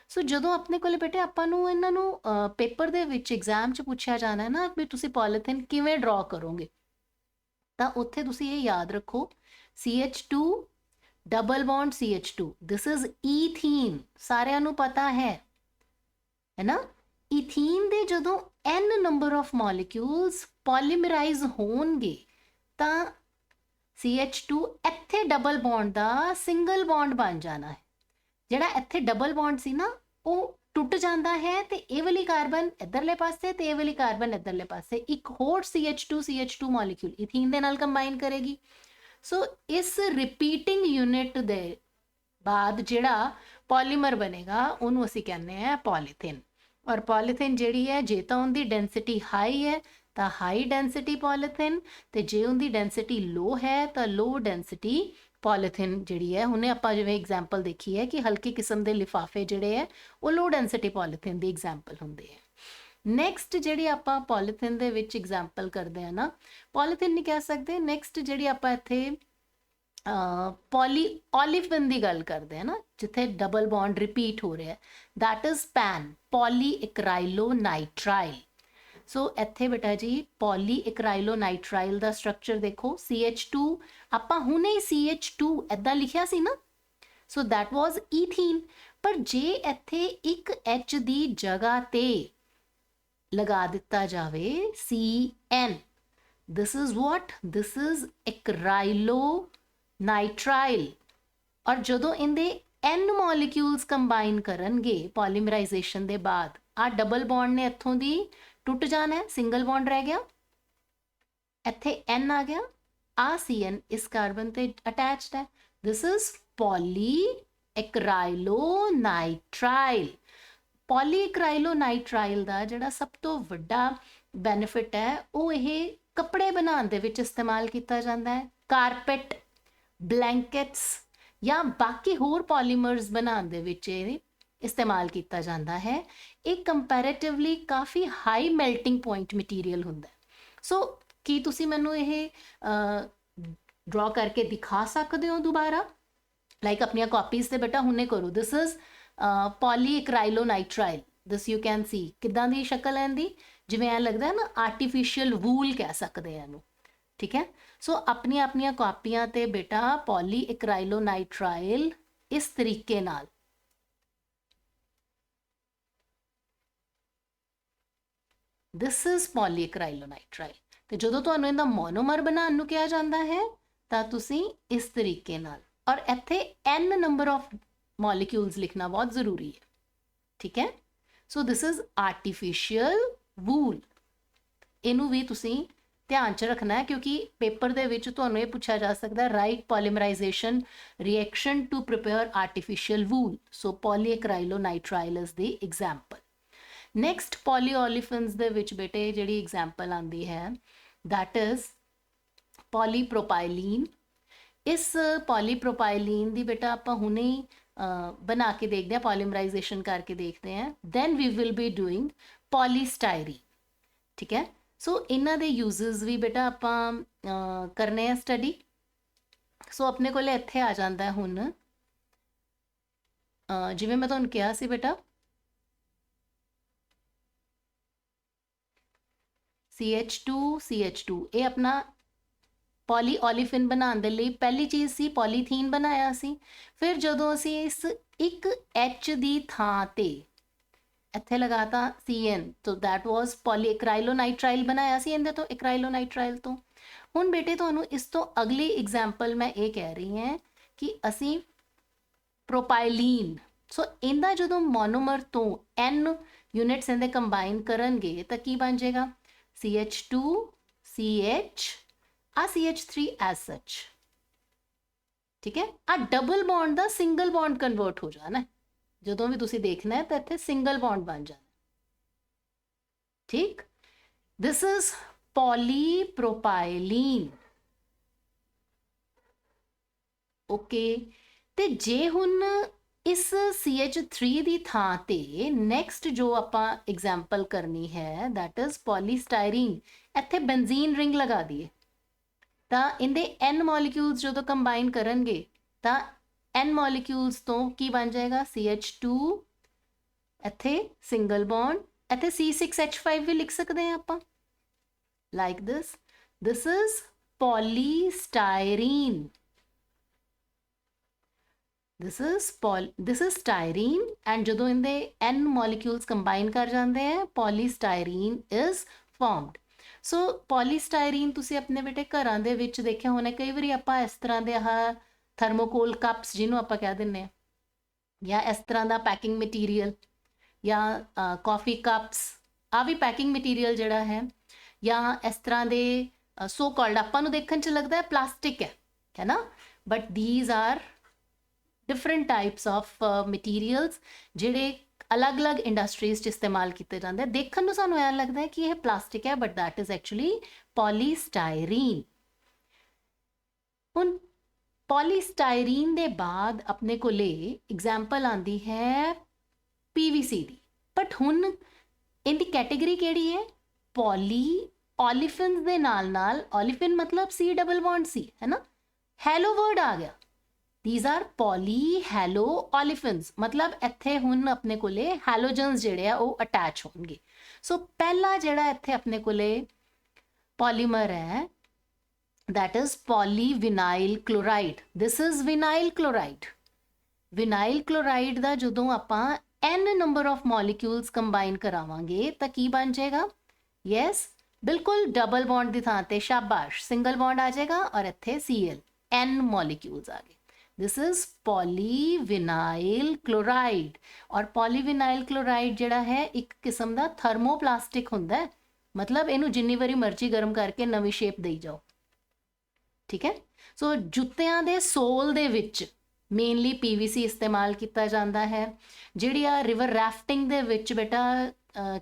ਸੋ ਜਦੋਂ ਆਪਣੇ ਕੋਲੇ ਬੇਟੇ ਆਪਾਂ ਨੂੰ ਇਹਨਾਂ ਨੂੰ ਪੇਪਰ ਦੇ ਵਿੱਚ ਐਗਜ਼ਾਮ 'ਚ ਪੁੱਛਿਆ ਜਾਣਾ ਹੈ ਨਾ ਵੀ ਤੁਸੀਂ ਪੋਲੀਥੀਨ ਕਿਵੇਂ ਡਰਾ ਕਰੋਗੇ, ਤਾਂ ਉੱਥੇ ਤੁਸੀਂ ਇਹ ਯਾਦ ਰੱਖੋ CH2 double bond CH2, this is ethene, ਸਾਰਿਆਂ ਨੂੰ ਪਤਾ ਹੈ ਨਾ। ਇਥੀਨ ਦੇ ਜਦੋਂ n number of molecules polymerise ਹੋਣਗੇ ਤਾਂ CH2 ਇੱਥੇ ਡਬਲ ਬੌਂਡ ਦਾ ਸਿੰਗਲ ਬੌਂਡ ਬਣ ਜਾਣਾ ਹੈ। ਜਿਹੜਾ ਇੱਥੇ ਡਬਲ ਬੌਂਡ ਸੀ ਨਾ ਉਹ ਟੁੱਟ ਜਾਂਦਾ ਹੈ ਤੇ ਇਹ ਵਾਲੀ ਕਾਰਬਨ ਇੱਧਰਲੇ ਪਾਸੇ ਤੇ ਇਹ ਵਾਲੀ ਕਾਰਬਨ ਇੱਧਰਲੇ ਪਾਸੇ ਇੱਕ ਹੋਰ CH2 ਮੋਲੀਕਿਊਲ ਇਥੀਨ ਦੇ ਨਾਲ ਕੰਬਾਈਨ ਕਰੇਗੀ। ਸੋ ਇਸ ਰਿਪੀਟਿੰਗ ਯੂਨਿਟ ਦੇ ਬਾਅਦ ਜਿਹੜਾ ਪੋਲੀਮਰ ਬਣੇਗਾ ਉਹਨੂੰ ਅਸੀਂ ਕਹਿੰਦੇ ਆ ਪੋਲੀਥੀਨ। ਔਰ ਪੋਲੀਥੀਨ ਜਿਹੜੀ ਹੈ ਜੇ ਤਾਂ ਉਹਦੀ ਡੈਂਸਿਟੀ ਹਾਈ ਹੈ ਤਾਂ ਹਾਈ ਡੈਂਸਿਟੀ ਪੋਲੀਥੀਨ, ਤੇ ਜੇ ਉਹਦੀ ਡੈਂਸਿਟੀ ਲੋ ਹੈ ਤਾਂ ਲੋ ਡੈਂਸਿਟੀ ਪੋਲੀਥੀਨ ਜਿਹੜੀ ਹੈ। ਹੁਣੇ ਆਪਾਂ ਜਿਵੇਂ ਐਗਜ਼ਾਮਪਲ ਦੇਖੀ ਹੈ ਕਿ ਹਲਕੇ ਕਿਸਮ ਦੇ ਲਿਫਾਫੇ ਜਿਹੜੇ ਹੈ ਉਹ ਲੋ ਡੈਂਸਿਟੀ ਪੋਲੀਥੀਨ ਦੀ ਐਗਜ਼ਾਮਪਲ ਹੁੰਦੇ ਹੈ। ਨੈਕਸਟ ਜਿਹੜੀ ਆਪਾਂ ਪੋਲੀਥੀਨ ਦੇ ਵਿੱਚ ਐਗਜ਼ਾਮਪਲ ਕਰਦੇ ਹਾਂ ਨਾ, ਪੋਲੀਥੀਨ ਨਹੀਂ ਕਹਿ ਸਕਦੇ, ਨੈਕਸਟ ਜਿਹੜੀ ਆਪਾਂ ਇੱਥੇ ਪੋਲੀ ਓਲੀਫਿਨ ਦੀ ਗੱਲ ਕਰਦੇ ਆ ਨਾ, ਜਿੱਥੇ ਡਬਲ ਬੌਂਡ ਰਿਪੀਟ ਹੋ ਰਿਹਾ, ਦੈਟ ਇਜ਼ ਪੈਨ, ਪੋਲੀਇਕਰਾਈਲੋਨਾਈਟ੍ਰਾਈਲ। ਸੋ ਇੱਥੇ ਬੇਟਾ ਜੀ ਪੋਲੀਇਕਰਾਈਲੋਨਾਈਟ੍ਰਾਈਲ ਦਾ ਸਟਰਕਚਰ ਦੇਖੋ, CH2 ਆਪਾਂ ਹੁਣੇ ਹੀ CH2 ਇੱਦਾਂ ਲਿਖਿਆ ਸੀ ਨਾ, ਸੋ ਦੈਟ ਵਾਜ਼ ਈਥੀਨ। ਪਰ ਜੇ ਇੱਥੇ ਇੱਕ H ਦੀ ਜਗ੍ਹਾ ਤੇ ਲਗਾ ਦਿੱਤਾ ਜਾਵੇ CN, this is what, this is acrylonitrile. ਔਰ ਜਦੋਂ ਇਹਦੇ n ਮੋਲੀਕਿਊਲਸ ਕੰਬਾਈਨ ਕਰਨਗੇ ਪੋਲੀਮਰਾਈਜੇਸ਼ਨ ਦੇ ਬਾਅਦ, ਆ ਡਬਲ ਬੌਂਡ ਨੇ ਇੱਥੋਂ ਦੀ ਟੁੱਟ ਜਾਣਾ ਹੈ, ਸਿੰਗਲ ਬੌਂਡ ਰਹਿ ਗਿਆ, ਇੱਥੇ n ਆ ਗਿਆ, ਆ CN ਇਸ ਕਾਰਬਨ ਤੇ ਅਟੈਚਡ ਹੈ, ਦਿਸ ਇਜ਼ ਪੋਲੀਇਕਰਾਈਲੋਨਾਈਟ੍ਰਾਈਲ। ਪੋਲੀਇਕਰਾਈਲੋਨਾਈਟ੍ਰਾਈਲ ਦਾ ਜਿਹੜਾ ਸਭ ਤੋਂ ਵੱਡਾ ਬੈਨੀਫਿਟ ਹੈ ਉਹ ਇਹ ਕੱਪੜੇ ਬਣਾਉਣ ਦੇ ਵਿੱਚ ਇਸਤੇਮਾਲ ਕੀਤਾ ਜਾਂਦਾ ਹੈ, ਕਾਰਪੈਟ, ਬਲੈਂਕਟਸ ਜਾਂ ਬਾਕੀ ਹੋਰ ਪੋਲੀਮਰਸ ਬਣਾਉਣ ਦੇ ਵਿੱਚ ਇਹ ਇਸਤੇਮਾਲ ਕੀਤਾ ਜਾਂਦਾ ਹੈ। ਇਹ ਕੰਪੈरेटिवली ਕਾਫੀ ਹਾਈ ਮੈਲਟਿੰਗ ਪੁਆਇੰਟ ਮਟੀਰੀਅਲ ਹੁੰਦਾ ਹੈ। ਸੋ ਕੀ ਤੁਸੀਂ ਮੈਨੂੰ ਇਹ ਡਰਾ ਕਰਕੇ ਦਿਖਾ ਸਕਦੇ ਹੋ ਦੁਬਾਰਾ, ਲਾਈਕ ਆਪਣੀਆਂ ਕਾਪੀਜ਼ ਤੇ ਬੇਟਾ ਹੁਣੇ ਕਰੋ। This is polyacrylonitrile, this you can see ਕਿੱਦਾਂ ਦੀ ਸ਼ਕਲ ਹੈ ਇਹਦੀ, ਜਿਵੇਂ ਐਂ ਲੱਗਦਾ ਹੈ ਨਾ ਆਰਟੀਫਿਸ਼ੀਅਲ ਵੂਲ ਕਹਿ ਸਕਦੇ ਆ ਇਹਨੂੰ, ਠੀਕ ਹੈ। ਸੋ ਆਪਣੀਆਂ ਕਾਪੀਆਂ ਤੇ ਬੇਟਾ ਪੋਲੀਐਕਰਾਈਲੋਨਾਈਟ੍ਰਾਈਲ ਇਸ ਤਰੀਕੇ ਨਾਲ ਦਿਸ ਇਜ਼ ਪੋਲੀਐਕਰਾਈਲੋਨਾਈਟ੍ਰਾਈਲ। ਤੇ ਜਦੋਂ ਤੁਹਾਨੂੰ ਇਹਦਾ ਮੋਨੋਮਰ ਬਣਾਉਣ ਨੂੰ ਕਿਹਾ ਜਾਂਦਾ ਹੈ ਤਾਂ ਤੁਸੀਂ ਇਸ ਤਰੀਕੇ ਨਾਲ, ਔਰ ਇੱਥੇ n ਨੰਬਰ ਆਫ ਮੋਲੀਕਿਊਲਸ ਲਿਖਣਾ ਬਹੁਤ ਜ਼ਰੂਰੀ ਹੈ, ਠੀਕ ਹੈ। ਸੋ ਦਿਸ ਇਜ਼ ਆਰਟੀਫਿਸ਼ੀਅਲ ਵੂਲ। ਇਹਨੂੰ ਵੀ ਤੁਸੀਂ ਧਿਆਨ 'ਚ ਰੱਖਣਾ ਹੈ ਕਿਉਂਕਿ ਪੇਪਰ ਦੇ ਵਿੱਚ ਤੁਹਾਨੂੰ ਇਹ ਪੁੱਛਿਆ ਜਾ ਸਕਦਾ ਹੈ, write polymerisation reaction to prepare artificial wool. So polyacrylonitrile is the example. Next polyolefins ਦੇ ਵਿੱਚ ਬੇਟੇ ਜਿਹੜੀ ਐਗਜ਼ਾਮਪਲ ਆਉਂਦੀ ਹੈ that is ਪੋਲੀਪ੍ਰੋਪਾਈਲੀਨ। ਇਸ ਪੋਲੀਪ੍ਰੋਪਾਈਲੀਨ ਦੀ ਬੇਟਾ ਆਪਾਂ ਹੁਣੇ ਹੀ ਬਣਾ ਕੇ ਦੇਖਦੇ ਹਾਂ, ਪੋਲੀਮਰਾਈਜੇਸ਼ਨ ਕਰਕੇ ਦੇਖਦੇ ਹਾਂ। then we will be doing polystyrene, ਠੀਕ ਹੈ। ਸੋ ਇਹਨਾਂ ਦੇ ਯੂਜ਼ਸ ਵੀ ਬੇਟਾ ਆਪਾਂ ਕਰਨੇ ਆ ਸਟੱਡੀ। ਸੋ ਆਪਣੇ ਕੋਲ ਇੱਥੇ ਆ ਜਾਂਦਾ ਹੈ ਹੁਣ, ਜਿਵੇਂ ਮੈਂ ਤੁਹਾਨੂੰ ਕਿਹਾ ਸੀ ਬੇਟਾ CH2 ਇਹ ਆਪਣਾ ਪੋਲੀਓਲੀਫਿਨ ਬਣਾਉਣ ਦੇ ਲਈ ਪਹਿਲੀ ਚੀਜ਼ ਸੀ, ਪੋਲੀਥੀਨ ਬਣਾਇਆ ਸੀ। ਫਿਰ ਜਦੋਂ ਅਸੀਂ ਇਸ ਇੱਕ H ਦੀ ਥਾਂ ਤੇ ਇੱਥੇ ਲਗਾਤਾ CN, ਤਾਂ ਦੈਟ ਵਾਜ਼ ਪੋਲੀਐਕਰਾਈਲੋਨਾਈਟ੍ਰਾਈਲ ਬਣਾਇਆ ਸੀ ਇਹਦੇ ਤੋਂ, ਐਕਰਾਈਲੋਨਾਈਟ੍ਰਾਈਲ ਤੋਂ। ਹੁਣ ਬੇਟੇ ਤੁਹਾਨੂੰ ਇਸ ਤੋਂ ਅਗਲੀ ਐਗਜ਼ਾਮਪਲ ਮੈਂ ਇਹ ਕਹਿ ਰਹੀ ਹਾਂ ਕਿ ਅਸੀਂ ਪ੍ਰੋਪਾਈਲੀਨ, ਸੋ ਇਹਦਾ ਜਦੋਂ ਮੋਨੋਮਰ ਤੋਂ N ਯੂਨਿਟਸ ਇਹਦੇ ਕੰਬਾਈਨ ਕਰਨਗੇ ਤਾਂ ਕੀ ਬਣ ਜਾਏਗਾ, CH2 CH ਆ CH3 ਐਜ਼ ਸੱਚ, ਠੀਕ ਹੈ। ਆ ਡਬਲ ਬੌਂਡ ਦਾ ਸਿੰਗਲ ਬੌਂਡ ਕਨਵਰਟ ਹੋ ਜਾਣਾ, ਜਦੋਂ ਵੀ ਤੁਸੀਂ ਦੇਖਣਾ ਹੈ ਤਾਂ ਇੱਥੇ ਸਿੰਗਲ ਬੌਂਡ ਬਣ ਜਾਣਾ, ਠੀਕ। This is polypropylene, okay. ਤੇ ਜੇ ਹੁਣ ਇਸ CH3 ਦੀ ਥਾਂ ਤੇ ਨੈਕਸਟ ਜੋ ਆਪਾਂ ਐਗਜ਼ਾਮਪਲ ਕਰਨੀ ਹੈ ਦੈਟ ਇਜ਼ ਪੋਲੀਸਟਾਈਰੀਨ, ਇੱਥੇ ਬੈਂਜ਼ੀਨ ਰਿੰਗ ਲਗਾ ਦਈਏ ਤਾਂ ਇਹਦੇ N ਮੋਲੀਕਿਊਲਸ ਜਦੋਂ ਕੰਬਾਈਨ ਕਰਨਗੇ ਤਾਂ N ਮੋਲੀਕਿਊਲਸ ਤੋਂ ਕੀ ਬਣ ਜਾਏਗਾ, CH2, ਇੱਥੇ ਸਿੰਗਲ ਬੌਂਡ, ਇੱਥੇ C6H5 ਵੀ ਲਿਖ ਸਕਦੇ ਹਾਂ ਆਪਾਂ, like this. This is polystyrene, this is styrene, and ਜਦੋਂ ਇਹਦੇ N molecules combine ਕਰ ਜਾਂਦੇ ਹੈ polystyrene is formed। So polystyrene ਤੁਸੀਂ ਆਪਣੇ ਬੇਟੇ ਘਰਾਂ ਦੇ ਵਿੱਚ ਦੇਖਿਆ ਹੋਣਾ, ਕਈ ਵਾਰੀ ਆਪਾਂ ਇਸ ਤਰ੍ਹਾਂ ਦੇ ਆਹ ਥਰਮੋਕੋਲ ਕੱਪਸ ਜਿਹਨੂੰ ਆਪਾਂ ਕਹਿ ਦਿੰਦੇ ਹਾਂ, ਜਾਂ ਇਸ ਤਰ੍ਹਾਂ ਦਾ ਪੈਕਿੰਗ ਮਟੀਰੀਅਲ, ਜਾਂ ਕਾਫੀ ਕੱਪਸ, ਆ ਵੀ ਪੈਕਿੰਗ ਮਟੀਰੀਅਲ ਜਿਹੜਾ ਹੈ, ਜਾਂ ਇਸ ਤਰ੍ਹਾਂ ਦੇ ਸੋ ਕਾਲਡ ਆਪਾਂ ਨੂੰ ਦੇਖਣ 'ਚ ਲੱਗਦਾ ਹੈ ਪਲਾਸਟਿਕ ਹੈ ਨਾ, but these are different types of materials ਜਿਹੜੇ ਅਲੱਗ-ਅਲੱਗ ਇੰਡਸਟਰੀਜ਼ 'ਚ ਇਸਤੇਮਾਲ ਕੀਤੇ ਜਾਂਦੇ। ਦੇਖਣ ਨੂੰ ਸਾਨੂੰ ਐਂ ਲੱਗਦਾ ਹੈ ਕਿ ਇਹ ਪਲਾਸਟਿਕ ਹੈ, but that is actually polystyrene। ਹੁਣ polystyrene ਦੇ ਬਾਅਦ ਆਪਣੇ ਕੋਲੇ ਐਗਜ਼ਾਮਪਲ ਆਉਂਦੀ ਹੈ PVC ਦੀ, ਬਟ ਹੁਣ ਇਹਦੀ ਕੈਟੇਗਰੀ ਕਿਹੜੀ ਹੈ, ਪੋਲੀਓਲੀਫਿਨਸ ਦੇ ਨਾਲ ਓਲੀਫਿਨ ਮਤਲਬ C ਡਬਲ ਬੌਂਡ C ਹੈ ਨਾ, ਹੈਲੋ ਵਰਡ ਆ ਗਿਆ। These are polyhaloolefins, मतलब ਇੱਥੇ ਹੁਣ ਆਪਣੇ ਕੋਲੇ ਹੈਲੋਜਨਸ ਜਿਹੜੇ ਆ ਉਹ ਅਟੈਚ ਹੋਣਗੇ। ਸੋ ਪਹਿਲਾ ਜਿਹੜਾ ਇੱਥੇ ਆਪਣੇ ਕੋਲੇ ਪੋਲੀਮਰ ਹੈ that is polyvinyl chloride. This is vinyl chloride. Vinyl chloride ਦਾ ਜਦੋਂ ਆਪਾਂ n number of molecules combine ਕਰਾਵਾਂਗੇ ਤਾਂ ਕੀ ਬਣ ਜਾਏਗਾ, yes ਬਿਲਕੁਲ ਡਬਲ ਬੌਂਡ ਦੀ ਥਾਂ ਤੇ ਸ਼ਾਬਾਸ਼ ਸਿੰਗਲ ਬੌਂਡ ਆ ਜਾਏਗਾ, ਔਰ ਇੱਥੇ Cl n molecules ਆ ਗਏ। This is polyvinyl chloride, और polyvinyl chloride ਜਿਹੜਾ ਹੈ ਇੱਕ ਕਿਸਮ ਦਾ ਥਰਮੋਪਲਾਸਟਿਕ ਹੁੰਦਾ ਹੈ, ਮਤਲਬ ਇਹਨੂੰ ਜਿੰਨੀ ਵਾਰੀ ਮਰਜ਼ੀ ਗਰਮ ਕਰਕੇ ਨਵੀਂ ਸ਼ੇਪ ਦੇਈ ਜਾਓ, ਠੀਕ ਹੈ। ਸੋ ਜੁੱਤਿਆਂ ਦੇ ਸੋਲ ਦੇ ਵਿੱਚ ਮੇਨਲੀ PVC ਇਸਤੇਮਾਲ ਕੀਤਾ ਜਾਂਦਾ ਹੈ। ਜਿਹੜੀ ਆ ਰਿਵਰ ਰਾਫਟਿੰਗ ਦੇ ਵਿੱਚ ਬੇਟਾ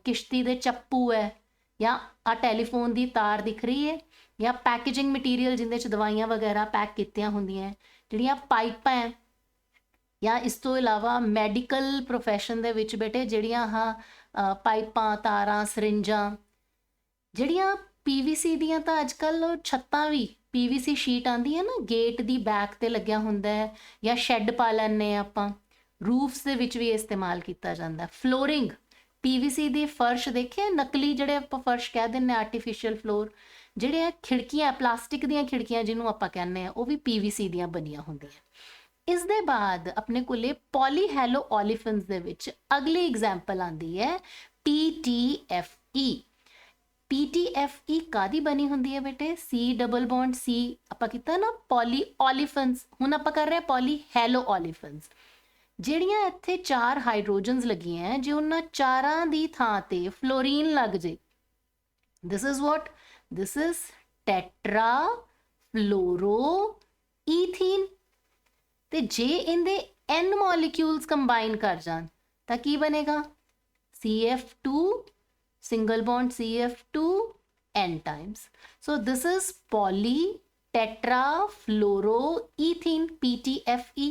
ਕਿਸ਼ਤੀ ਦੇ ਚੱਪੂ ਹੈ, ਜਾਂ ਆ ਟੈਲੀਫੋਨ ਦੀ ਤਾਰ ਦਿਖ ਰਹੀ ਹੈ, ਜਾਂ ਪੈਕੇਜਿੰਗ ਮਟੀਰੀਅਲ ਜਿਹਦੇ 'ਚ ਦਵਾਈਆਂ ਵਗੈਰਾ ਪੈਕ ਕੀਤੀਆਂ ਹੁੰਦੀਆਂ, ਜਿਹੜੀਆਂ ਪਾਈਪਾਂ ਹੈ, ਜਾਂ ਇਸ ਤੋਂ ਇਲਾਵਾ ਮੈਡੀਕਲ ਪ੍ਰੋਫੈਸ਼ਨ ਦੇ ਵਿੱਚ ਬੇਟੇ ਜਿਹੜੀਆਂ ਪਾਈਪਾਂ, ਤਾਰਾਂ, ਸਰਿੰਜਾਂ, ਜਿਹੜੀਆਂ ਪੀਵੀਸੀ ਦੀਆਂ ਤਾਂ ਅੱਜ ਕੱਲ੍ਹ ਛੱਤਾਂ ਵੀ ਪੀਵੀਸੀ ਸ਼ੀਟ ਆਉਂਦੀ ਹੈ ਨਾ, ਗੇਟ ਦੀ ਬੈਕ 'ਤੇ ਲੱਗਿਆ ਹੁੰਦਾ ਹੈ, ਜਾਂ ਸ਼ੈੱਡ ਪਾ ਲੈਂਦੇ ਹਾਂ ਆਪਾਂ, ਰੂਫਸ ਦੇ ਵਿੱਚ ਵੀ ਇਹ ਇਸਤੇਮਾਲ ਕੀਤਾ ਜਾਂਦਾ। ਫਲੋਰਿੰਗ, ਪੀਵੀਸੀ ਦੀ ਫਰਸ਼ ਦੇਖਿਆ, ਨਕਲੀ ਜਿਹੜੇ ਆਪਾਂ ਫਰਸ਼ ਕਹਿ ਦਿੰਦੇ ਆਰਟੀਫਿਸ਼ੀਅਲ ਫਲੋਰ, ਜਿਹੜੇ ਆ ਖਿੜਕੀਆਂ, ਪਲਾਸਟਿਕ ਦੀਆਂ ਖਿੜਕੀਆਂ ਜਿਹਨੂੰ ਆਪਾਂ ਕਹਿੰਦੇ ਆ, ਉਹ ਵੀ ਪੀਵੀਸੀ ਦੀਆਂ ਬਣੀਆਂ ਹੁੰਦੀਆਂ। ਇਸ ਦੇ ਬਾਅਦ ਆਪਣੇ ਕੋਲੇ ਪੋਲੀਹੈਲੋ ਓਲੀਫਿਨਸ ਦੇ ਵਿੱਚ ਅਗਲੀ ਐਗਜ਼ਾਮਪਲ ਆਉਂਦੀ ਹੈ PTFE। PTFE ਕਾਦੀ ਬਣੀ ਹੁੰਦੀ ਹੈ ਬੇਟੇ? C ਡਬਲ ਬੌਂਡ C ਆਪਾਂ ਕੀਤਾ ਨਾ ਪੋਲੀ ਓਲੀਫਿਨਸ, ਹੁਣ ਆਪਾਂ ਕਰ ਰਹੇ ਹਾਂ ਪੋਲੀਹੈਲੋ ਓਲੀਫਿਨਸ। ਜਿਹੜੀਆਂ ਇੱਥੇ 4 ਹਾਈਡਰੋਜਨਸ ਲੱਗੀਆਂ, ਜੇ ਉਹਨਾਂ ਚਾਰਾਂ ਦੀ ਥਾਂ ਤੇ ਫਲੋਰੀਨ ਲੱਗ ਜੇ, this is what, this is tetrafluoroethene. ਤੇ ਜੇ ਇਹਦੇ n ਮੋਲੀਕਿਊਲਸ ਕੰਬਾਈਨ ਕਰ ਜਾਣ ਤਾਂ ਕੀ ਬਣੇਗਾ? CF2 single bond CF2 n times. So this is poly tetrafluoroethene PTFE।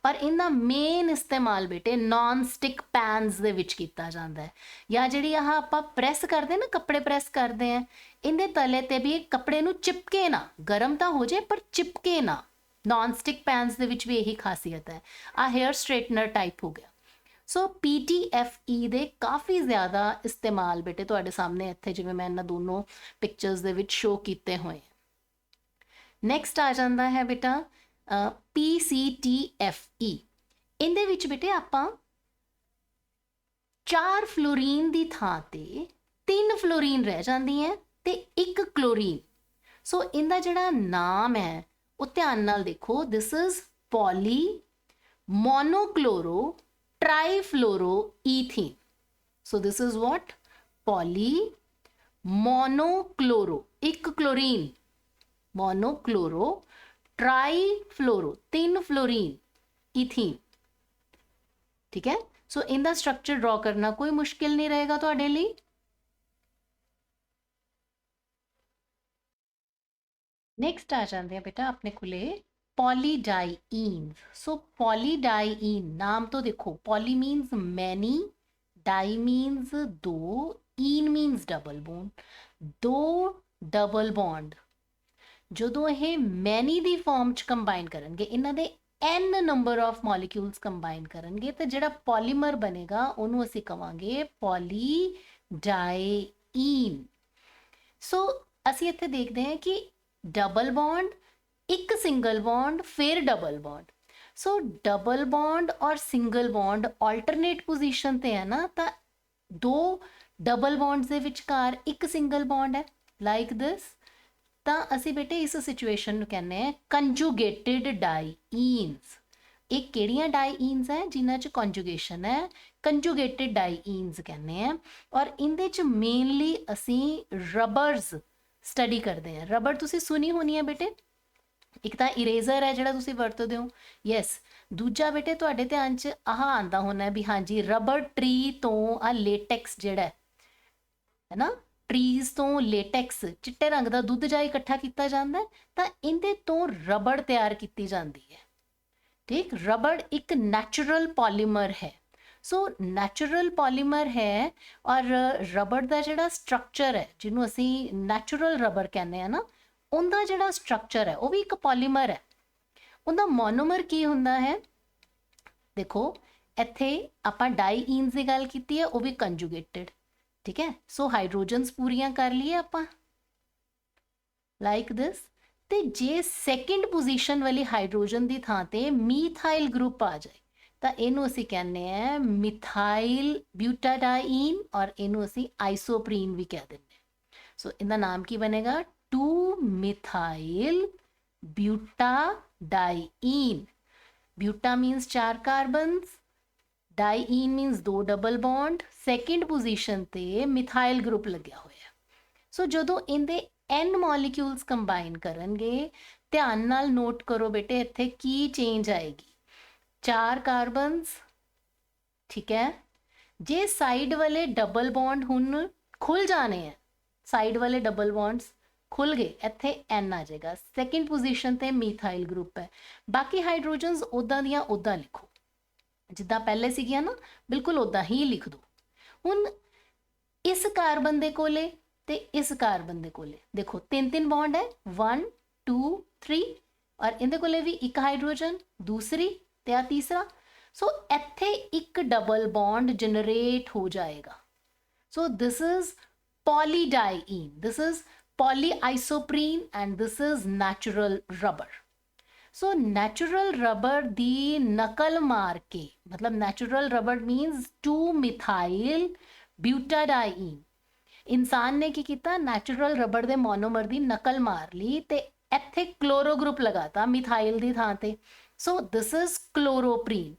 ਪਰ ਇਹਦਾ ਮੇਨ ਇਸਤੇਮਾਲ ਬੇਟੇ ਨਾਨ ਸਟਿਕ ਪੈਨਸ ਦੇ ਵਿੱਚ ਕੀਤਾ ਜਾਂਦਾ ਹੈ, ਜਾਂ ਜਿਹੜੀ ਆਪਾਂ ਪ੍ਰੈਸ ਕਰਦੇ ਨਾ, ਕੱਪੜੇ ਪ੍ਰੈਸ ਕਰਦੇ ਆ, ਇਹਦੇ ਤਲੇ ਤੇ ਵੀ ਕੱਪੜੇ ਨੂੰ ਚਿਪਕੇ ਨਾ, ਗਰਮ ਤਾਂ ਹੋ ਜਾਏ ਪਰ ਚਿਪਕੇ ਨਾ। ਨਾਨ ਸਟਿਕ ਪੈਨਸ ਦੇ ਵਿੱਚ ਵੀ ਇਹੀ ਖਾਸੀਅਤ ਹੈ। ਹੇਅਰ ਸਟ੍ਰੇਟਨਰ ਟਾਈਪ ਹੋ ਗਿਆ। ਸੋ PTFE ਦੇ ਕਾਫੀ ਜ਼ਿਆਦਾ ਇਸਤੇਮਾਲ ਬੇਟੇ ਤੁਹਾਡੇ ਸਾਹਮਣੇ ਇੱਥੇ ਜਿਵੇਂ ਮੈਂ ਇਹਨਾਂ ਦੋਨੋਂ ਪਿਕਚਰਸ ਦੇ ਵਿੱਚ ਸ਼ੋ ਕੀਤੇ ਹੋਏ। ਨੈਕਸਟ ਆ ਜਾਂਦਾ ਹੈ ਬੇਟਾ PCTFE। ਇਹਦੇ ਵਿੱਚ ਬੇਟੇ ਆਪਾਂ 4 ਫਲੋਰੀਨ ਦੀ ਥਾਂ ਤੇ 3 ਫਲੋਰੀਨ ਰਹਿ ਜਾਂਦੀ ਹੈ ਤੇ 1 ਕਲੋਰੀਨ। ਸੋ ਇਹਦਾ ਜਿਹੜਾ ਨਾਮ ਹੈ ਉਹ ਧਿਆਨ ਨਾਲ ਦੇਖੋ, this is poly monochloro trifluoroethene. So this is what? Poly monochloro, ਇੱਕ chlorine, monochloro trifluoro, 3 fluorine, ethene। ठीक है, सो इनका स्ट्रक्चर ड्रॉ करना कोई मुश्किल नहीं रहेगा ਤੁਹਾਡੇ ਲਈ। नेक्स्ट आ जाते हैं बेटा अपने कोले पॉलीडाइईन। सो पॉलीडाइईन नाम तो देखो, poly means many, di means 2, ene means double bond. 2 double bond ਜਦੋਂ ਇਹ ਮੈਨੀ ਦੀ ਫਾਰਮ 'ਚ ਕੰਬਾਈਨ ਕਰਨਗੇ, ਇਹਨਾਂ ਦੇ n number of molecules combine ਕਰਨਗੇ, ਤੇ ਜਿਹੜਾ ਪੋਲੀਮਰ ਬਣੇਗਾ ਉਹਨੂੰ ਅਸੀਂ ਕਵਾਂਗੇ ਪੋਲੀਡਾਈਈਨ। ਸੋ ਅਸੀਂ ਇੱਥੇ ਦੇਖਦੇ ਹਾਂ ਕਿ ਡਬਲ ਬੌਂਡ, ਇੱਕ ਸਿੰਗਲ ਬੌਂਡ, ਫਿਰ ਡਬਲ ਬੌਂਡ। ਸੋ ਡਬਲ ਬੌਂਡ ਔਰ ਸਿੰਗਲ ਬੌਂਡ ਆਲਟਰਨੇਟ ਪੋਜੀਸ਼ਨ ਤੇ ਹੈ ਨਾ, ਤਾਂ 2 ਡਬਲ ਬੌਂਡਸ ਦੇ ਵਿਚਕਾਰ ਇੱਕ ਸਿੰਗਲ ਬੌਂਡ ਹੈ, ਲਾਈਕ ਦਿਸ। ਤਾਂ ਅਸੀਂ ਬੇਟੇ ਇਸ ਸਿਚੁਏਸ਼ਨ ਨੂੰ ਕਹਿੰਦੇ ਹਾਂ ਕੰਜੂਗੇਟਿਡ ਡਾਈਈਨਸ। ਇਹ ਕਿਹੜੀਆਂ ਡਾਈਈਨਸ ਹੈ ਜਿਨ੍ਹਾਂ 'ਚ ਕੰਜੂਗੇਸ਼ਨ ਹੈ? ਕੰਜੂਗੇਟਿਡ ਡਾਈਈਨਸ ਕਹਿੰਦੇ ਆ। ਔਰ ਇਹਦੇ 'ਚ ਮੇਨਲੀ ਅਸੀਂ ਰਬਰਸ ਸਟੱਡੀ ਕਰਦੇ ਹਾਂ। ਰਬੜ ਤੁਸੀਂ ਸੁਣੀ ਹੋਣੀ ਹੈ ਬੇਟੇ, ਇੱਕ ਤਾਂ ਇਰੇਜ਼ਰ ਹੈ ਜਿਹੜਾ ਤੁਸੀਂ ਵਰਤਦੇ ਹੋ, ਯੈਸ। ਦੂਜਾ ਬੇਟੇ ਤੁਹਾਡੇ ਧਿਆਨ 'ਚ ਆਉਂਦਾ ਹੋਣਾ ਵੀ ਹਾਂਜੀ ਰਬੜ ਟਰੀ ਤੋਂ ਲੇਟੈਕਸ ਜਿਹੜਾ ਹੈ ਨਾ, ਟਰੀਜ਼ ਤੋਂ ਲੇਟੈਕਸ ਚਿੱਟੇ ਰੰਗ ਦਾ ਦੁੱਧ ਜਾ ਇਕੱਠਾ ਕੀਤਾ ਜਾਂਦਾ, ਤਾਂ ਇਹਦੇ ਤੋਂ ਰਬੜ ਤਿਆਰ ਕੀਤੀ ਜਾਂਦੀ ਹੈ। ਠੀਕ, ਰਬੜ ਇੱਕ ਨੈਚੁਰਲ ਪੋਲੀਮਰ ਹੈ। ਸੋ ਨੈਚੁਰਲ ਪੋਲੀਮਰ ਹੈ, ਔਰ ਰਬੜ ਦਾ ਜਿਹੜਾ ਸਟਰਕਚਰ ਹੈ ਜਿਹਨੂੰ ਅਸੀਂ ਨੈਚੁਰਲ ਰਬੜ ਕਹਿੰਦੇ ਆ ਨਾ, ਉਹਦਾ ਜਿਹੜਾ ਸਟਰਕਚਰ ਹੈ ਉਹ ਵੀ ਇੱਕ ਪੋਲੀਮਰ ਹੈ। ਉਹਦਾ ਮੋਨੋਮਰ ਕੀ ਹੁੰਦਾ ਹੈ? ਦੇਖੋ ਇੱਥੇ ਆਪਾਂ ਡਾਈਈਨਸ ਦੀ ਗੱਲ ਕੀਤੀ ਹੈ, ਉਹ ਵੀ ਕੰਜੂਗੇਟਿਡ। ਠੀਕ ਹੈ, ਸੋ ਹਾਈਡਰੋਜਨਸ ਪੂਰੀਆਂ ਕਰ ਲਈਏ ਆਪਾਂ, ਲਾਈਕ ਦਿਸ। ਤੇ ਜੇ ਸੈਕਿੰਡ ਪੋਜੀਸ਼ਨ ਵਾਲੀ ਹਾਈਡਰੋਜਨ ਦੀ ਥਾਂ ਤੇ ਮੀਥਾਈਲ ਗਰੁੱਪ ਆ ਜਾਏ ਤਾਂ ਇਹਨੂੰ ਅਸੀਂ ਕਹਿੰਦੇ ਆ ਮਿਥਾਈਲ ਬਿਊਟਾਡਾਈਨ, ਔਰ ਇਹਨੂੰ ਅਸੀਂ ਆਈਸੋਪਰੀਨ ਵੀ ਕਹਿ ਦਿੰਦੇ ਹਾਂ। ਸੋ ਇਹਦਾ ਨਾਮ ਕੀ ਬਣੇਗਾ? 2-methyl butadiene। Buta means 4 carbons, diyne means 2 double bond, second position ते मिथाइल ग्रुप लग्या होया। सो जदों इनदे n मॉलिक्यूल्स कंबाइन करनगे, ध्यान नाल नोट करो बेटे इत्थे की चेंज आएगी। 4 कार्बन्स, ठीक है। जे साइड वाले डबल बॉन्ड हुण खुल जाने हैं, साइड वाले डबल बॉन्ड्स खुल गए, ਇੱਥੇ N ਆ ਜਾਏਗਾ। ਸੈਕਿੰਡ ਪੋਜੀਸ਼ਨ ਤੇ ਮੀਥਾਈਲ ਗਰੁੱਪ ਹੈ। ਬਾਕੀ ਹਾਈਡਰੋਜਨਸ ਉੱਦਾਂ ਦੀਆਂ ਉੱਦਾਂ ਲਿਖੋ, ਜਿੱਦਾਂ ਪਹਿਲੇ ਸੀਗੀਆਂ ਨਾ ਬਿਲਕੁਲ ਉੱਦਾਂ ਹੀ ਲਿਖ ਦਿਓ। ਹੁਣ ਇਸ ਕਾਰਬਨ ਦੇ ਕੋਲੇ ਤੇ ਇਸ ਕਾਰਬਨ ਦੇ ਕੋਲੇ ਦੇਖੋ ਤਿੰਨ ਤਿੰਨ ਬੌਂਡ ਹੈ, 1 2 3, ਔਰ ਇਹਦੇ ਕੋਲੇ ਵੀ ਇੱਕ ਹਾਈਡਰੋਜਨ, ਦੂਸਰੀ ਤੇ ਆ ਤੀਸਰਾ। ਸੋ ਇੱਥੇ ਇੱਕ ਡਬਲ ਬੌਂਡ ਜਨਰੇਟ ਹੋ ਜਾਏਗਾ। So this is polydiene, this is polyisoprene and this is natural rubber. So natural rubber ਦੀ ਨਕਲ ਮਾਰ ਕੇ, ਮਤਲਬ natural rubber means 2 methyl butadiene। ਇਨਸਾਨ ਨੇ ਕੀ ਕੀਤਾ, ਨੈਚੁਰਲ ਰਬੜ ਦੇ ਮੋਨੋਮਰ ਦੀ ਨਕਲ ਮਾਰ ਲਈ ਤੇ ਇੱਥੇ ਕਲੋਰੋ ਗਰੁੱਪ ਲਗਾਤਾ ਮਿਥਾਈਲ ਦੀ ਥਾਂ ਤੇ। ਸੋ ਦਿਸ ਇਜ਼ ਕਲੋਰੋਪ੍ਰੀਨ।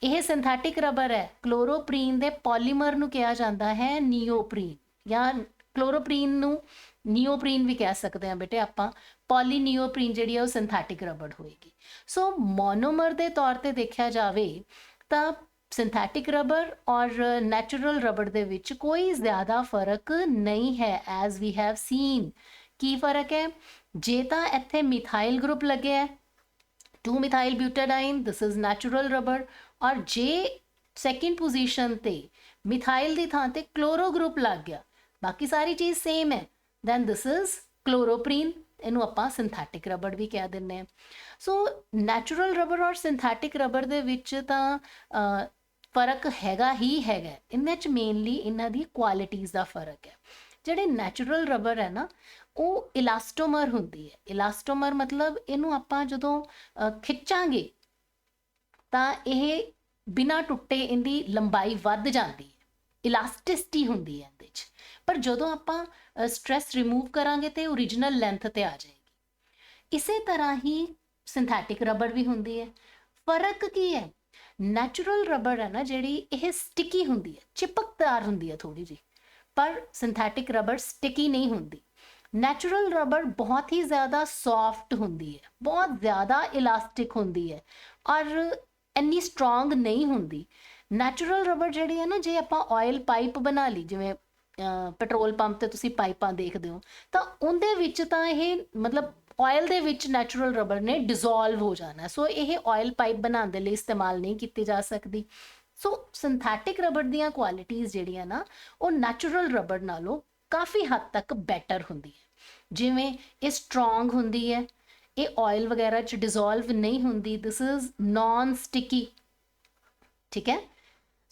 ਇਹ ਸਿੰਥੈਟਿਕ ਰਬਰ ਹੈ। ਕਲੋਰੋਪ੍ਰੀਨ ਦੇ ਪੋਲੀਮਰ ਨੂੰ ਕਿਹਾ ਜਾਂਦਾ ਹੈ ਨੀਓਪ੍ਰੀਨ, ਜਾਂ ਕਲੋਰੋਪ੍ਰੀਨ ਨੂੰ ਨੀਓਪ੍ਰੀਨ ਵੀ ਕਹਿ ਸਕਦੇ ਹਾਂ ਬੇਟੇ ਆਪਾਂ। ਪੋਲੀਨੀਓਪ੍ਰੀਨ ਜਿਹੜੀ ਹੈ ਉਹ ਸਿੰਥੈਟਿਕ ਰਬੜ ਹੋਏਗੀ। ਸੋ ਮੋਨੋਮਰ ਦੇ ਤੌਰ ਤੇ ਦੇਖਿਆ ਜਾਵੇ ਤਾਂ ਸਿੰਥੈਟਿਕ ਰਬਰ ਔਰ ਨੈਚੁਰਲ ਰਬੜ ਦੇ ਵਿੱਚ ਕੋਈ ਜ਼ਿਆਦਾ ਫਰਕ ਨਹੀਂ ਹੈ, ਐਜ਼ ਵੀ ਹੈਵ ਸੀਨ। ਕੀ ਫਰਕ ਹੈ? ਜੇ ਤਾਂ ਇੱਥੇ ਮਿਥਾਈਲ ਗਰੁੱਪ ਲੱਗਿਆ ਹੈ 2 methyl butadiene, this is natural rubber, ਔਰ ਜੇ ਸੈਕਿੰਡ ਪੋਜੀਸ਼ਨ ਤੇ ਮਿਥਾਈਲ ਦੀ ਥਾਂ ਤੇ ਕਲੋਰੋ ਗਰੁੱਪ ਲੱਗ ਗਿਆ, ਬਾਕੀ ਸਾਰੀ ਚੀਜ਼ ਸੇਮ ਹੈ, ਦੈਨ ਦਿਸ ਇਜ਼ ਕਲੋਰੋਪ੍ਰੀਨ। ਇਹਨੂੰ ਆਪਾਂ ਸਿੰਥੈਟਿਕ ਰਬੜ ਵੀ ਕਹਿ ਦਿੰਦੇ ਹਾਂ। ਸੋ ਨੈਚੁਰਲ ਰਬੜ ਔਰ ਸਿੰਥੈਟਿਕ ਰਬੜ ਦੇ ਵਿੱਚ ਤਾਂ ਫਰਕ ਹੈਗਾ ਹੀ ਹੈਗਾ। ਇਹਨਾਂ 'ਚ ਮੇਨਲੀ ਇਹਨਾਂ ਦੀ ਕੁਆਲਿਟੀਜ਼ ਦਾ ਫਰਕ ਹੈ। ਜਿਹੜੇ ਨੈਚੁਰਲ ਰਬੜ ਹੈ ਨਾ ਉਹ ਇਲਾਸਟੋਮਰ ਹੁੰਦੀ ਹੈ। ਇਲਾਸਟੋਮਰ ਮਤਲਬ ਇਹਨੂੰ ਆਪਾਂ ਜਦੋਂ ਖਿੱਚਾਂਗੇ ਤਾਂ ਇਹ ਬਿਨਾਂ ਟੁੱਟੇ ਇਹਦੀ ਲੰਬਾਈ ਵੱਧ ਜਾਂਦੀ ਹੈ, ਇਲਾਸਟਿਸਿਟੀ ਹੁੰਦੀ ਹੈ ਇਹਦੇ 'ਚ। ਪਰ ਜਦੋਂ ਆਪਾਂ ਸਟ੍ਰੈਸ ਰਿਮੂਵ ਕਰਾਂਗੇ ਤੇ ਓਰੀਜਨਲ ਲੈਂਥ ਤੇ ਆ ਜਾਏਗੀ। ਇਸੇ ਤਰ੍ਹਾਂ ਹੀ ਸਿੰਥੈਟਿਕ ਰਬੜ ਵੀ ਹੁੰਦੀ ਹੈ। ਫਰਕ ਕੀ ਹੈ? ਨੈਚੁਰਲ ਰਬੜ ਹੈ ਨਾ ਜਿਹੜੀ, ਇਹ ਸਟਿਕੀ ਹੁੰਦੀ ਹੈ, ਚਿਪਕਦਾਰ ਹੁੰਦੀ ਹੈ ਥੋੜੀ ਜਿਹੀ, ਪਰ ਸਿੰਥੈਟਿਕ ਰਬੜ ਸਟਿਕੀ ਨਹੀਂ ਹੁੰਦੀ। ਨੈਚੁਰਲ ਰਬੜ ਬਹੁਤ ਹੀ ਜ਼ਿਆਦਾ ਸੌਫਟ ਹੁੰਦੀ ਹੈ, ਬਹੁਤ ਜ਼ਿਆਦਾ ਇਲਾਸਟਿਕ ਹੁੰਦੀ ਹੈ, ਔਰ ਇੰਨੀ ਸਟਰੋਂਗ ਨਹੀਂ ਹੁੰਦੀ। ਨੈਚੁਰਲ ਰਬੜ ਜਿਹੜੀ ਹੈ ਨਾ, ਜੇ ਆਪਾਂ ਆਇਲ ਪਾਈਪ ਬਣਾ ਲਈ, ਜਿਵੇਂ ਪੈਟਰੋਲ ਪੰਪ ਤੇ ਤੁਸੀਂ ਪਾਈਪਾਂ ਦੇਖਦੇ ਹੋ, ਤਾਂ ਉਹਦੇ ਵਿੱਚ ਤਾਂ ਇਹ ਮਤਲਬ ਆਇਲ ਦੇ ਵਿੱਚ ਨੈਚੁਰਲ ਰਬੜ ਨੇ ਡਿਜ਼ੋਲਵ ਹੋ ਜਾਣਾ। ਸੋ ਇਹ ਆਇਲ ਪਾਈਪ ਬਣਾਉਣ ਦੇ ਲਈ ਇਸਤੇਮਾਲ ਨਹੀਂ ਕੀਤੀ ਜਾ ਸਕਦੀ। ਸੋ ਸਿੰਥੈਟਿਕ ਰਬੜ ਦੀਆਂ ਕੁਆਲਿਟੀਜ਼ ਜਿਹੜੀਆਂ ਨਾ ਉਹ ਨੈਚੁਰਲ ਰਬੜ ਨਾਲੋਂ ਕਾਫੀ ਹੱਦ ਤੱਕ ਬੈਟਰ ਹੁੰਦੀ ਹੈ। ਜਿਵੇਂ ਇਹ ਸਟਰੋਂਗ ਹੁੰਦੀ ਹੈ, ਇਹ ਆਇਲ ਵਗੈਰਾ 'ਚ ਡਿਜ਼ੋਲਵ ਨਹੀਂ ਹੁੰਦੀ, ਦਿਸ ਇਜ਼ ਨॉन ਸਟਿਕੀ। ਠੀਕ ਹੈ।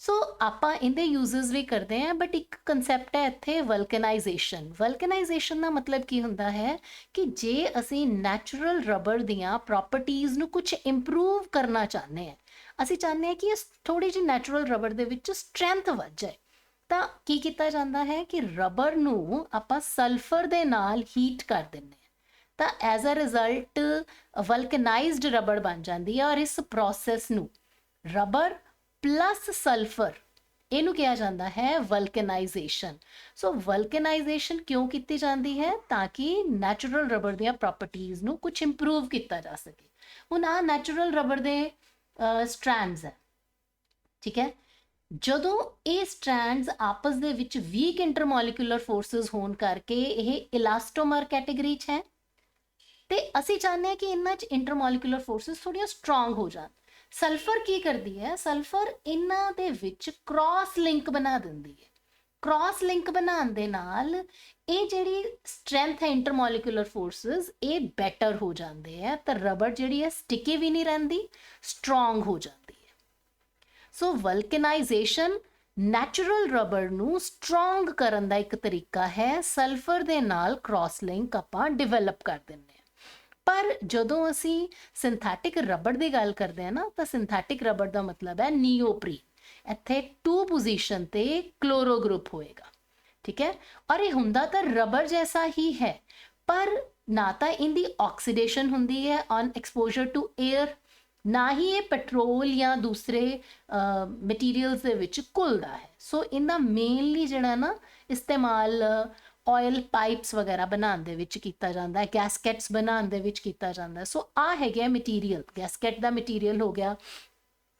ਸੋ ਆਪਾਂ ਇਹਦੇ ਯੂਜ਼ਸ ਵੀ ਕਰਦੇ ਹਾਂ, ਬਟ ਇੱਕ ਕਨਸੈਪਟ ਹੈ ਇੱਥੇ ਵਲਕਨਾਈਜੇਸ਼ਨ। ਵਲਕਨਾਈਜੇਸ਼ਨ ਦਾ ਮਤਲਬ ਕੀ ਹੁੰਦਾ ਹੈ ਕਿ ਜੇ ਅਸੀਂ ਨੈਚੁਰਲ ਰਬੜ ਦੀਆਂ ਪ੍ਰੋਪਰਟੀਜ਼ ਨੂੰ ਕੁਝ ਇੰਪਰੂਵ ਕਰਨਾ ਚਾਹੁੰਦੇ ਹਾਂ, ਅਸੀਂ ਚਾਹੁੰਦੇ ਹਾਂ ਕਿ ਇਹ ਥੋੜੀ ਜਿਹੀ ਨੈਚੁਰਲ ਰਬੜ ਦੇ ਵਿੱਚ ਸਟਰੈਂਥ ਵੱਧ ਜਾਏ, ਤਾਂ ਕੀ ਕੀਤਾ ਜਾਂਦਾ ਹੈ ਕਿ ਰਬੜ ਨੂੰ ਆਪਾਂ ਸਲਫਰ ਦੇ ਨਾਲ ਹੀਟ ਕਰ ਦਿੰਦੇ ਹਾਂ, ਤਾਂ ਐਜ਼ ਅ ਰਿਜ਼ਲਟ ਵਲਕਨਾਈਜ਼ਡ ਰਬੜ ਬਣ ਜਾਂਦੀ ਹੈ। ਔਰ ਇਸ ਪ੍ਰੋਸੈਸ ਨੂੰ ਰਬੜ ਪਲੱਸ ਸਲਫਰ, ਇਹਨੂੰ ਕਿਹਾ ਜਾਂਦਾ ਹੈ ਵਲਕਨਾਈਜੇਸ਼ਨ। ਸੋ ਵਲਕਨਾਈਜੇਸ਼ਨ ਕਿਉਂ ਕੀਤੀ ਜਾਂਦੀ ਹੈ? ਤਾਂ ਕਿ ਨੈਚੁਰਲ ਰਬੜ ਦੀਆਂ ਪ੍ਰੋਪਰਟੀਜ਼ ਨੂੰ ਕੁਝ ਇੰਪਰੂਵ ਕੀਤਾ ਜਾ ਸਕੇ। ਹੁਣ ਆਹ ਨੈਚੁਰਲ ਰਬੜ ਦੇ ਸਟ੍ਰੈਂਡਸ ਹੈ, ਠੀਕ ਹੈ। ਜਦੋਂ ਇਹ ਸਟ੍ਰੈਂਡਸ ਆਪਸ ਦੇ ਵਿੱਚ ਵੀਕ ਇੰਟਰਮੋਲੀਕੂਲਰ ਫੋਰਸਿਸ ਹੋਣ ਕਰਕੇ ਇਹ ਇਲਾਸਟੋਮਰ ਕੈਟੇਗਰੀ 'ਚ ਹੈ, ਤੇ ਅਸੀਂ ਚਾਹੁੰਦੇ ਹਾਂ ਕਿ ਇਹਨਾਂ 'ਚ ਇੰਟਰਮੋਲੀਕੂਲਰ ਫੋਰਸਿਸ ਥੋੜ੍ਹੀਆਂ ਸਟਰੋਂਗ ਹੋ ਜਾਣ। ਸਲਫਰ ਕੀ ਕਰਦੀ ਹੈ? ਸਲਫਰ ਇਹਨਾਂ ਦੇ ਵਿੱਚ ਕ੍ਰਾਸ ਲਿੰਕ ਬਣਾ ਦਿੰਦੀ ਹੈ। ਕ੍ਰਾਸ ਲਿੰਕ ਬਣਾਉਣ ਦੇ ਨਾਲ ਇਹ ਜਿਹੜੀ ਸਟਰੈਂਥ ਹੈ ਇੰਟਰਮੋਲੀਕੂਲਰ ਫੋਰਸਿਸ, ਇਹ ਬੈਟਰ ਹੋ ਜਾਂਦੇ ਹੈ, ਤਾਂ ਰਬੜ ਜਿਹੜੀ ਹੈ ਸਟਿਕੀ ਵੀ ਨਹੀਂ ਰਹਿੰਦੀ, ਸਟਰੋਂਗ ਹੋ ਜਾਂਦੀ ਹੈ। ਸੋ ਵਲਕਨਾਈਜੇਸ਼ਨ ਨੈਚੁਰਲ ਰਬੜ ਨੂੰ ਸਟਰੋਂਗ ਕਰਨ ਦਾ ਇੱਕ ਤਰੀਕਾ ਹੈ। ਸਲਫਰ ਦੇ ਨਾਲ ਕ੍ਰਾਸ ਲਿੰਕ ਆਪਾਂ ਡਿਵੈਲਪ ਕਰ ਦਿੰਦੇ ਹਾਂ। ਪਰ ਜਦੋਂ ਅਸੀਂ ਸਿੰਥੈਟਿਕ ਰਬੜ ਦੀ ਗੱਲ ਕਰਦੇ ਹਾਂ ਨਾ, ਤਾਂ ਸਿੰਥੈਟਿਕ ਰਬੜ ਦਾ ਮਤਲਬ ਹੈ ਨੀਓਪ੍ਰੀਨ। ਇੱਥੇ 2 ਪੋਜੀਸ਼ਨ ਤੇ ਕਲੋਰੋ ਗਰੁੱਪ ਹੋਏਗਾ, ਠੀਕ ਹੈ। ਔਰ ਇਹ ਹੁੰਦਾ ਤਾਂ ਰਬੜ ਜੈਸਾ ਹੀ ਹੈ, ਪਰ ਨਾ ਤਾਂ ਇਹਦੀ ਆਕਸੀਡੇਸ਼ਨ ਹੁੰਦੀ ਹੈ ਔਨ ਐਕਸਪੋਜ਼ਰ ਟੂ 에ਅਰ, ਨਾ ਹੀ ਇਹ ਪੈਟਰੋਲ ਜਾਂ ਦੂਸਰੇ ਮਟੀਰੀਅਲਸ ਦੇ ਵਿੱਚ ਘੁਲਦਾ ਹੈ। ਸੋ ਇਹਦਾ ਮੇਨਲੀ ਜਿਹੜਾ ਨਾ ਇਸਤੇਮਾਲ ਆਇਲ ਪਾਈਪਸ ਵਗੈਰਾ ਬਣਾਉਣ ਦੇ ਵਿੱਚ ਕੀਤਾ ਜਾਂਦਾ ਹੈ, ਗੈਸਕੈਟਸ ਬਣਾਉਣ ਦੇ ਵਿੱਚ ਕੀਤਾ ਜਾਂਦਾ। ਸੋ ਆਹ ਹੈਗਾ ਮਟੀਰੀਅਲ, ਗੈਸਕੈਟ ਦਾ ਮਟੀਰੀਅਲ ਹੋ ਗਿਆ,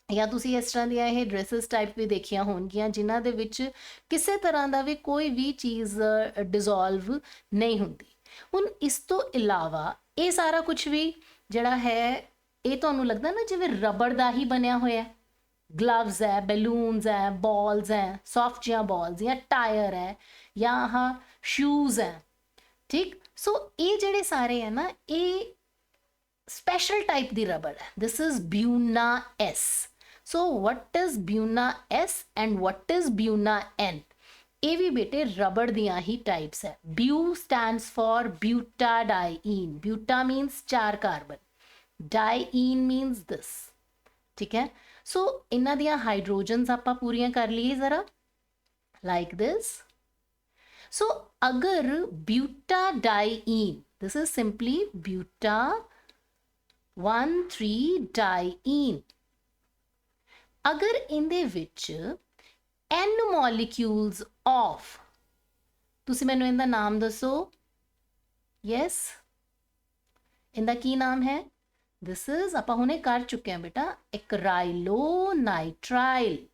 ਜਾਂ ਤੁਸੀਂ ਇਸ ਤਰ੍ਹਾਂ ਦੀਆਂ ਇਹ ਡਰੈਸਿਸ ਟਾਈਪ ਵੀ ਦੇਖੀਆਂ ਹੋਣਗੀਆਂ ਜਿਨ੍ਹਾਂ ਦੇ ਵਿੱਚ ਕਿਸੇ ਤਰ੍ਹਾਂ ਦਾ ਵੀ ਕੋਈ ਵੀ ਚੀਜ਼ ਡਿਜ਼ੋਲਵ ਨਹੀਂ ਹੁੰਦੀ। ਹੁਣ ਇਸ ਤੋਂ ਇਲਾਵਾ ਇਹ ਸਾਰਾ ਕੁਝ ਵੀ ਜਿਹੜਾ ਹੈ ਇਹ ਤੁਹਾਨੂੰ ਲੱਗਦਾ ਨਾ ਜਿਵੇਂ ਰਬੜ ਦਾ ਹੀ ਬਣਿਆ ਹੋਇਆ। ਗਲਵਜ਼ ਹੈ, ਬੈਲੂਨਸ ਹੈ, ਬॉल्स ਹੈ, ਸੌਫਟ ਜਿਹਾ ਬॉल्स ਜਾਂ ਟਾਇਰ ਹੈ ਜਾਂ ਆਹ ਸ਼ੂਜ਼ ਹੈ, ਠੀਕ। ਸੋ ਇਹ ਜਿਹੜੇ ਸਾਰੇ ਹੈ ਨਾ ਇਹ स्पेशल टाइप दी रबड़ है। This is Buna S. So what is Buna S and what is Buna N? ये भी बेटे रबड़ दियां ही टाइप्स है। Bu stands for butadiene. Buta means 4 carbon, diene means this, ठीक है। सो इन्हां दियां हाइड्रोजन्स आपां पूरियां कर लीए जरा, लाइक दिस। सो अगर butadiene, this is simply buta 1,3-डाइन, अगर इनदे विच n मॉलिक्यूल्स ऑफ, तुसी मैनू इनदा नाम दसो। यस, इनदा की नाम है? दिस इज आपां हुणे कर चुके हैं बेटा, एक्राइलोनाइट्राइल।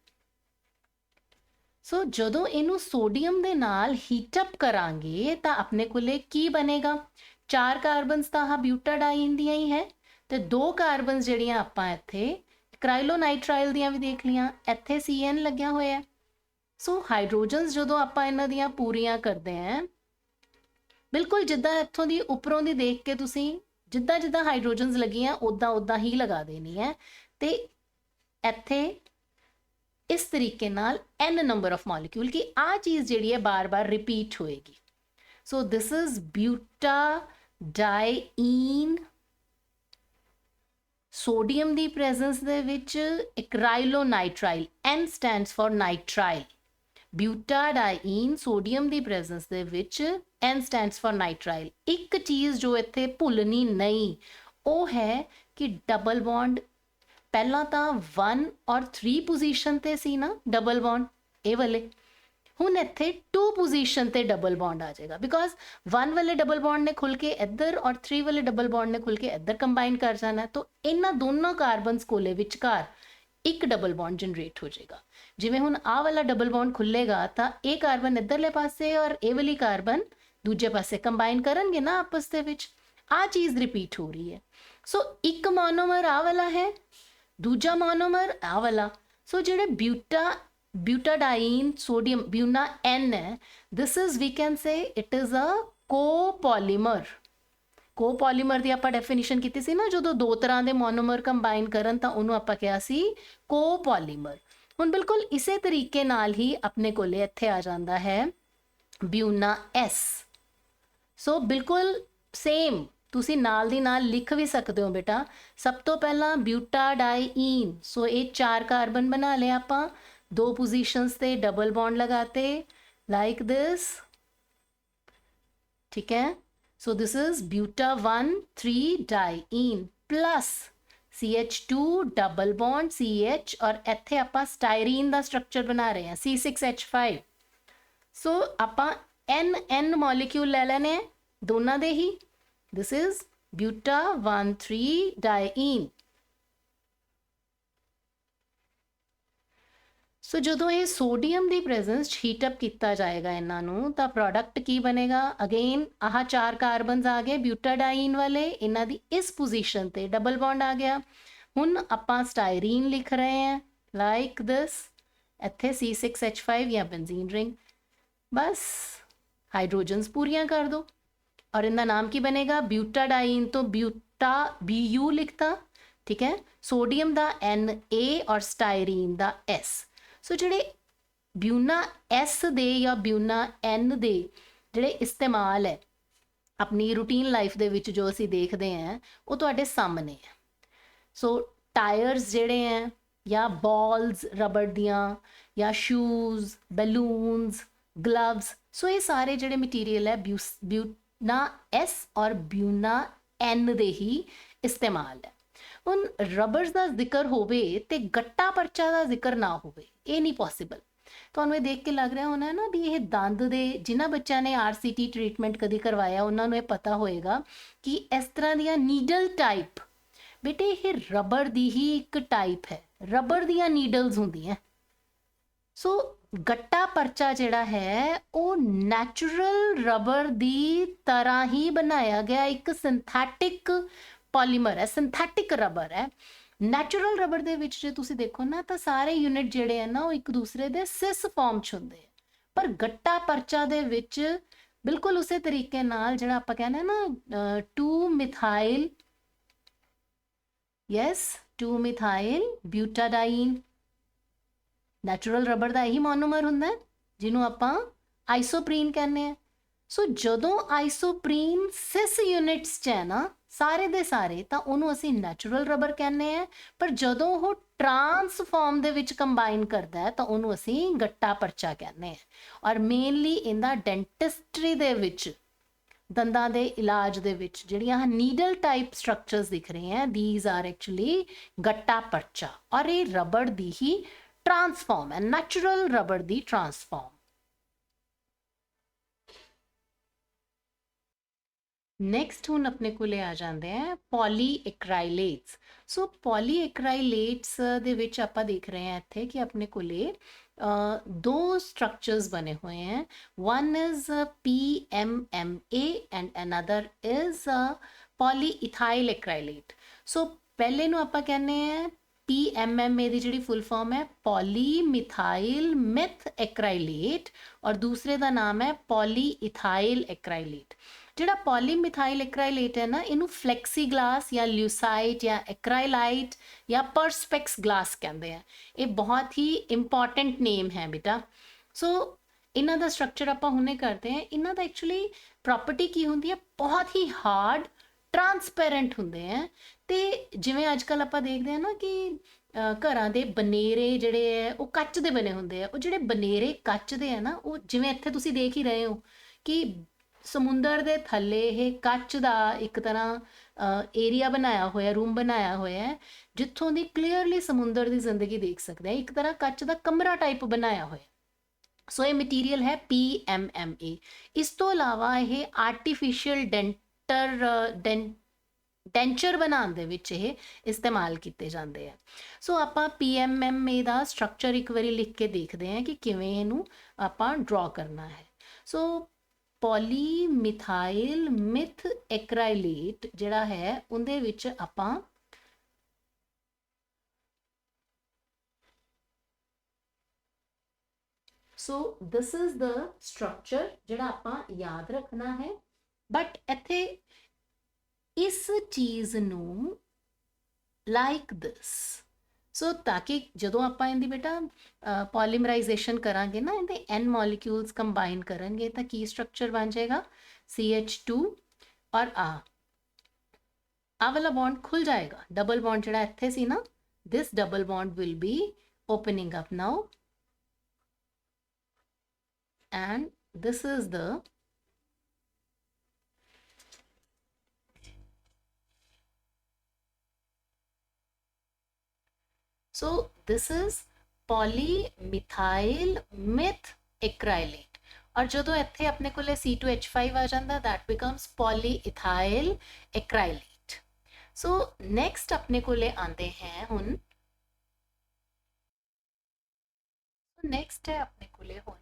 सो जदों इनू सोडियम दे नाल हीटअप करांगे तां अपने कोले की बनेगा? 4 कार्बन्स तां आह ब्यूटाडाइन दियां ही है ਤੇ 2 ਕਾਰਬਨਸ ਜਿਹੜੀਆਂ ਆਪਾਂ ਇੱਥੇ ਕ੍ਰਾਈਲੋਨਾਈਟ੍ਰਾਈਲ ਦੀਆਂ ਵੀ ਦੇਖ ਲੀਆਂ, ਇੱਥੇ CN ਲੱਗਿਆ ਹੋਇਆ। ਸੋ ਹਾਈਡਰੋਜਨਸ ਜਦੋਂ ਆਪਾਂ ਇਹਨਾਂ ਦੀਆਂ ਪੂਰੀਆਂ ਕਰਦੇ ਹਾਂ, ਬਿਲਕੁਲ ਜਿੱਦਾਂ ਇੱਥੋਂ ਦੀ ਉੱਪਰੋਂ ਦੀ ਦੇਖ ਕੇ ਤੁਸੀਂ ਜਿੱਦਾਂ ਜਿੱਦਾਂ ਹਾਈਡਰੋਜਨਸ ਲੱਗੀਆਂ ਉੱਦਾਂ ਉੱਦਾਂ ਹੀ ਲਗਾ ਦੇਣੀ ਹੈ ਤੇ ਇੱਥੇ ਇਸ ਤਰੀਕੇ ਨਾਲ n ਨੰਬਰ ਆਫ ਮੋਲੀਕਿਊਲ ਕਿ ਆਹ ਚੀਜ਼ ਜਿਹੜੀ ਹੈ ਬਾਰ-ਬਾਰ ਰਿਪੀਟ ਹੋਏਗੀ। ਸੋ this is butadiene. Sodium the presence ਦੇ ਵਿੱਚ ਐਕਰਾਈਲੋਨਾਈਟ੍ਰਾਈਲ, N stands for ਨਾਈਟ੍ਰਾਈਲ। ਬਿਊਟਾਡਾਈਨ sodium the presence ਦੇ ਵਿੱਚ N stands for ਨਾਈਟ੍ਰਾਈਲ। ਇੱਕ ਚੀਜ਼ ਜੋ ਇੱਥੇ ਭੁੱਲਣੀ ਨਹੀਂ ਉਹ ਹੈ ਕਿ ਡਬਲ ਬੌਂਡ ਪਹਿਲਾਂ ਤਾਂ 1 ਔਰ 3 ਪੋਜੀਸ਼ਨ ਤੇ ਸੀ ਨਾ ਡਬਲ ਬੌਂਡ ਇਹ ਵਾਲੇ, ਹੁਣ ਇੱਥੇ 2 ਪੋਜੀਸ਼ਨ ਤੇ ਡਬਲ ਬੌਂਡ ਆ ਜਾਏਗਾ ਬਿਕॉज 1 ਵਾਲੇ ਡਬਲ ਬੌਂਡ ਨੇ ਖੁੱਲ ਕੇ ਇੱਧਰ ਔਰ 3 ਵਾਲੇ ਡਬਲ ਬੌਂਡ ਨੇ ਖੁੱਲ ਕੇ ਇੱਧਰ ਕੰਬਾਈਨ ਕਰ ਜਾਣਾ। ਤਾਂ ਇਹਨਾਂ ਦੋਨੋਂ ਕਾਰਬਨਸ ਕੋਲੇ ਵਿਚਕਾਰ ਇੱਕ ਡਬਲ ਬੌਂਡ ਜਨਰੇਟ ਹੋ ਜਾਏਗਾ। ਜਿਵੇਂ ਹੁਣ ਆਹ ਵਾਲਾ ਡਬਲ ਬੌਂਡ ਖੁੱਲੇਗਾ ਤਾਂ ਇਹ ਕਾਰਬਨ ਇੱਧਰਲੇ ਪਾਸੇ ਔਰ ਇਹ ਵਾਲੀ ਕਾਰਬਨ ਦੂਜੇ ਪਾਸੇ ਕੰਬਾਈਨ ਕਰਨਗੇ ਨਾ ਆਪਸ ਦੇ ਵਿੱਚ, ਆਹ ਚੀਜ਼ ਰਿਪੀਟ ਹੋ ਰਹੀ ਹੈ। ਸੋ ਇੱਕ ਮੋਨੋਮਰ ਆਹ ਵਾਲਾ ਹੈ, ਦੂਜਾ ਮੋਨੋਮਰ ਆਹ ਵਾਲਾ। ਸੋ ਜਿਹੜੇ ब्यूटाडाइन सोडियम ब्यूना N है, this is we can say it is a copolymer। ਕੋਪੋਲੀਮਰ ਦੀ ਆਪਾਂ ਡੈਫੀਨੇਸ਼ਨ ਕੀਤੀ ਸੀ ਨਾ ਜਦੋਂ 2 ਤਰ੍ਹਾਂ ਦੇ ਮੋਨੋਮਰ ਕੰਬਾਈਨ ਕਰਨ ਤਾਂ ਉਹਨੂੰ ਆਪਾਂ ਕਿਹਾ ਸੀ ਕੋਪੋਲੀਮਰ। ਹੁਣ ਬਿਲਕੁਲ ਇਸੇ ਤਰੀਕੇ ਨਾਲ ਹੀ ਆਪਣੇ ਕੋਲੇ ਇੱਥੇ ਆ ਜਾਂਦਾ ਹੈ ਬਿਊਨਾ S। ਸੋ ਬਿਲਕੁਲ ਸੇਮ ਤੁਸੀਂ ਨਾਲ ਦੀ ਨਾਲ ਲਿਖ ਵੀ ਸਕਦੇ ਹੋ ਬੇਟਾ। ਸਭ ਤੋਂ ਪਹਿਲਾਂ ब्यूटाडाइन, ਸੋ ਇਹ 4 ਕਾਰਬਨ ਬਣਾ ਲਿਆ ਆਪਾਂ, 2 पोजीशंस पे डबल बॉन्ड लगाते लाइक दिस, ठीक है। सो दिस इज ब्यूटा 1,3-डाइन plus CH2 double bond CH और इत्थे आपां स्टायरीन दा स्ट्रक्चर बना रहे हैं C6H5। सो आपां N मॉलिक्यूल ले लेने दोनों दे ही। दिस इज ब्यूटा 1,3-डाइन। सो जो ये सोडियम की प्रेजेंस हीटअप किया जाएगा इन्हों तो प्रोडक्ट की बनेगा? अगेन आह 4 कार्बनस आ गए ब्यूटाडाइन वाले, इन्हों की इस पोजीशन पे डबल बॉन्ड आ गया। हुण आपां स्टायरीन लिख रहे हैं लाइक दिस, इत्थे C6H5 या बेंजीन रिंग, बस हाइड्रोजन्स पूरियां कर दो और इनका नाम की बनेगा? ब्यूटाडाइन तो ब्यूटा BU लिखता, ठीक है। सोडियम का Na और स्टायरीन का S। सो ਜਿਹੜੇ ਬਿਊਨਾ S ਦੇ ਜਾਂ ਬਿਊਨਾ N ਦੇ ਜਿਹੜੇ ਇਸਤੇਮਾਲ ਹੈ ਆਪਣੀ ਰੂਟੀਨ ਲਾਈਫ ਦੇ ਵਿੱਚ ਜੋ ਅਸੀਂ ਦੇਖਦੇ ਹਾਂ ਉਹ ਤੁਹਾਡੇ ਸਾਹਮਣੇ ਹੈ। ਸੋ ਟਾਇਰਸ ਜਿਹੜੇ ਹੈ ਜਾਂ ਬॉल्स ਰਬੜ ਦੀਆਂ ਜਾਂ ਸ਼ੂਜ਼, ਬੈਲੂਨਸ, ਗਲਵਸ, ਸੋ ਇਹ ਸਾਰੇ ਜਿਹੜੇ ਮਟੀਰੀਅਲ ਹੈ ਬਿਊਨਾ S ਔਰ ਬਿਊਨਾ N ਦੇ ਹੀ ਇਸਤੇਮਾਲ ਹੈ। ਹੁਣ ਰਬਰਸ ਦਾ ਜ਼ਿਕਰ ਹੋਵੇ ਤੇ ਗੱਟਾ ਪਰਚਾ ਦਾ ਜ਼ਿਕਰ ਨਾ ਹੋਵੇ, ਇਹ ਨਹੀਂ ਪੋਸੀਬਲ। ਤੁਹਾਨੂੰ ਇਹ ਦੇਖ ਕੇ ਲੱਗ ਰਿਹਾ ਹੋਣਾ ਨਾ ਵੀ ਇਹ ਦੰਦ ਦੇ ਜਿਨ੍ਹਾਂ ਬੱਚਿਆਂ ਨੇ RCT ਟ੍ਰੀਟਮੈਂਟ ਕਦੀ ਕਰਵਾਇਆ ਉਹਨਾਂ ਨੂੰ ਇਹ ਪਤਾ ਹੋਏਗਾ ਕਿ ਇਸ ਤਰ੍ਹਾਂ ਦੀਆਂ ਨੀਡਲ ਟਾਈਪ ਬੇਟੇ ਇਹ ਰਬੜ ਦੀ ਹੀ ਇੱਕ ਟਾਈਪ ਹੈ, ਰਬੜ ਦੀਆਂ ਨੀਡਲਸ ਹੁੰਦੀਆਂ। ਸੋ ਗੱਟਾ ਪਰਚਾ ਜਿਹੜਾ ਹੈ ਉਹ ਨੈਚੁਰਲ ਰਬਰ ਦੀ ਤਰ੍ਹਾਂ ਹੀ ਬਣਾਇਆ ਗਿਆ ਇੱਕ ਸਿੰਥੈਟਿਕ ਪੋਲੀਮਰ ਹੈ, ਸਿੰਥੈਟਿਕ ਰਬਰ ਹੈ। ਨੈਚੁਰਲ ਰਬਰ ਦੇ ਵਿੱਚ ਜੇ ਤੁਸੀਂ ਦੇਖੋ ਨਾ ਤਾਂ ਸਾਰੇ ਯੂਨਿਟ ਜਿਹੜੇ ਆ ਨਾ ਉਹ ਇੱਕ ਦੂਸਰੇ ਦੇ ਸਿਸ ਫਾਰਮ 'ਚ ਹੁੰਦੇ ਆ, ਪਰ ਗੱਟਾ ਪਰਚਾ ਦੇ ਵਿੱਚ ਬਿਲਕੁਲ ਉਸੇ ਤਰੀਕੇ ਨਾਲ ਜਿਹੜਾ ਆਪਾਂ ਕਹਿੰਦੇ ਨਾ 2 methyl, yes 2 methyl butadiene, natural rubber ਦਾ ਇਹੀ ਮੋਨੋਮਰ ਹੁੰਦਾ ਜਿਹਨੂੰ ਆਪਾਂ ਆਈਸੋਪ੍ਰੀਨ ਕਹਿੰਦੇ ਆ। ਸੋ ਜਦੋਂ ਆਈਸੋਪ੍ਰੀਨ ਸਿਸ ਯੂਨਿਟਸ 'ਚ ਹੈ ਨਾ ਸਾਰੇ ਦੇ ਸਾਰੇ ਤਾਂ ਉਹਨੂੰ ਅਸੀਂ ਨੈਚੁਰਲ ਰਬਰ ਕਹਿੰਦੇ ਆ, ਪਰ ਜਦੋਂ ਉਹ ਟਰਾਂਸਫਾਰਮ ਦੇ ਵਿੱਚ ਕੰਬਾਈਨ ਕਰਦਾ ਹੈ ਤਾਂ ਉਹਨੂੰ ਅਸੀਂ ਗੱਟਾ ਪਰਚਾ ਕਹਿੰਦੇ ਆ। ਔਰ ਮੇਨਲੀ ਇਹਦਾ ਡੈਂਟਿਸਟਰੀ ਦੇ ਵਿੱਚ, ਦੰਦਾਂ ਦੇ ਇਲਾਜ ਦੇ ਵਿੱਚ ਜਿਹੜੀਆਂ ਨੀਡਲ ਟਾਈਪ ਸਟਰਕਚਰਸ ਦਿਖ ਰਹੇ ਹੈ, ਥੀਸ ਆਰ ਐਕਚੁਅਲੀ ਗੱਟਾ ਪਰਚਾ, ਔਰ ਇਹ ਰਬੜ ਦੀ ਹੀ ट्रांसफॉर्म है, नैचुरल रबर दी ट्रांसफॉर्म। नेक्स्ट हुण अपने को आ जाते हैं पॉलीएक्राइलेट्स। सो पॉलीएक्राइलेट्स दे विच आपां देख रहे हैं इत्थे कि अपने को दो स्ट्रक्चर्स बने हुए हैं, one is PMMA and another is polyethyl acrylate. So पहले नूं आपां कहने हैं PMMA ਦੀ ਜਿਹੜੀ ਫੁੱਲ ਫਾਰਮ ਹੈ ਪੋਲੀਮਿਥਾइल ਮਿਥ ਐਕਰਾइलेट, और दूसरे ਦਾ ਨਾਮ ਹੈ ਪੋਲੀਇਥਾइल ਐਕਰਾइलेट। ਜਿਹੜਾ ਪੋਲੀਮਿਥਾइल ਐਕਰਾइलेट ਹੈ ਨਾ ਇਹਨੂੰ ਫਲੈਕਸੀ ਗਲਾਸ ਜਾਂ ल्यूसाइट ਜਾਂ ਐਕਰਾइलाइट ਜਾਂ ਪਰਸਪੈਕਸ ਗਲਾਸ ਕਹਿੰਦੇ ਆ। ਇਹ ਬਹੁਤ ਹੀ ਇੰਪੋਰਟੈਂਟ ਨੇਮ ਹੈ ਬੇਟਾ। ਸੋ ਇਹਨਾਂ ਦਾ ਸਟਰਕਚਰ ਆਪਾਂ ਹੁਣੇ ਕਰਦੇ ਹਾਂ। ਇਹਨਾਂ ਦਾ ਐਕਚੁਅਲੀ ਪ੍ਰੋਪਰਟੀ ਕੀ ਹੁੰਦੀ ਹੈ, ਬਹੁਤ ਹੀ ਹਾਰਡ ਟਰਾਂਸਪੇਰੈਂਟ ਹੁੰਦੇ ਆ। ਤੇ ਜਿਵੇਂ ਅੱਜ ਕੱਲ੍ਹ ਆਪਾਂ ਦੇਖਦੇ ਹਾਂ ਨਾ ਕਿ ਘਰਾਂ ਦੇ ਬਨੇਰੇ ਜਿਹੜੇ ਹੈ ਉਹ ਕੱਚ ਦੇ ਬਣੇ ਹੁੰਦੇ ਆ। ਉਹ ਜਿਹੜੇ ਬਨੇਰੇ ਕੱਚ ਦੇ ਆ ਨਾ, ਉਹ ਜਿਵੇਂ ਇੱਥੇ ਤੁਸੀਂ ਦੇਖ ਹੀ ਰਹੇ ਹੋ ਕਿ ਸਮੁੰਦਰ ਦੇ ਥੱਲੇ ਇਹ ਕੱਚ ਦਾ ਇੱਕ ਤਰ੍ਹਾਂ ਏਰੀਆ ਬਣਾਇਆ ਹੋਇਆ, ਰੂਮ ਬਣਾਇਆ ਹੋਇਆ ਹੈ, ਜਿੱਥੋਂ ਦੀ ਕਲੀਅਰਲੀ ਸਮੁੰਦਰ ਦੀ ਜ਼ਿੰਦਗੀ ਦੇਖ ਸਕਦੇ ਆ। ਇੱਕ ਤਰ੍ਹਾਂ ਕੱਚ ਦਾ ਕਮਰਾ ਟਾਈਪ ਬਣਾਇਆ ਹੋਇਆ। ਸੋ ਇਹ ਮਟੀਰੀਅਲ ਹੈ PMMA। ਇਸ ਤੋਂ ਇਲਾਵਾ ਇਹ ਆਰਟੀਫਿਸ਼ੀਅਲ ਡੈਂਚਰ ਬਣਾਉਣ ਦੇ ਵਿੱਚ ਇਹ ਇਸਤੇਮਾਲ ਕੀਤੇ ਜਾਂਦੇ ਆ। ਸੋ ਆਪਾਂ PMMA ਦਾ ਸਟਰਕਚਰ ਇੱਕ ਵਾਰੀ ਲਿਖ ਕੇ ਦੇਖਦੇ ਹਾਂ ਕਿ ਕਿਵੇਂ ਇਹਨੂੰ ਆਪਾਂ ਡਰਾ ਕਰਨਾ ਹੈ। ਸੋ ਪੋਲੀਮਿਥਾइल ਮਿਥ ਐਕਰਾइलेट ਜਿਹੜਾ ਹੈ ਉਹਦੇ ਵਿੱਚ ਆਪਾਂ ਸੋ ਦਿਸ ਇਜ਼ ਦ ਸਟਰਕਚਰ ਜਿਹੜਾ ਆਪਾਂ ਯਾਦ ਰੱਖਣਾ ਹੈ। ਬਟ ਇੱਥੇ ਇਸ ਚੀਜ਼ ਨੂੰ ਲਾਈਕ ਦਿਸ, ਸੋ ਤਾਂ ਕਿ ਜਦੋਂ ਆਪਾਂ ਇਹਦੀ ਬੇਟਾ ਪੋਲੀਮਰਾਈਜੇਸ਼ਨ ਕਰਾਂਗੇ ਨਾ, ਇਹਦੇ N ਮੋਲੀਕਿਊਲਸ ਕੰਬਾਈਨ ਕਰਾਂਗੇ ਤਾਂ ਕੀ ਸਟਰਕਚਰ ਬਣ ਜਾਏਗਾ, CH2 ਔਰ ਆ ਵਾਲਾ ਬੌਂਡ ਖੁੱਲ ਜਾਏਗਾ। ਡਬਲ ਬੌਂਡ ਜਿਹੜਾ ਇੱਥੇ ਸੀ ਨਾ, this double bond will be opening up now and this is the so this is polymethyl meth acrylate। और ਜਦੋਂ ਇੱਥੇ ਆਪਣੇ ਕੋਲੇ C2H5 ਆ ਜਾਂਦਾ that becomes polyethyl acrylate। so next ਆਪਣੇ ਕੋਲੇ ਆਂਦੇ हैं ਹੁਣ next ਹੈ ਆਪਣੇ ਕੋਲੇ ਹੁਣ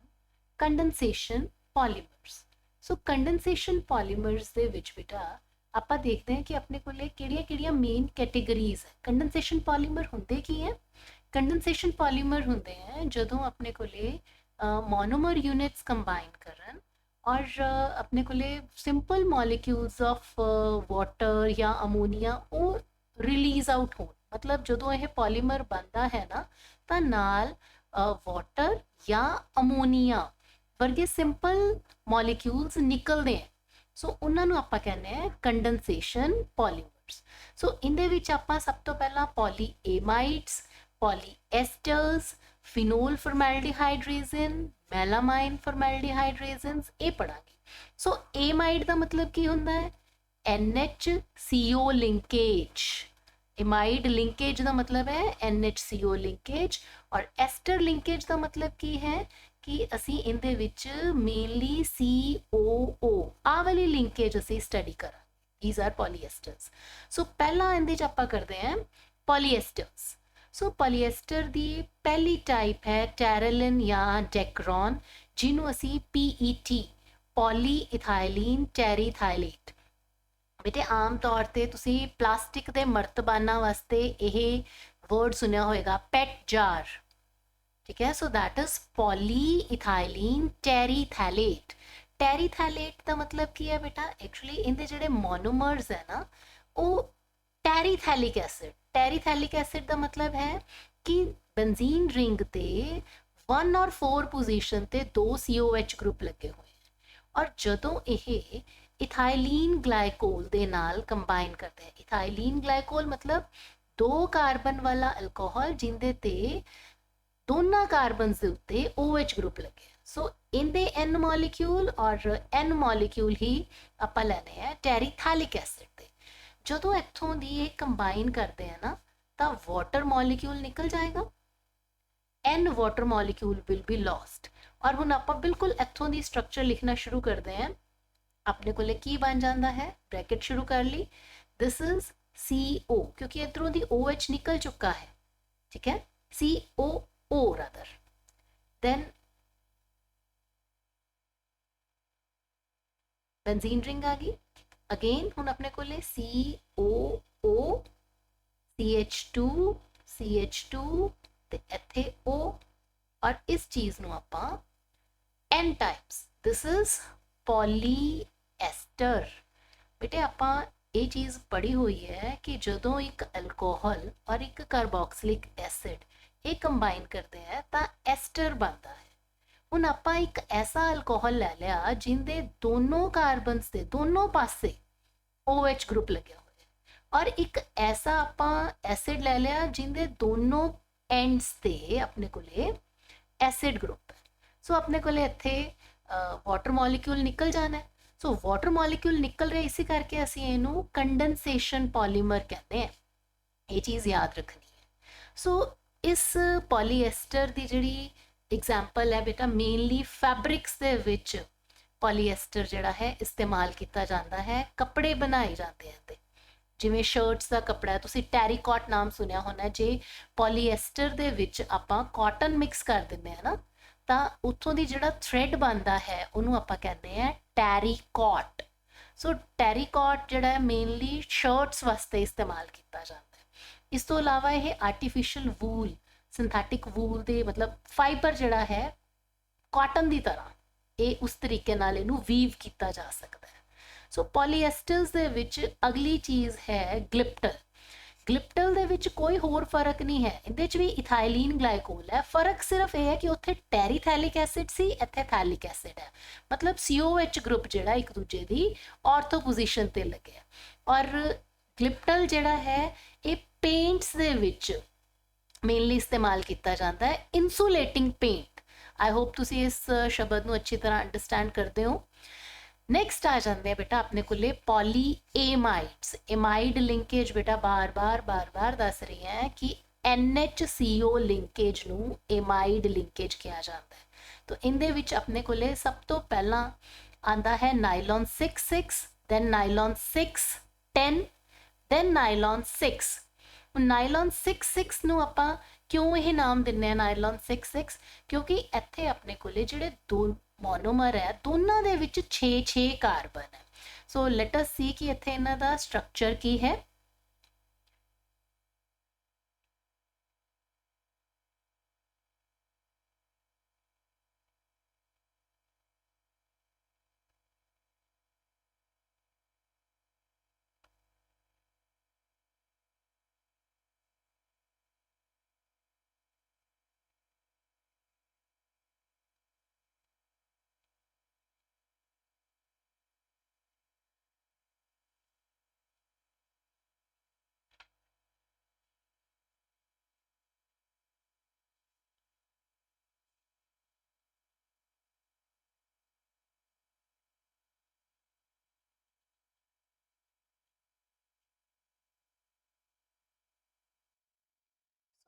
कंडेंसेशन पॉलीमर्स। सो कंडेंसेशन पॉलीमर्स ਦੇ ਵਿੱਚ ਬੇਟਾ ਆਪਾਂ ਦੇਖਦੇ ਹਾਂ ਕਿ ਆਪਣੇ ਕੋਲੇ ਕਿਹੜੀਆਂ ਮੇਨ ਕੈਟੇਗਰੀਜ਼ ਹੈ। ਕੰਡੈਂਸੇਸ਼ਨ ਪੋਲੀਮਰ ਹੁੰਦੇ ਕੀ ਹੈ, ਕੰਡੈਂਸੇਸ਼ਨ ਪੋਲੀਮਰ ਹੁੰਦੇ ਹੈ ਜਦੋਂ ਆਪਣੇ ਕੋਲੇ ਮੋਨੋਮਰ ਯੂਨਿਟਸ ਕੰਬਾਈਨ ਕਰਨ ਔਰ ਆਪਣੇ ਕੋਲੇ ਸਿੰਪਲ ਮੋਲੀਕਿਊਲਸ ਆਫ ਵਾਟਰ ਜਾਂ ਅਮੋਨੀਆ ਉਹ ਰਿਲੀਜ਼ ਆਊਟ ਹੋਣ। ਮਤਲਬ ਜਦੋਂ ਇਹ ਪੋਲੀਮਰ ਬਣਦਾ ਹੈ ਨਾ ਤਾਂ ਨਾਲ ਵਾਟਰ ਜਾਂ ਅਮੋਨੀਆ ਵਰਗੇ ਸਿੰਪਲ ਮੋਲੀਕਿਊਲਸ ਨਿਕਲਦੇ ਹੈ। ਸੋ ਉਹਨਾਂ ਨੂੰ ਆਪਾਂ ਕਹਿੰਦੇ ਆ ਕੰਡੈਂਸੇਸ਼ਨ ਪੋਲੀਮਰਸ। ਸੋ ਇਹਦੇ ਵਿੱਚ ਆਪਾਂ ਸਭ ਤੋਂ ਪਹਿਲਾਂ ਪੋਲੀਏਮਾਈਡਸ, ਪੋਲੀਐਸਟਰਸ, ਫਿਨੋਲ ਫਾਰਮੈਲਡੀਹਾਈਡ ਰੇਜ਼ਨ, ਮੈਲਾਮਾਈਨ ਫਾਰਮੈਲਡੀਹਾਈਡ ਰੇਜ਼ਨਸ ਇਹ ਪੜਾਂਗੇ। ਸੋ ਏਮਾਈਡ ਦਾ ਮਤਲਬ ਕੀ ਹੁੰਦਾ ਹੈ, NHCO ਲਿੰਕੇਜ। एमाइड लिंकेज का मतलब है NHCO लिंकेज। और एस्टर लिंकेज का मतलब की है कि असी इनदे विच मेनली COO आ वाली लिंकेज असी स्टडी करा। These are polyesters. सो पहला इनदे च आपां करते हैं पॉलीएस्टर्स। ਸੋ ਪੋਲੀਐਸਟਰ ਦੀ ਪਹਿਲੀ ਟਾਈਪ ਹੈ ਟੈਰਲਿਨ ਜਾਂ ਡੈਕਰੋਨ, ਜਿਹਨੂੰ ਅਸੀਂ PET ਪੋਲੀ ਇਥਾਈਲੀਨ ਟੈਰੀਥਾਈਲੇਟ। ਬੇਟੇ ਆਮ ਤੌਰ ਤੇ ਤੁਸੀਂ ਪਲਾਸਟਿਕ ਦੇ ਮਰਤਬਾਨਾਂ ਵਾਸਤੇ ਇਹ ਵਰਡ ਸੁਣਿਆ ਹੋਏਗਾ, ਪੈਟ ਜਾਰ, ਠੀਕ ਹੈ। ਸੋ दैट इज ਪੋਲੀ ਇਥਾਈਲੀਨ ਟੈਰੀਥਾਈਲੇਟ। ਟੈਰੀਥਾਈਲੇਟ ਦਾ ਮਤਲਬ ਕੀ ਹੈ ਬੇਟਾ? ਐਕਚੁਅਲੀ ਇਹਦੇ ਜਿਹੜੇ ਮੋਨੋਮਰਸ ਹੈ ਨਾ, ਉਹ ਟੈਰੀਥੈਲਿਕ ਐਸਿਡ। ਟੈਰੀਥੈਲਿਕ ਐਸਿਡ ਦਾ ਮਤਲਬ ਹੈ ਕਿ ਬੈਂਜ਼ੀਨ ਰਿੰਗ ਤੇ 1 ਔਰ 4 ਪੋਜੀਸ਼ਨ ਤੇ 2 COH ਗਰੁੱਪ ਲੱਗੇ ਹੋਏ हैं। और ਜਦੋਂ ਇਹ ਇਥਾਈਲੀਨ ਗਲਾਈਕੋਲ ਦੇ ਨਾਲ ਕੰਬਾਈਨ ਕਰਦੇ हैं, ਇਥਾਈਲੀਨ ਗਲਾਈਕੋਲ मतलब 2 ਕਾਰਬਨ ਵਾਲਾ ਅਲਕੋਹਲ ਜਿੰਦੇ ਤੇ ਦੋਨਾਂ ਕਾਰਬਨਸ ਦੇ ਉੱਤੇ OH ਗਰੁੱਪ ਲੱਗੇ। ਸੋ ਇਹਦੇ N ਮੋਲੀਕਿਊਲ ਔਰ N ਮੋਲੀਕਿਊਲ ਹੀ ਆਪਾਂ ਲੈਣੇ ਆ ਟੈਰੀਥੈਲਿਕ ਐਸਿਡ ਦੇ। ਜਦੋਂ ਇੱਥੋਂ ਦੀ ਇਹ ਕੰਬਾਈਨ ਕਰਦੇ ਆ ਨਾ, ਤਾਂ ਵਾਟਰ ਮੋਲੀਕਿਊਲ ਨਿਕਲ ਜਾਏਗਾ, N water molecule will be lost. ਔਰ ਹੁਣ ਆਪਾਂ ਬਿਲਕੁਲ ਇੱਥੋਂ ਦੀ ਸਟਰਕਚਰ ਲਿਖਣਾ ਸ਼ੁਰੂ ਕਰਦੇ ਹਾਂ। ਆਪਣੇ ਕੋਲੇ ਕੀ ਬਣ ਜਾਂਦਾ ਹੈ? ਬ੍ਰੈਕਟ ਸ਼ੁਰੂ ਕਰ ਲਈ, ਦਿਸ ਇਜ਼ CO, क्योंकि इधरों दी OH निकल चुका है, ठीक है, COO rather, then benzene ring आ गई। अगेन हुण अपने कोले COO CH2 ते इत्थे O, और इस चीज नूं आपां N types, this is polyester. बेटे आपां ਇਹ ਚੀਜ਼ ਪੜ੍ਹੀ ਹੋਈ ਹੈ ਕਿ ਜਦੋਂ ਇੱਕ ਅਲਕੋਹਲ ਔਰ ਇੱਕ ਕਾਰਬੋਕਸਿਲਿਕ ਐਸਿਡ ਇਹ ਕੰਬਾਈਨ ਕਰਦੇ ਹੈ ਤਾਂ ਐਸਟਰ ਬਣਦਾ ਹੈ। ਹੁਣ ਆਪਾਂ ਇੱਕ ਐਸਾ ਅਲਕੋਹਲ ਲੈ ਲਿਆ ਜਿੰਦੇ ਦੋਨੋਂ ਕਾਰਬਨਸ ਦੇ ਦੋਨੋਂ ਪਾਸੇ OH ਗਰੁੱਪ ਲੱਗਿਆ ਹੋਇਆ, ਔਰ ਇੱਕ ਐਸਾ ਆਪਾਂ ਐਸਿਡ ਲੈ ਲਿਆ ਜਿੰਦੇ ਦੋਨੋਂ ਐਂਡਸ ਤੇ ਆਪਣੇ ਕੋਲੇ ਐਸਿਡ ਗਰੁੱਪ ਹੈ। ਸੋ ਆਪਣੇ ਕੋਲੇ ਇੱਥੇ ਵਾਟਰ ਮੋਲੀਕਿਊਲ ਨਿਕਲ ਜਾਣਾ ਹੈ। ਸੋ ਵਾਟਰ ਮੋਲੀਕਿਊਲ ਨਿਕਲ ਰਿਹਾ, ਇਸੇ ਕਰਕੇ ਅਸੀਂ ਇਹਨੂੰ ਕੰਡੈਂਸੇਸ਼ਨ ਪੋਲੀਮਰ ਕਹਿੰਦੇ ਹਾਂ। ਇਹ ਚੀਜ਼ ਯਾਦ ਰੱਖਣੀ ਹੈ। ਸੋ ਇਸ ਪੋਲੀਐਸਟਰ ਦੀ ਜਿਹੜੀ ਐਗਜ਼ਾਮਪਲ ਹੈ ਬੇਟਾ, ਮੇਨਲੀ ਫੈਬਰਿਕਸ ਦੇ ਵਿੱਚ ਪੋਲੀਐਸਟਰ ਜਿਹੜਾ ਹੈ ਇਸਤੇਮਾਲ ਕੀਤਾ ਜਾਂਦਾ ਹੈ, ਕੱਪੜੇ ਬਣਾਏ ਜਾਂਦੇ ਹਨ। ਜਿਵੇਂ ਸ਼ਰਟਸ ਦਾ ਕੱਪੜਾ ਹੈ, ਤੁਸੀਂ ਟੈਰੀਕॉट ਨਾਮ ਸੁਣਿਆ ਹੋਣਾ। ਜੇ ਪੋਲੀਐਸਟਰ ਦੇ ਵਿੱਚ ਆਪਾਂ ਕਾਟਨ ਮਿਕਸ ਕਰ ਦਿੰਦੇ ਹਾਂ ਨਾ, ਤਾਂ ਉੱਥੋਂ ਦੀ ਜਿਹੜਾ ਥ੍ਰੈਡ ਬਣਦਾ ਹੈ ਉਹਨੂੰ ਆਪਾਂ ਕਹਿੰਦੇ ਆ ਟੈਰੀਕॉट। ਸੋ ਟੈਰੀਕॉट ਜਿਹੜਾ ਹੈ ਮੇਨਲੀ ਸ਼ਰਟਸ ਵਾਸਤੇ ਇਸਤੇਮਾਲ ਕੀਤਾ ਜਾਂਦਾ ਹੈ। ਇਸ ਤੋਂ ਇਲਾਵਾ ਇਹ ਆਰਟੀਫਿਸ਼ੀਅਲ ਵੂਲ, ਸਿੰਥੈਟਿਕ ਵੂਲ ਦੇ ਮਤਲਬ ਫਾਈਬਰ ਜਿਹੜਾ ਹੈ ਕਾਟਨ ਦੀ ਤਰ੍ਹਾਂ, ਇਹ ਉਸ ਤਰੀਕੇ ਨਾਲ ਇਹਨੂੰ ਵੀਵ ਕੀਤਾ ਜਾ ਸਕਦਾ ਹੈ। ਸੋ ਪੋਲੀਐਸਟਰਸ ਦੇ ਵਿੱਚ ਅਗਲੀ ਚੀਜ਼ ਹੈ ਗਲਿਪਟਲ। ਗਲਿਪਟਲ ਦੇ ਵਿੱਚ ਕੋਈ ਹੋਰ ਫਰਕ ਨਹੀਂ ਹੈ, ਇਹਦੇ 'ਚ ਵੀ ਇਥਾਈਲੀਨ ਗਲਾਈਕੋਲ ਹੈ। ਫਰਕ ਸਿਰਫ ਇਹ ਹੈ ਕਿ ਉੱਥੇ ਟੈਰੀਥੈਲਿਕ ਐਸਿਡ ਸੀ, ਇੱਥੇ ਥੈਲਿਕ ਐਸਿਡ ਹੈ। ਮਤਲਬ COH ਗਰੁੱਪ ਜਿਹੜਾ ਇੱਕ ਦੂਜੇ ਦੀ ਔਰਥੋ ਪੋਜੀਸ਼ਨ ਤੇ ਲੱਗਿਆ। ਔਰ ਗਲਿਪਟਲ ਜਿਹੜਾ ਹੈ ਇਹ ਪੇਂਟਸ ਦੇ ਵਿੱਚ ਮੇਨਲੀ ਇਸਤੇਮਾਲ ਕੀਤਾ ਜਾਂਦਾ ਹੈ, ਇਨਸੂਲੇਟਿੰਗ ਪੇਂਟ। ਆਈ ਹੋਪ ਤੁਸੀਂ ਇਸ ਸ਼ਬਦ ਨੂੰ ਅੱਛੀ ਤਰ੍ਹਾਂ ਅੰਡਰਸਟੈਂਡ ਕਰਦੇ ਹੋ। नेक्स्ट आ जाते हैं बेटा अपने को पॉलीएमाइड्स। एमाइड लिंकेज बेटा बार बार दस रही हैं कि NHCO लिंकेज नू एमाइड लिंकेज किया जाता है। तो इनदे विच अपने को सब तो पहला आंदा है nylon 6 then nylon 6-10 then nylon 6। Nylon 6 नू आपां क्यों यह नाम दिन्ने नाइलॉन 6, क्योंकि इत्थे अपने को जिहड़े दो मोनोमर है दोनों दे विच 6 कार्बन है। सो लेट अस सी कि इत्थे इन्हां दा स्ट्रक्चर की है।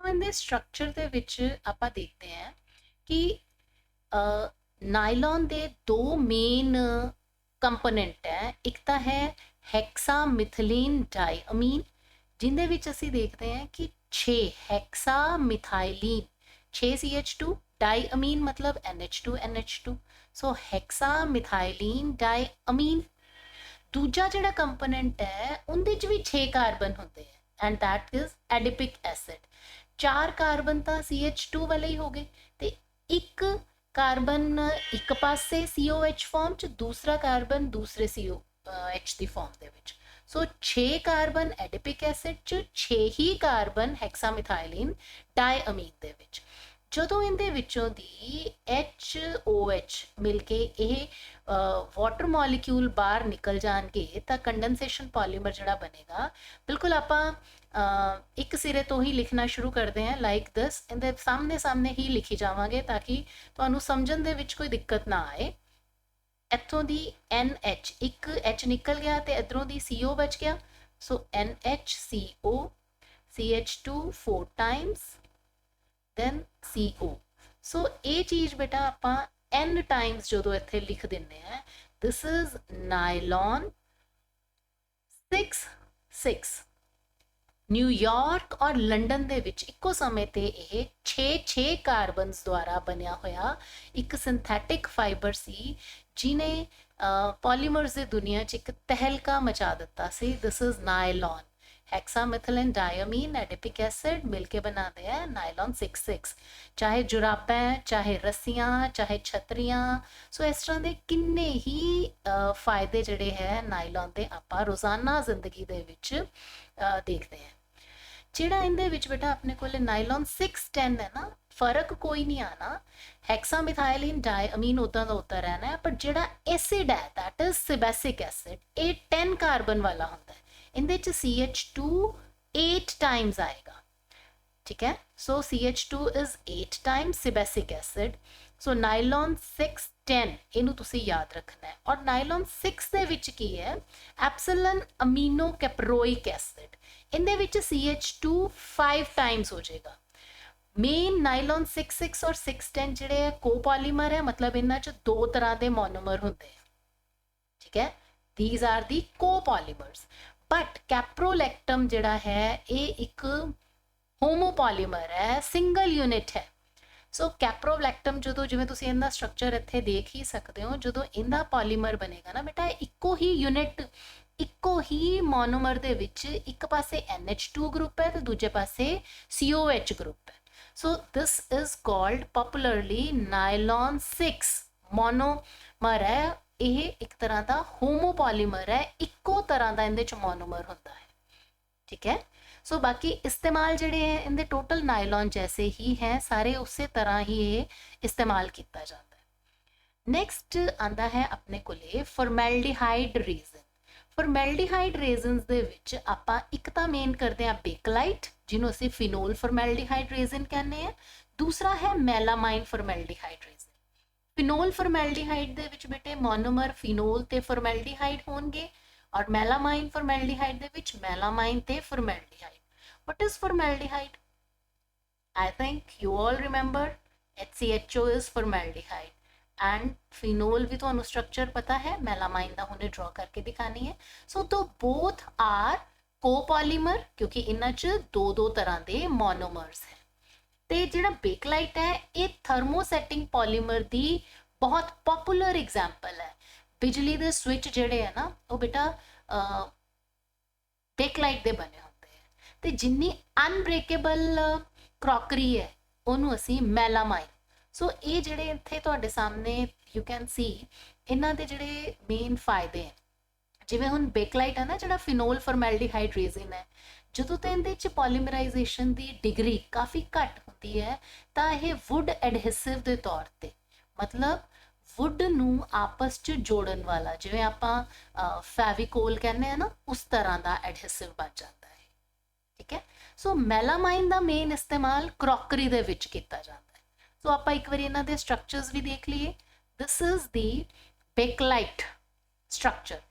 इनके स्ट्रक्चर के विच आपां देखते हैं कि नाइलॉन के दो मेन कंपोनेंट है। एक तो है हेक्सामिथिलीन डाईअमीन, जिंदे विच असी देखते हैं कि 6 हेक्सा मिथाइलिन, 6 CH2 डाईअमीन मतलब NH2 सो हेक्सा मिथाइलिन डाईअमीन। दूजा जिहड़ा कंपोनेंट है उनदे च भी 6 कार्बन होंदे हैं and that is adipic acid. 4 carbon तो CH2 वाले ही हो गए ते एक कार्बन एक पासे COH फॉर्म च, दूसरा कार्बन दूसरे COH की फॉर्म दे विच। सो 6 कार्बन एडिपिक एसिड च, 6 ही कार्बन हेक्सामिथाइलिन डाईअमीन दे विच। ਜਦੋਂ ਇਹਦੇ ਵਿੱਚੋਂ ਦੀ HOH ਮਿਲ ਕੇ ਇਹ ਵਾਟਰ ਮੋਲੀਕਿਊਲ ਬਾਹਰ ਨਿਕਲ ਜਾਣਗੇ ਤਾਂ ਕੰਡੈਂਸੇਸ਼ਨ ਪੋਲੀਮਰ ਜਿਹੜਾ ਬਣੇਗਾ। ਬਿਲਕੁਲ ਆਪਾਂ ਇੱਕ ਸਿਰੇ ਤੋਂ ਹੀ ਲਿਖਣਾ ਸ਼ੁਰੂ ਕਰਦੇ ਹਾਂ ਲਾਈਕ ਦਿਸ, ਇਹਦੇ ਸਾਹਮਣੇ ਹੀ ਲਿਖੀ ਜਾਵਾਂਗੇ ਤਾਂ ਕਿ ਤੁਹਾਨੂੰ ਸਮਝਣ ਦੇ ਵਿੱਚ ਕੋਈ ਦਿੱਕਤ ਨਾ ਆਏ। ਇੱਥੋਂ ਦੀ NH, ਇੱਕ H ਨਿਕਲ ਗਿਆ ਤੇ ਇੱਧਰੋਂ ਦੀ CO ਬਚ ਗਿਆ, ਸੋ NHCO, CH2 4 times then CO। सो ये चीज़ बेटा आपां N टाइम्स जो इत्थे लिख दिंदे हैं, दिस इज नायलॉन 6 न्यूयॉर्क और लंडन दे विच इक्को समय ते ये 6 कार्बनस द्वारा बनया होया एक सिंथेटिक फाइबर सी जिने पॉलीमर्स दी दुनिया च एक तहलका मचा दिता सी। This is nylon, hexamethylene diamine adipic acid मिलके बनाते हैं नायलॉन 6। चाहे जुराबां, चाहे रस्सियां, चाहे छतरियां, सो इस तरह के किन्ने ही फायदे जड़े है नायलॉन के आपां रोज़ाना जिंदगी दे विच देखते हैं। जिहड़ा इहदे विच बेटा अपने कोल नायलॉन 610 है ना, फर्क कोई नहीं आना, हेक्सामिथाइलिन डाईअमीन उदा दा उदा रहना है, पर जिहड़ा एसिड है दैट इज सिबेसिक एसिड, ये 10 कार्बन वाला होंदा है। इनदे च CH2 8 टाइम्स आएगा, ठीक है। So CH2 is 8 times sebacic acid. So nylon 610 इनू तुसी याद रखना है। और नायलॉन 6 दे विच की है एप्सिलन अमीनो कैप्रोइक एसिड, इनदे विच CH2 5 टाइम्स हो जाएगा। मेन नायलॉन 6 और 610 जिहड़े कोपॉलीमर है, मतलब इन्हां च दो तरह के मोनोमर होंदे हैं, ठीक है। These are the copolymers. But caprolactam जिहड़ा है ये एक होमोपॉलीमर है, सिंगल यूनिट है। सो कैप्रोलैक्टम जो जिवें तुसीं इहदा स्ट्रक्चर इत्थे देख ही सकते हो, जो इहदा पॉलीमर बनेगा ना बेटा, इक्को ही यूनिट, इक्को ही मोनोमर दे विच एक पासे NH2 ग्रुप है तो दूजे पासे COH ग्रुप है। So this is called popularly nylon 6 monomer है। यह एक तरह का होमोपॉलीमर है, इक्को तरह का इहदे च मोनोमर होता है, ठीक है। सो बाकी इस्तेमाल जिहड़े हैं इनके टोटल नायलॉन जैसे ही हैं, सारे उस तरह ही ये इस्तेमाल किया जाता है। नैक्सट आंदा है अपने कोले फॉर्मैल्डिहाइड रेजिन। फॉर्मैल्डिहाइड रेजिन्स दे विच आपां एक तां मेन करते हैं बेकलाइट, जिन्हों असीं फिनोल फॉर्मैल्डिहाइड रेजिन कहने हैं, दूसरा है मेलामाइन फॉर्मैल्डिहाइड रेजिन। फिनोल फॉर्मैल्डिहाइड दे विच बेटे मोनोमर फिनोल ते फॉर्मैल्डिहाइड होणगे और मेलामाइन फॉर्मैल्डिहाइड दे विच मेलामाइन ते formaldehyde. What is formaldehyde? I think you all remember HCHO is formaldehyde and phenol भी तो स्ट्रक्चर पता है, मेलामाइन का हुणे ड्रॉ करके दिखानी है। सो तो बोथ आर कोपॉलीमर क्योंकि इन्हां च दो तरह के मोनोमर्स है। ते जिहड़ा बेकलाइट है ये थर्मोसैटिंग पॉलीमर दी बहुत पॉपुलर एग्जाम्पल है। बिजली दे स्विच जिहड़े है ना वो बेटा बेकलाइट दे बने होंदे हैं, ते जिन्नी अनब्रेकेबल क्रॉकरी है उन्होंने असी मेलामाइन। सो ये जिहड़े इत्थे तुहाडे सामने यू कैन सी इन्हां दे जिहड़े मेन फायदे हैं, जिवें हुण बेकलाइट है ना जिहड़ा फिनोल फॉर्मैल्डिहाइड रेजिन है, जो तो इहदे च पॉलीमराइजेशन की डिग्री काफ़ी घट होती है तो यह वुड एडहेसिव के तौर पर, मतलब वुड नूं आपस च जोड़न वाला, जिवें आपां फैविकोल कहने हैं ना, उस तरह का एडहेसिव बन जाता है, ठीक है। सो मेलामाइन का मेन इस्तेमाल क्रॉकरी दे विच कीता जाता है। सो आपां एक बार इन्हां दे स्ट्रक्चर्स भी देख लीए। This is the Bakelite structure.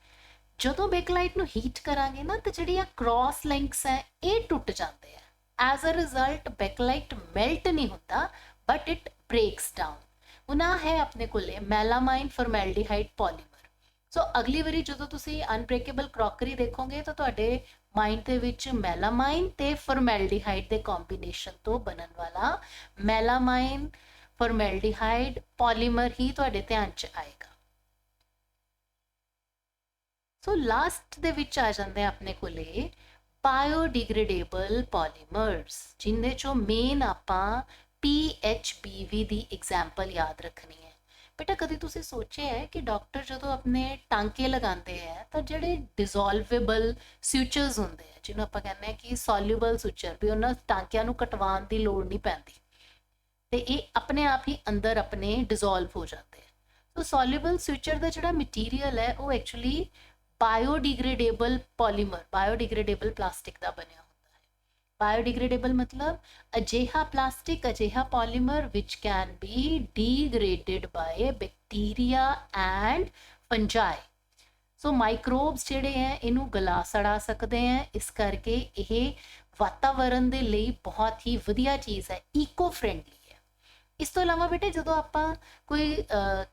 जो बेकलाइट नूं हीट करांगे ना तो जिहड़ियां क्रॉस लिंक्स है ये टुट जाते हैं। As a result Bakelite melt नहीं होता बट इट ब्रेक्स डाउन। उना है अपने कोले मेलामाइन फॉर्मैल्डिहाइड पॉलीमर। सो अगली बारी जो तुसी अनब्रेकेबल क्रॉकरी देखोगे तो तुहाडे ਮਾਈਂਡ ਦੇ ਵਿੱਚ ਮੈਲਾਮਾਈਨ ਤੇ ਫਾਰਮੈਲਡੀਹਾਈਡ ਦੇ ਕੰਬੀਨੇਸ਼ਨ ਤੋਂ ਬਣਨ ਵਾਲਾ ਮੈਲਾਮਾਈਨ ਫਾਰਮੈਲਡੀਹਾਈਡ ਪੋਲੀਮਰ ਹੀ ਤੁਹਾਡੇ ਧਿਆਨ 'ਚ ਆਏਗਾ। ਸੋ ਲਾਸਟ ਦੇ ਵਿੱਚ ਆ ਜਾਂਦੇ ਆਪਣੇ ਕੋਲੇ ਬਾਇਓਡੀਗ੍ਰੇਡੇਬਲ ਪੋਲੀਮਰਸ, ਜਿੰਦੇ ਚੋਂ ਮੇਨ ਆਪਾਂ PHBV ਦੀ ਐਗਜ਼ਾਮਪਲ ਯਾਦ ਰੱਖਣੀ ਹੈ। ਬੇਟਾ ਕਦੀ ਤੁਸੀਂ ਸੋਚਿਆ ਹੈ ਕਿ ਡਾਕਟਰ ਜਦੋਂ ਆਪਣੇ ਟਾਂਕੇ ਲਗਾਉਂਦੇ ਹੈ ਤਾਂ ਜਿਹੜੇ ਡਿਜ਼ੋਲਵੇਬਲ ਸੂਚਰਸ ਹੁੰਦੇ ਆ, ਜਿਹਨੂੰ ਆਪਾਂ ਕਹਿੰਦੇ ਹਾਂ ਕਿ ਸੋਲਿਊਬਲ ਸੂਚਰ, ਵੀ ਉਹਨਾਂ ਟਾਂਕਿਆਂ ਨੂੰ ਕਟਵਾਉਣ ਦੀ ਲੋੜ ਨਹੀਂ ਪੈਂਦੀ ਤੇ ਇਹ ਆਪਣੇ ਆਪ ਹੀ ਅੰਦਰ ਆਪਣੇ ਡਿਜ਼ੋਲਵ ਹੋ ਜਾਂਦੇ ਆ। ਸੋ ਸੋਲਿਊਬਲ ਸੂਚਰ ਦਾ ਜਿਹੜਾ ਮਟੀਰੀਅਲ ਹੈ ਉਹ actually biodegradable polymer, biodegradable plastic ਦਾ ਬਣਿਆ ਹੁੰਦਾ ਹੈ। ਬਾਇਓਡੀਗ੍ਰੇਡੇਬਲ ਮਤਲਬ ਅਜਿਹਾ ਪਲਾਸਟਿਕ, ਅਜਿਹਾ ਪੋਲੀਮਰ ਵਿਚ can be degraded by bacteria and fungi. So microbes ਜਿਹੜੇ ਹੈ ਇਹਨੂੰ ਗਲਾ ਸੜਾ ਸਕਦੇ ਹੈ, ਇਸ ਕਰਕੇ ਇਹ ਵਾਤਾਵਰਨ ਦੇ ਲਈ ਬਹੁਤ ਹੀ ਵਧੀਆ ਚੀਜ਼ ਹੈ, ਈਕੋ ਫ੍ਰੈਂਡਲੀ। ਇਸ ਤੋਂ ਇਲਾਵਾ ਬੇਟੇ ਜਦੋਂ ਆਪਾਂ ਕੋਈ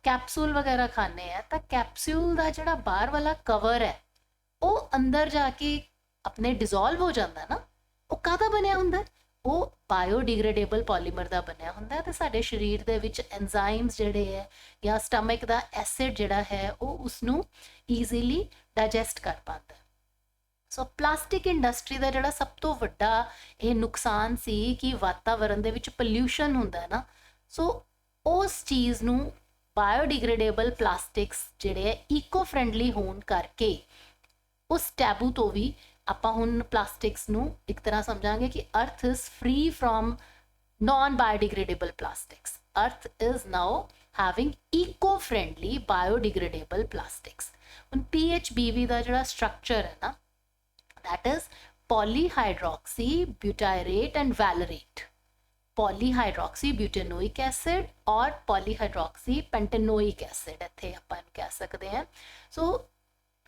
ਕੈਪਸੂਲ ਵਗੈਰਾ ਖਾਂਦੇ ਆ ਤਾਂ ਕੈਪਸੂਲ ਦਾ ਜਿਹੜਾ ਬਾਹਰ ਵਾਲਾ ਕਵਰ ਹੈ ਉਹ ਅੰਦਰ ਜਾ ਕੇ ਆਪਣੇ ਡਿਜ਼ੋਲਵ ਹੋ ਜਾਂਦਾ ਨਾ, ਉਹ ਕਾਹਦਾ ਬਣਿਆ ਹੁੰਦਾ? ਉਹ ਬਾਇਓਡੀਗ੍ਰੇਡੇਬਲ ਪੋਲੀਮਰ ਦਾ ਬਣਿਆ ਹੁੰਦਾ ਤੇ ਸਾਡੇ ਸਰੀਰ ਦੇ ਵਿੱਚ ਐਂਜ਼ਾਈਮਸ ਜਿਹੜੇ ਹੈ ਜਾਂ ਸਟਮਕ ਦਾ ਐਸਿਡ ਜਿਹੜਾ ਹੈ ਉਹ ਉਸਨੂੰ ਈਜ਼ੀਲੀ ਡਾਈਜੈਸਟ ਕਰ ਪਾਉਂਦਾ। ਸੋ ਪਲਾਸਟਿਕ ਇੰਡਸਟਰੀ ਦਾ ਜਿਹੜਾ ਸਭ ਤੋਂ ਵੱਡਾ ਇਹ ਨੁਕਸਾਨ ਸੀ ਕਿ ਵਾਤਾਵਰਨ ਦੇ ਵਿੱਚ ਪੋਲਿਊਸ਼ਨ ਹੁੰਦਾ ਹੈ ਨਾ, ਸੋ ਉਸ ਚੀਜ਼ ਨੂੰ ਬਾਇਓਡੀਗ੍ਰੇਡੇਬਲ ਪਲਾਸਟਿਕਸ ਜਿਹੜੇ ਹੈ ਈਕੋ ਫ੍ਰੈਂਡਲੀ ਹੋਣ ਕਰਕੇ ਉਸ ਟੈਬੂ ਤੋਂ ਵੀ ਆਪਾਂ ਹੁਣ ਪਲਾਸਟਿਕਸ ਨੂੰ ਇੱਕ ਤਰ੍ਹਾਂ ਸਮਝਾਂਗੇ ਕਿ ਅਰਥ is free from non biodegradable plastics. Earth is now having eco-friendly biodegradable plastics. ਹੁਣ PHBV ਦਾ ਜਿਹੜਾ ਸਟਰਕਚਰ ਹੈ ਨਾ, that is polyhydroxy butyrate and valerate. polyhydroxy butanoic acid और polyhydroxy pentanoic acid ਇੱਥੇ ਆਪਾਂ ਇਹਨੂੰ ਕਹਿ ਸਕਦੇ ਹਾਂ। ਸੋ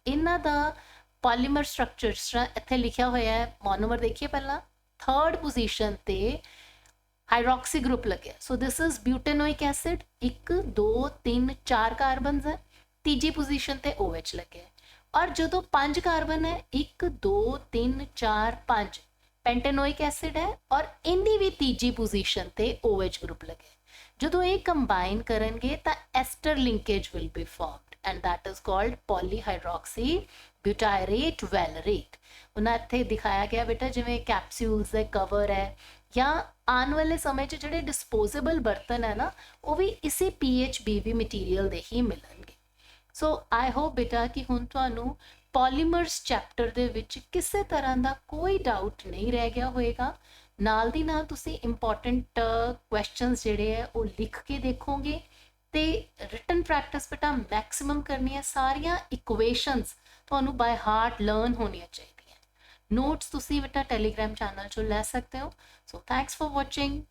ਇਹਨਾਂ ਦਾ ਪੋਲੀਮਰ ਸਟਰਕਚਰ ਇੱਥੇ ਲਿਖਿਆ ਹੋਇਆ ਹੈ, ਮੋਨੋਮਰ ਦੇਖੀਏ ਪਹਿਲਾਂ, ਥਰਡ ਪੋਜੀਸ਼ਨ ਤੇ ਹਾਈਡਰੋਕਸੀ ਗਰੁੱਪ ਲੱਗਿਆ। ਸੋ ਦਿਸ ਇਜ਼ ਬਿਊਟੇਨੋਇਕ ਐਸਿਡ, 1 2 3 4 ਕਾਰਬਨਸ ਹੈ, ਤੀਜੀ ਪੋਜੀਸ਼ਨ ਤੇ OH ਲੱਗਿਆ। ਔਰ ਜਦੋਂ 5 ਕਾਰਬਨ ਹੈ, 1 2 3 4 5 ਪੈਂਟੇਨੋਇਕ ਐਸਿਡ ਹੈ ਔਰ ਇਹਦੀ ਵੀ ਤੀਜੀ ਪੋਜੀਸ਼ਨ ਤੇ OH ਗਰੁੱਪ ਲੱਗਿਆ। ਜਦੋਂ ਇਹ ਕੰਬਾਈਨ ਕਰਨਗੇ ਤਾਂ Aster linkage will be formed and that is called polyhydroxy butyrate valerate। ਉਹਨਾਂ ਇੱਥੇ ਦਿਖਾਇਆ ਗਿਆ ਬੇਟਾ ਜਿਵੇਂ ਕੈਪਸੂਲਸ ਦੇ ਕਵਰ ਹੈ ਜਾਂ ਆਉਣ ਵਾਲੇ ਸਮੇਂ 'ਚ ਜਿਹੜੇ ਡਿਸਪੋਜ਼ੇਬਲ ਬਰਤਨ ਹੈ ਨਾ ਉਹ ਵੀ ਇਸੇ PHBV ਮਟੀਰੀਅਲ ਦੇ ਹੀ ਮਿਲਣਗੇ। ਸੋ ਆਈ ਹੋਪ ਬੇਟਾ ਕਿ ਹੁਣ ਤੁਹਾਨੂੰ ਪੋਲੀਮਰਸ ਚੈਪਟਰ ਦੇ ਵਿੱਚ ਕਿਸੇ ਤਰ੍ਹਾਂ ਦਾ ਕੋਈ ਡਾਊਟ ਨਹੀਂ ਰਹਿ ਗਿਆ ਹੋਏਗਾ। ਨਾਲ ਦੀ ਨਾਲ ਤੁਸੀਂ ਇੰਪੋਰਟੈਂਟ ਕੁਐਸਚਨਸ ਜਿਹੜੇ ਹੈ ਉਹ ਲਿਖ ਕੇ ਦੇਖੋਗੇ ਤੇ ਰਿਟਨ ਪ੍ਰੈਕਟਿਸ ਬੇਟਾ ਮੈਕਸਿਮਮ ਕਰਨੀ ਹੈ। ਸਾਰੀਆਂ ਇਕੁਏਸ਼ਨਸ ਤੁਹਾਨੂੰ ਬਾय ਹਾਰਟ ਲਰਨ ਹੋਣੀਆਂ ਚਾਹੀਦੀਆਂ। ਨੋਟਸ ਤੁਸੀਂ ਬੇਟਾ ਟੈਲੀਗ੍ਰਾਮ ਚੈਨਲ 'ਚੋਂ ਲੈ ਸਕਦੇ ਹੋ। So thanks for watching.